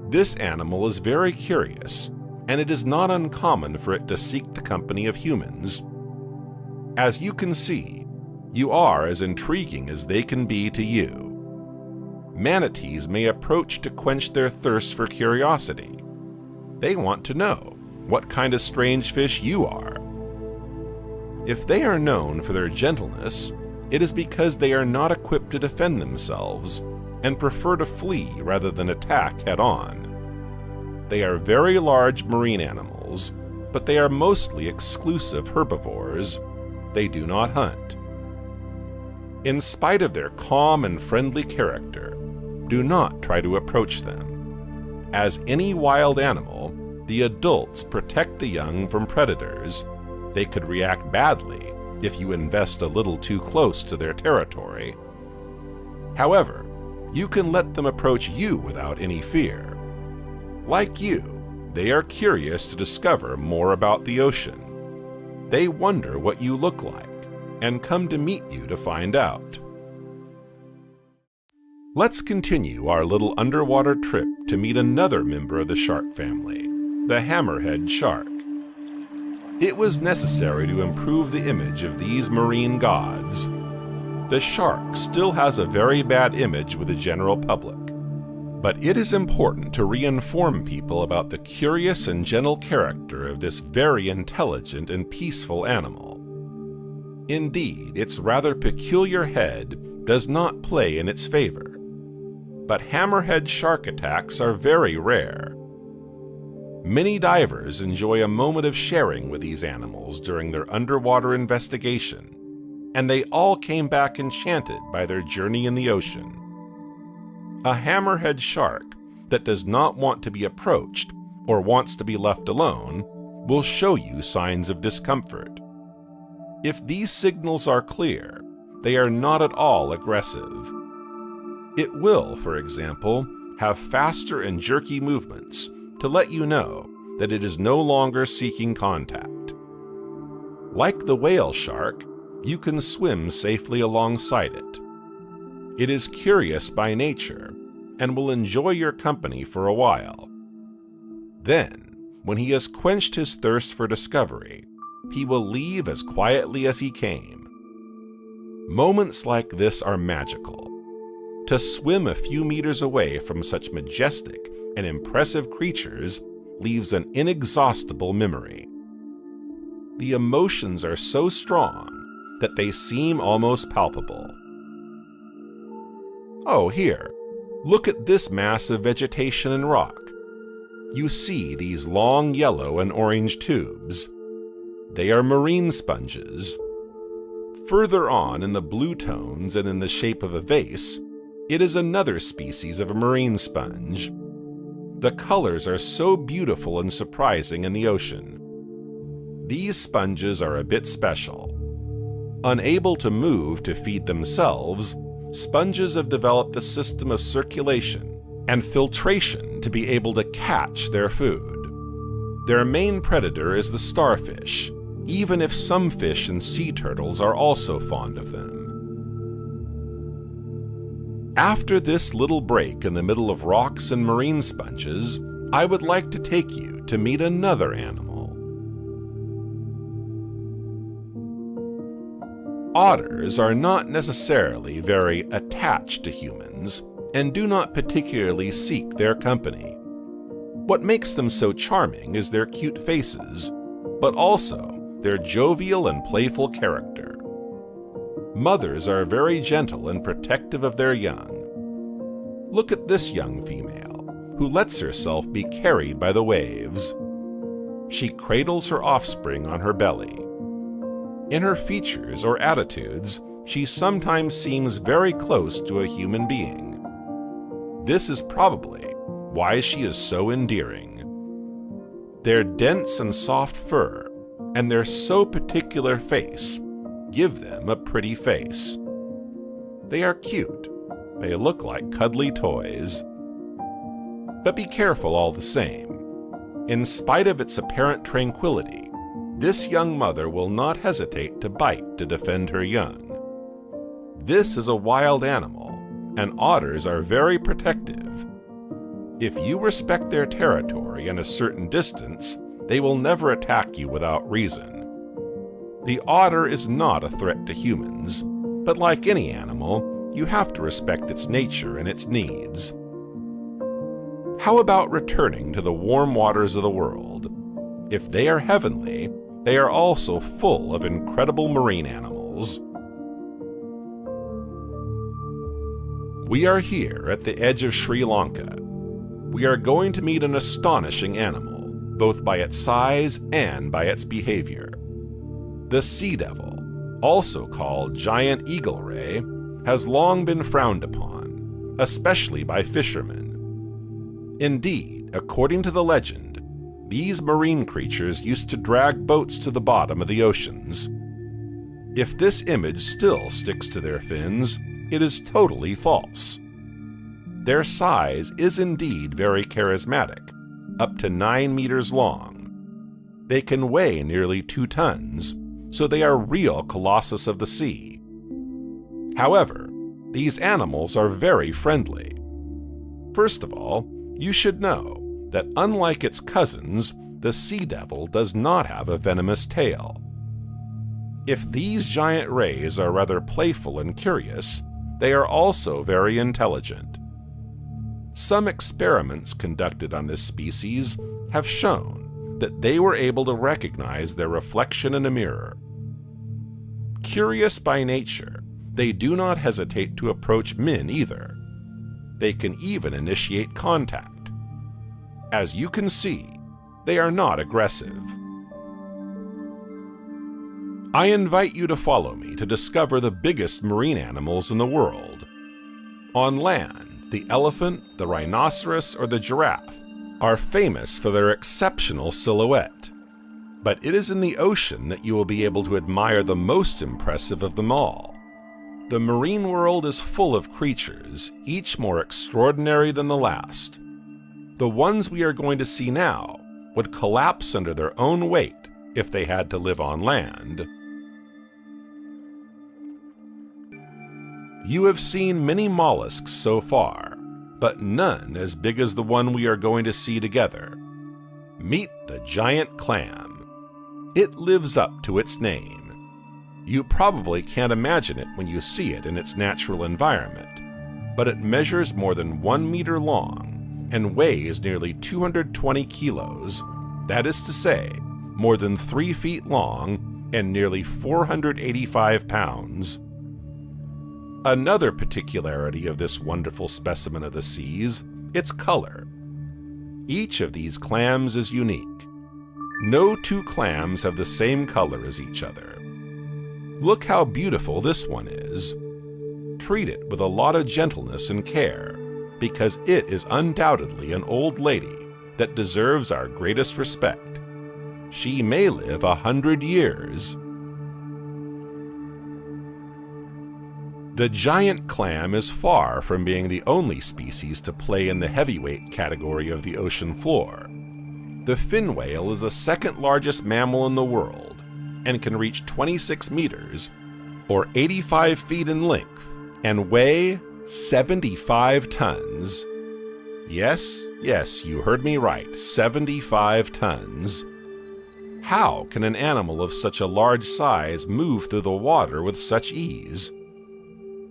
This animal is very curious, and it is not uncommon for it to seek the company of humans. As you can see, you are as intriguing as they can be to you. Manatees may approach to quench their thirst for curiosity. They want to know what kind of strange fish you are. If they are known for their gentleness, it is because they are not equipped to defend themselves and prefer to flee rather than attack head-on. They are very large marine animals, but they are mostly exclusive herbivores. They do not hunt. In spite of their calm and friendly character, do not try to approach them. As any wild animal, the adults protect the young from predators. They could react badly if you invest a little too close to their territory. However, you can let them approach you without any fear. Like you, they are curious to discover more about the ocean. They wonder what you look like and come to meet you to find out. Let's continue our little underwater trip to meet another member of the shark family, the hammerhead shark. It was necessary to improve the image of these marine gods. The shark still has a very bad image with the general public, but it is important to re-inform people about the curious and gentle character of this very intelligent and peaceful animal. Indeed, its rather peculiar head does not play in its favor, but hammerhead shark attacks are very rare. Many divers enjoy a moment of sharing with these animals during their underwater investigation, and they all came back enchanted by their journey in the ocean. A hammerhead shark that does not want to be approached or wants to be left alone will show you signs of discomfort. If these signals are clear, they are not at all aggressive. It will, for example, have faster and jerky movements to let you know that it is no longer seeking contact. Like the whale shark, you can swim safely alongside it. It is curious by nature and will enjoy your company for a while. Then, when he has quenched his thirst for discovery, he will leave as quietly as he came. Moments like this are magical. To swim a few meters away from such majestic and impressive creatures leaves an inexhaustible memory. The emotions are so strong that they seem almost palpable. Oh, here, look at this mass of vegetation and rock. You see these long yellow and orange tubes. They are marine sponges. Further on in the blue tones and in the shape of a vase, it is another species of a marine sponge. The colors are so beautiful and surprising in the ocean. These sponges are a bit special. Unable to move to feed themselves, sponges have developed a system of circulation and filtration to be able to catch their food. Their main predator is the starfish, even if some fish and sea turtles are also fond of them. After this little break in the middle of rocks and marine sponges, I would like to take you to meet another animal. Otters are not necessarily very attached to humans and do not particularly seek their company. What makes them so charming is their cute faces, but also their jovial and playful character. Mothers are very gentle and protective of their young. Look at this young female, who lets herself be carried by the waves. She cradles her offspring on her belly. In her features or attitudes, she sometimes seems very close to a human being. This is probably why she is so endearing. Their dense and soft fur and their so particular face give them a pretty face. They are cute. They look like cuddly toys. But be careful all the same. In spite of its apparent tranquility, this young mother will not hesitate to bite to defend her young. This is a wild animal, and otters are very protective. If you respect their territory and a certain distance, they will never attack you without reason. The otter is not a threat to humans, but like any animal, you have to respect its nature and its needs. How about returning to the warm waters of the world? If they are heavenly, they are also full of incredible marine animals. We are here at the edge of Sri Lanka. We are going to meet an astonishing animal, both by its size and by its behavior. The sea devil, also called giant eagle ray, has long been frowned upon, especially by fishermen. Indeed, according to the legend, these marine creatures used to drag boats to the bottom of the oceans. If this image still sticks to their fins, it is totally false. Their size is indeed very charismatic, up to 9 meters long. They can weigh nearly 2 tons, so they are real colossus of the sea. However, these animals are very friendly. First of all, you should know that unlike its cousins, the sea devil does not have a venomous tail. If these giant rays are rather playful and curious, they are also very intelligent. Some experiments conducted on this species have shown that they were able to recognize their reflection in a mirror. Curious by nature, they do not hesitate to approach men either. They can even initiate contact. As you can see, they are not aggressive. I invite you to follow me to discover the biggest marine animals in the world. On land, the elephant, the rhinoceros, or the giraffe are famous for their exceptional silhouette. But it is in the ocean that you will be able to admire the most impressive of them all. The marine world is full of creatures, each more extraordinary than the last. The ones we are going to see now would collapse under their own weight if they had to live on land. You have seen many mollusks so far, but none as big as the one we are going to see together. Meet the giant clam. It lives up to its name. You probably can't imagine it when you see it in its natural environment, but it measures more than 1 meter long and weighs nearly 220 kilos, that is to say, more than 3 feet long and nearly 485 pounds. Another particularity of this wonderful specimen of the seas, its color. Each of these clams is unique. No 2 clams have the same color as each other. Look how beautiful this one is. Treat it with a lot of gentleness and care, because it is undoubtedly an old lady that deserves our greatest respect. She may live 100 years. The giant clam is far from being the only species to play in the heavyweight category of the ocean floor. The fin whale is the second largest mammal in the world and can reach 26 meters, or 85 feet in length, and weigh 75 tons. Yes, you heard me right, 75 tons. How can an animal of such a large size move through the water with such ease?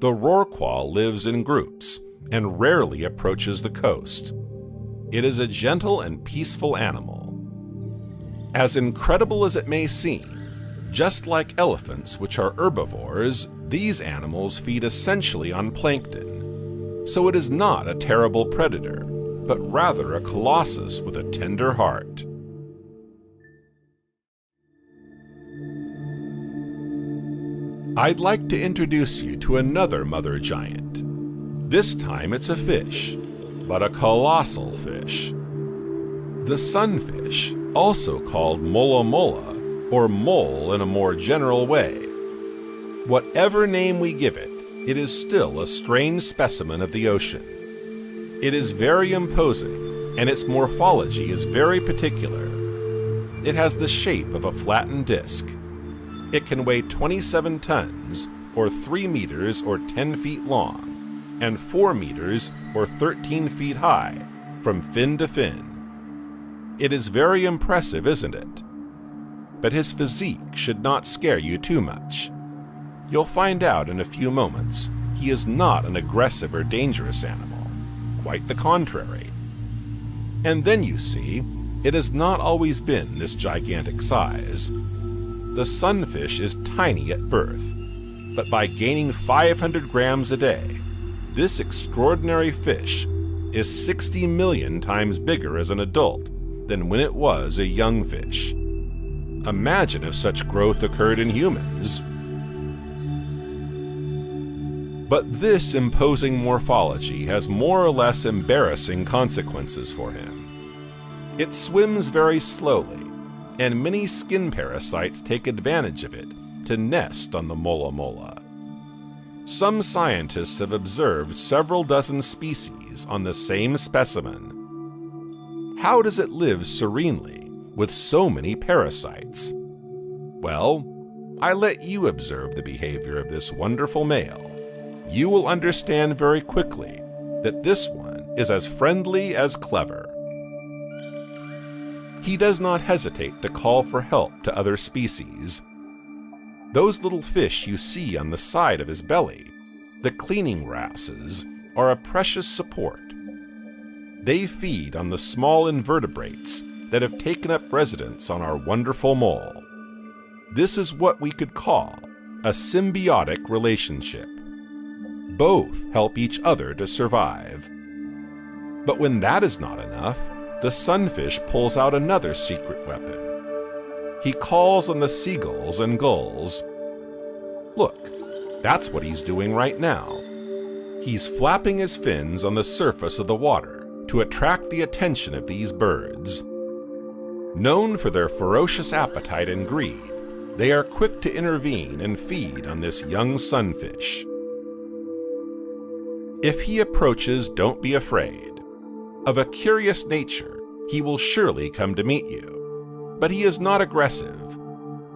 The rorqual lives in groups and rarely approaches the coast. It is a gentle and peaceful animal. As incredible as it may seem, just like elephants, which are herbivores, these animals feed essentially on plankton. So it is not a terrible predator, but rather a colossus with a tender heart. I'd like to introduce you to another mother giant. This time it's a fish, but a colossal fish. The sunfish, also called mola mola, or mole in a more general way. Whatever name we give it, it is still a strange specimen of the ocean. It is very imposing, and its morphology is very particular. It has the shape of a flattened disc. It can weigh 27 tons, or 3 meters or 10 feet long, and 4 meters or 13 feet high, from fin to fin. It is very impressive, isn't it? But his physique should not scare you too much. You'll find out in a few moments he is not an aggressive or dangerous animal, quite the contrary. And then you see, it has not always been this gigantic size. The sunfish is tiny at birth, but by gaining 500 grams a day, this extraordinary fish is 60 million times bigger as an adult than when it was a young fish. Imagine if such growth occurred in humans. But this imposing morphology has more or less embarrassing consequences for him. It swims very slowly, and many skin parasites take advantage of it to nest on the mola mola. Some scientists have observed several dozen species on the same specimen. How does it live serenely with so many parasites? Well, I let you observe the behavior of this wonderful male. You will understand very quickly that this one is as friendly as clever. He does not hesitate to call for help to other species. Those little fish you see on the side of his belly, the cleaning wrasses, are a precious support. They feed on the small invertebrates that have taken up residence on our wonderful mole. This is what we could call a symbiotic relationship. Both help each other to survive. But when that is not enough, the sunfish pulls out another secret weapon. He calls on the seagulls and gulls. Look, that's what he's doing right now. He's flapping his fins on the surface of the water to attract the attention of these birds. Known for their ferocious appetite and greed, they are quick to intervene and feed on this young sunfish. If he approaches, don't be afraid. Of a curious nature, he will surely come to meet you. But he is not aggressive.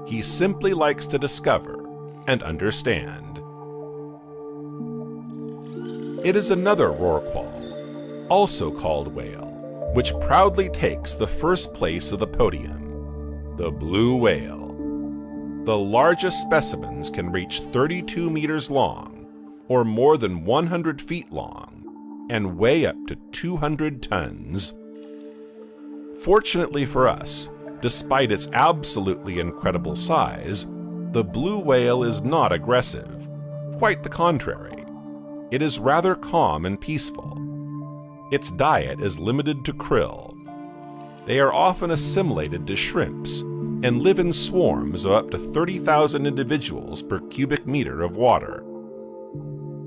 He simply likes to discover and understand. It is another rorqual, also called whale, which proudly takes the first place of the podium, the blue whale. The largest specimens can reach 32 meters long, or more than 100 feet long, and weigh up to 200 tons. Fortunately for us, despite its absolutely incredible size, the blue whale is not aggressive. Quite the contrary. It is rather calm and peaceful. Its diet is limited to krill. They are often assimilated to shrimps and live in swarms of up to 30,000 individuals per cubic meter of water.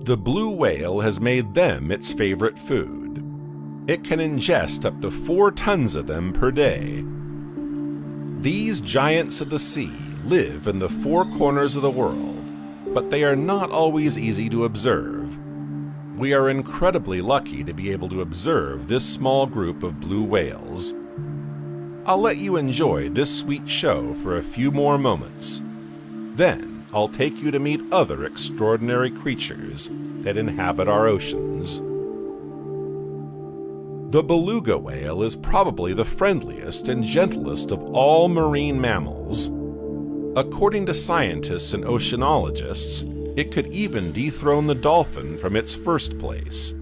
The blue whale has made them its favorite food. It can ingest up to 4 tons of them per day. These giants of the sea live in the 4 corners of the world, but they are not always easy to observe. We are incredibly lucky to be able to observe this small group of blue whales. I'll let you enjoy this sweet show for a few more moments. Then I'll take you to meet other extraordinary creatures that inhabit our oceans. The beluga whale is probably the friendliest and gentlest of all marine mammals. According to scientists and oceanologists, it could even dethrone the dolphin from its first place.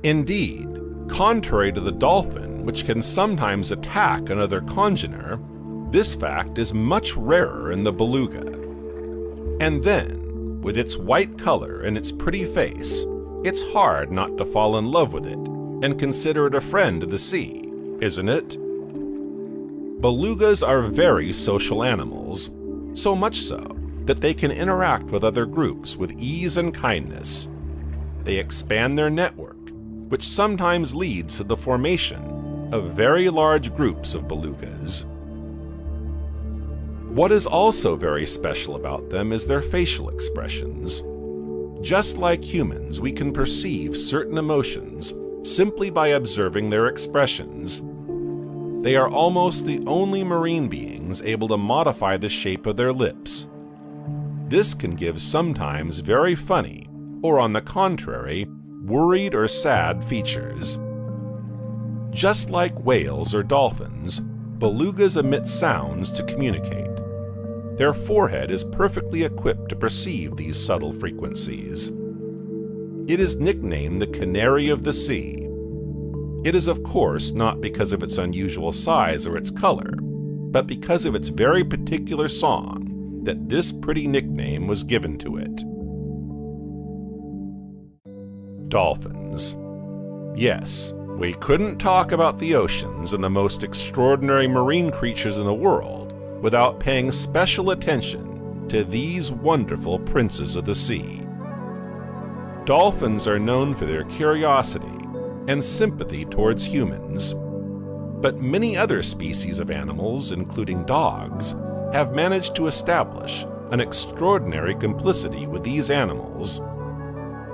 Indeed, contrary to the dolphin, which can sometimes attack another congener, this fact is much rarer in the beluga. And then, with its white color and its pretty face, it's hard not to fall in love with it and consider it a friend of the sea, isn't it? Belugas are very social animals, so much so that they can interact with other groups with ease and kindness. They expand their network, which sometimes leads to the formation of very large groups of belugas. What is also very special about them is their facial expressions. Just like humans, we can perceive certain emotions simply by observing their expressions. They are almost the only marine beings able to modify the shape of their lips. This can give sometimes very funny, or on the contrary, worried or sad features. Just like whales or dolphins, belugas emit sounds to communicate. Their forehead is perfectly equipped to perceive these subtle frequencies. It is nicknamed the canary of the sea. It is of course not because of its unusual size or its color, but because of its very particular song that this pretty nickname was given to it. Dolphins. Yes, we couldn't talk about the oceans and the most extraordinary marine creatures in the world without paying special attention to these wonderful princes of the sea. Dolphins are known for their curiosity and sympathy towards humans, but many other species of animals, including dogs, have managed to establish an extraordinary complicity with these animals.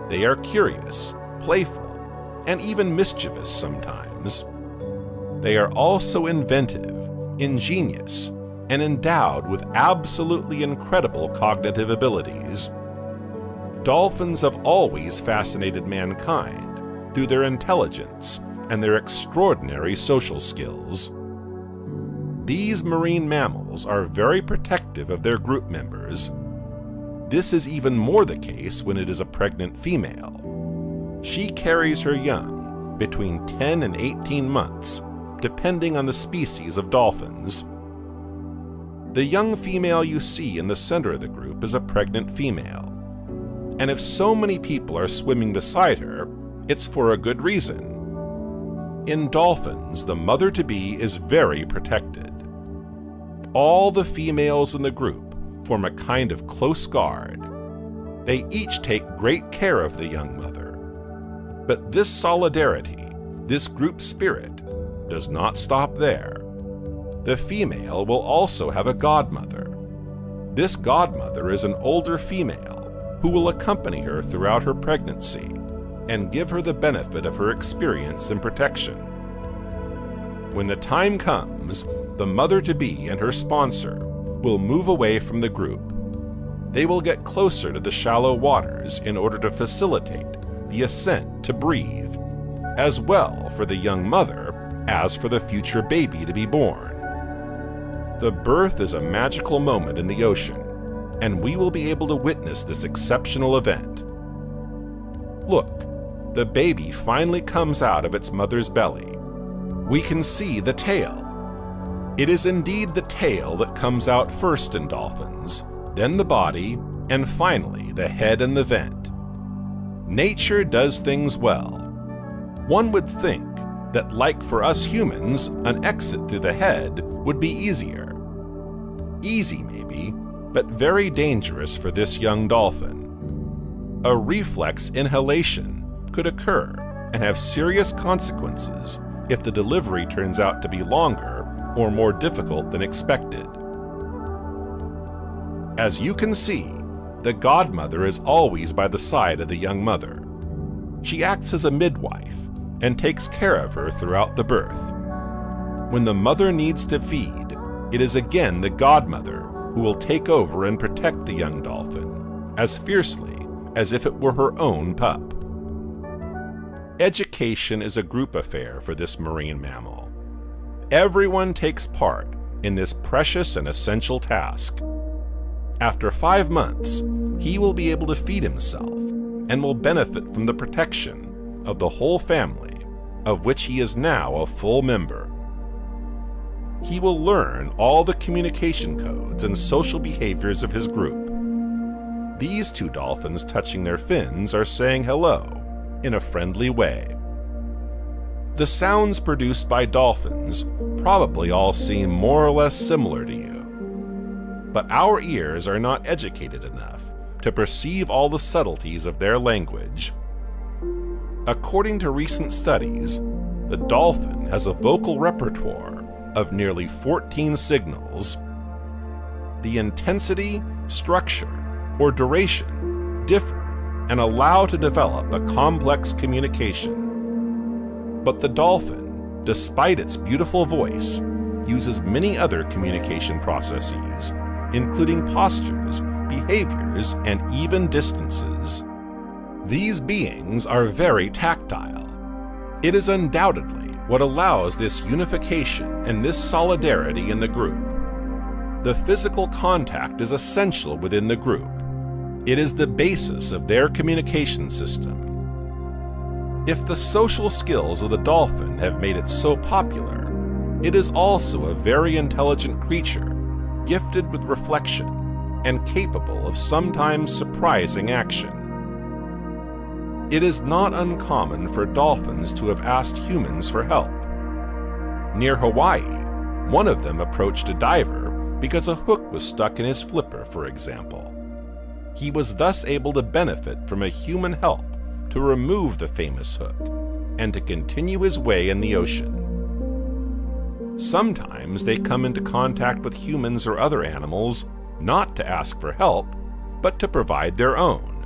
They are curious, playful, and even mischievous sometimes. They are also inventive, ingenious, and endowed with absolutely incredible cognitive abilities. Dolphins have always fascinated mankind through their intelligence and their extraordinary social skills. These marine mammals are very protective of their group members. This is even more the case when it is a pregnant female. She carries her young between 10 and 18 months, depending on the species of dolphins. The young female you see in the center of the group is a pregnant female. And if so many people are swimming beside her, it's for a good reason. In dolphins, the mother-to-be is very protected. All the females in the group form a kind of close guard. They each take great care of the young mother. But this solidarity, this group spirit, does not stop there. The female will also have a godmother. This godmother is an older female who will accompany her throughout her pregnancy and give her the benefit of her experience and protection. When the time comes, the mother-to-be and her sponsor will move away from the group. They will get closer to the shallow waters in order to facilitate the ascent to breathe, as well for the young mother as for the future baby to be born. The birth is a magical moment in the ocean, and we will be able to witness this exceptional event. Look, the baby finally comes out of its mother's belly. We can see the tail. It is indeed the tail that comes out first in dolphins, then the body, and finally the head and the vent. Nature does things well. One would think that, like for us humans, an exit through the head would be easier. Easy maybe, but very dangerous for this young dolphin. A reflex inhalation could occur and have serious consequences if the delivery turns out to be longer or more difficult than expected. As you can see, the godmother is always by the side of the young mother. She acts as a midwife and takes care of her throughout the birth. When the mother needs to feed, it is again the godmother who will take over and protect the young dolphin as fiercely as if it were her own pup. Education is a group affair for this marine mammal. Everyone takes part in this precious and essential task. After 5 months, he will be able to feed himself and will benefit from the protection of the whole family, of which he is now a full member. He will learn all the communication codes and social behaviors of his group. These 2 dolphins touching their fins are saying hello in a friendly way. The sounds produced by dolphins probably all seem more or less similar to you. But our ears are not educated enough to perceive all the subtleties of their language. According to recent studies, the dolphin has a vocal repertoire of nearly 14 signals. The intensity, structure, or duration differ and allow to develop a complex communication. But the dolphin, despite its beautiful voice, uses many other communication processes, including postures, behaviors, and even distances. These beings are very tactile. It is undoubtedly what allows this unification and this solidarity in the group. The physical contact is essential within the group. It is the basis of their communication system. If the social skills of the dolphin have made it so popular, it is also a very intelligent creature, gifted with reflection and capable of sometimes surprising action. It is not uncommon for dolphins to have asked humans for help. Near Hawaii, one of them approached a diver because a hook was stuck in his flipper, for example. He was thus able to benefit from a human help to remove the famous hook and to continue his way in the ocean. Sometimes they come into contact with humans or other animals not to ask for help, but to provide their own.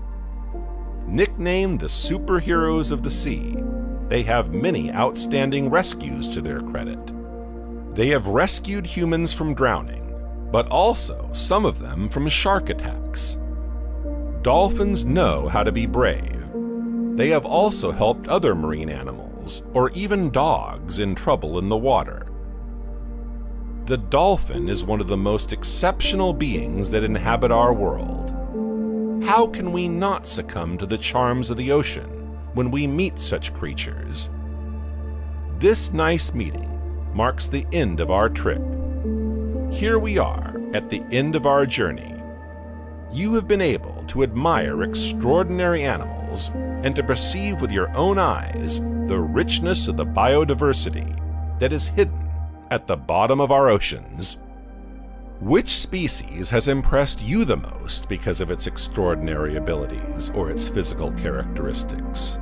Nicknamed the superheroes of the sea, they have many outstanding rescues to their credit. They have rescued humans from drowning, but also some of them from shark attacks. Dolphins know how to be brave. They have also helped other marine animals, or even dogs, in trouble in the water. The dolphin is one of the most exceptional beings that inhabit our world. How can we not succumb to the charms of the ocean when we meet such creatures? This nice meeting marks the end of our trip. Here we are at the end of our journey. You have been able to admire extraordinary animals and to perceive with your own eyes the richness of the biodiversity that is hidden at the bottom of our oceans. Which species has impressed you the most because of its extraordinary abilities or its physical characteristics?